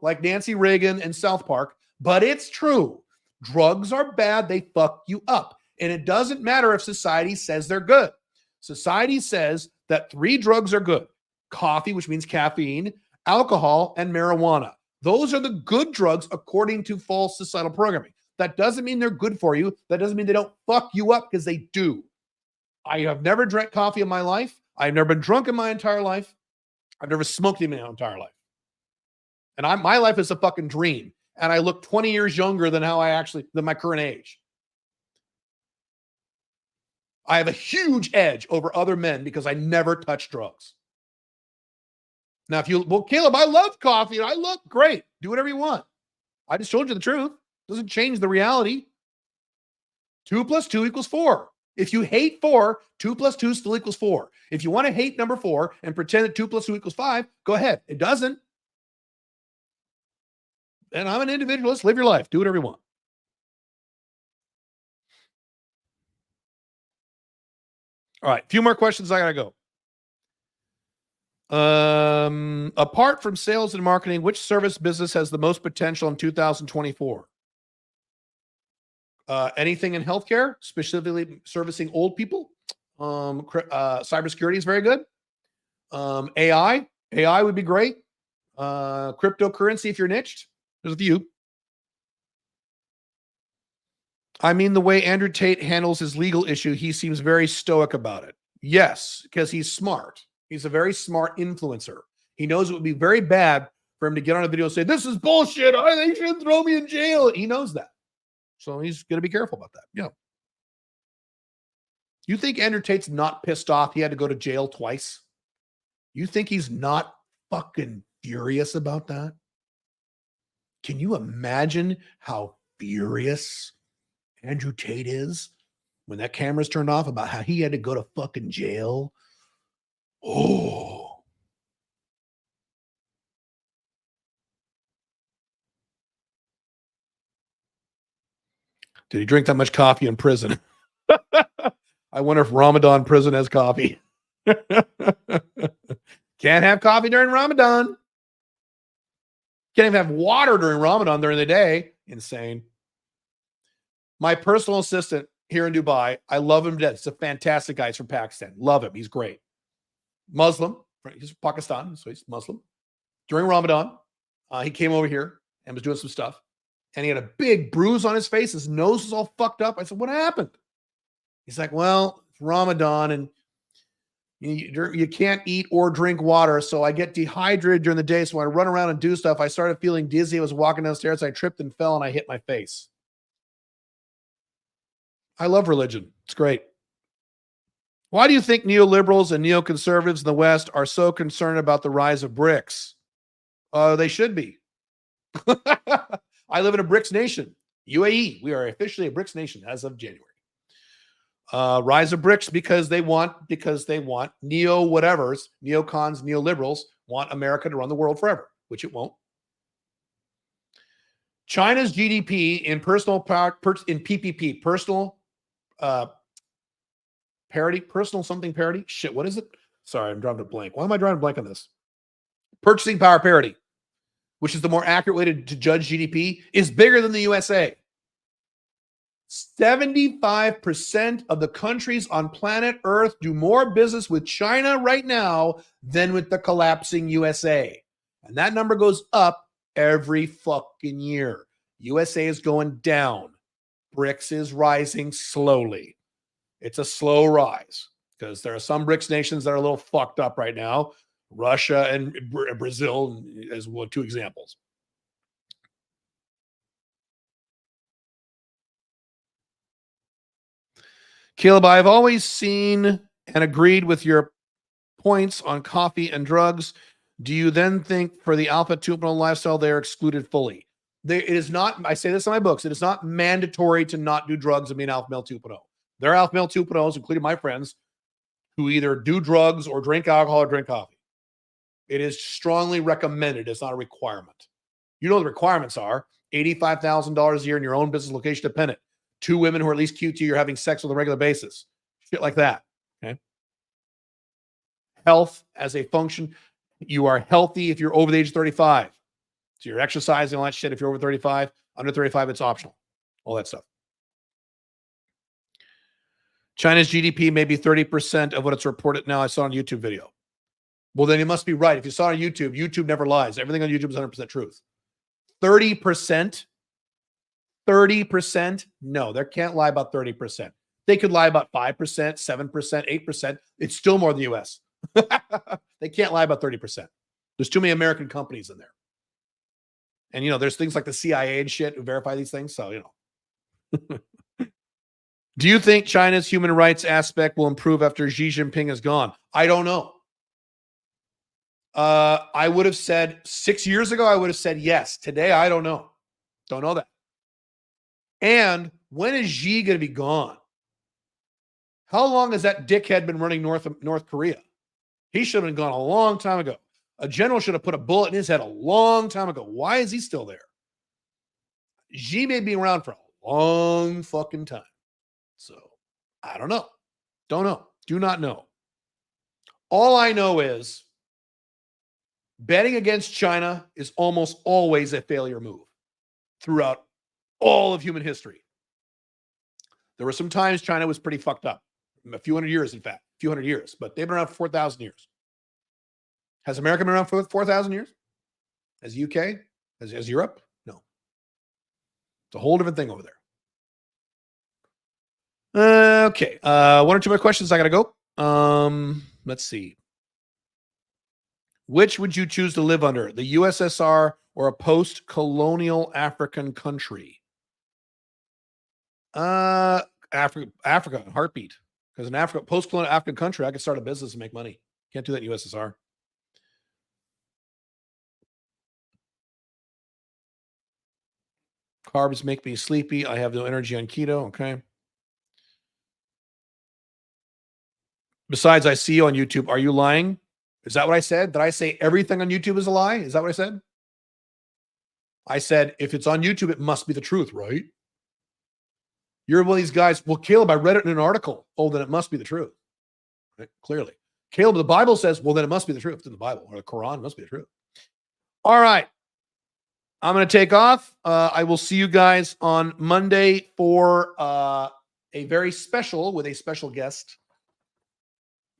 like Nancy Reagan and South Park, but it's true. Drugs are bad. They fuck you up. And it doesn't matter if society says they're good. Society says that 3 drugs are good. Coffee, which means caffeine, alcohol, and marijuana. Those are the good drugs according to false societal programming. That doesn't mean they're good for you. That doesn't mean they don't fuck you up, because they do. I have never drank coffee in my life. I've never been drunk in my entire life. I've never smoked in my entire life. And my life is a fucking dream. And I look 20 years younger than than my current age. I have a huge edge over other men because I never touch drugs. Now, Caleb, I love coffee and I look great. Do whatever you want. I just told you the truth. Doesn't change the reality. 2 + 2 = 4. If you hate 4, 2 + 2 still equals 4. If you want to hate number 4 and pretend that 2 + 2 = 5, go ahead. It doesn't. And I'm an individualist. Live your life. Do whatever you want. All right. A few more questions. I got to go. Apart from sales and marketing, which service business has the most potential in 2024? Anything in healthcare, specifically servicing old people. Cybersecurity is very good. AI would be great. Cryptocurrency, if you're niched, there's a few. I mean, the way Andrew Tate handles his legal issue, he seems very stoic about it. Yes, because he's smart. He's a very smart influencer. He knows it would be very bad for him to get on a video and say, this is bullshit. They should throw me in jail. He knows that. So he's going to be careful about that. Yeah. You think Andrew Tate's not pissed off he had to go to jail twice? You think he's not fucking furious about that? Can you imagine how furious Andrew Tate is when that camera's turned off about how he had to go to fucking jail? Oh. Did he drink that much coffee in prison? I wonder if Ramadan prison has coffee. Can't have coffee during Ramadan. Can't even have water during Ramadan during the day. Insane. My personal assistant here in Dubai, I love him to death. He's a fantastic guy. He's from Pakistan. Love him. He's great. Muslim. He's from Pakistan, so he's Muslim. During Ramadan, he came over here and was doing some stuff. And he had a big bruise on his face. His nose was all fucked up. I said, what happened? He's like, well, it's Ramadan and you can't eat or drink water. So I get dehydrated during the day. So when I run around and do stuff, I started feeling dizzy. I was walking downstairs. I tripped and fell and I hit my face. I love religion. It's great. Why do you think neoliberals and neoconservatives in the West are so concerned about the rise of BRICS? They should be. I live in a BRICS nation, UAE. We are officially a BRICS nation as of January. Rise of BRICS because they want neo-whatevers, neocons, neoliberals want America to run the world forever, which it won't. China's GDP in personal power, in PPP, personal parity, personal something parity. Shit, what is it? Sorry, I'm drawing a blank. Why am I drawing a blank on this? Purchasing power parity, which is the more accurate way to judge GDP, is bigger than the USA. 75% of the countries on planet Earth do more business with China right now than with the collapsing USA. And that number goes up every fucking year. USA is going down. BRICS is rising slowly. It's a slow rise because there are some BRICS nations that are a little fucked up right now. Russia and Brazil as well, two examples. Caleb, I've always seen and agreed with your points on coffee and drugs. Do you then think for the Alpha 2.0 lifestyle, they're excluded fully? It is not, I say this in my books, it is not mandatory to not do drugs and be an Alpha Male 2.0. There are Alpha Male 2.0s, including my friends, who either do drugs or drink alcohol or drink coffee. It is strongly recommended. It's not a requirement. You know what the requirements are. $85,000 a year in your own business location dependent. 2 women who are at least cute to you, you're having sex on a regular basis. Shit like that. Okay. Health as a function. You are healthy if you're over the age of 35. So you're exercising, all that shit. If you're over 35, under 35, it's optional. All that stuff. China's GDP may be 30% of what it's reported now. I saw on a YouTube video. Well, then it must be right. If you saw it on YouTube, YouTube never lies. Everything on YouTube is 100% truth. 30%? 30%? No, they can't lie about 30%. They could lie about 5%, 7%, 8%. It's still more than the US. They can't lie about 30%. There's too many American companies in there. And, there's things like the CIA and shit who verify these things. So, Do you think China's human rights aspect will improve after Xi Jinping is gone? I don't know. I would have said 6 years ago, I would have said yes. Today, I don't know. Don't know that. And when is Xi going to be gone? How long has that dickhead been running North Korea? He should have been gone a long time ago. A general should have put a bullet in his head a long time ago. Why is he still there? Xi may be around for a long fucking time. So, I don't know. Don't know. Do not know. All I know is betting against China is almost always a failure move throughout all of human history. There were some times China was pretty fucked up. A few hundred years, in fact. A few hundred years. But they've been around for 4,000 years. Has America been around for 4,000 years? Has UK? Has Europe? No. It's a whole different thing over there. Okay. One or two more questions. I got to go. Let's see. Which would you choose to live under? The USSR or a post-colonial African country? Africa, heartbeat. Because in Africa, post-colonial African country, I could start a business and make money. Can't do that in USSR. Carbs make me sleepy. I have no energy on keto. Okay. Besides, I see you on YouTube. Are you lying? Is that what I said? Did I say everything on YouTube is a lie? Is that what I said? I said, if it's on YouTube, it must be the truth, right? You're one of these guys. Well, Caleb, I read it in an article. Oh, then it must be the truth. Right? Clearly. Caleb, the Bible says, well, then it must be the truth. It's in the Bible. Or the Quran must be the truth. All right. I'm going to take off. I will see you guys on Monday for a very special, with a special guest,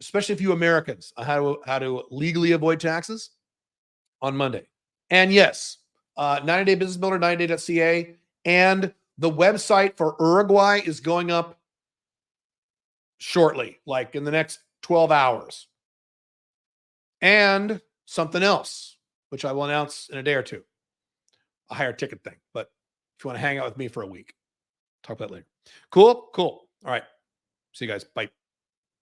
especially if you Americans, how to legally avoid taxes on Monday. And yes, 90-day business builder, 90day.ca, and the website for Uruguay is going up shortly, like in the next 12 hours. And something else, which I will announce in a day or two. A higher ticket thing. But if you want to hang out with me for a week, talk about that later. Cool. All right. See you guys. Bye.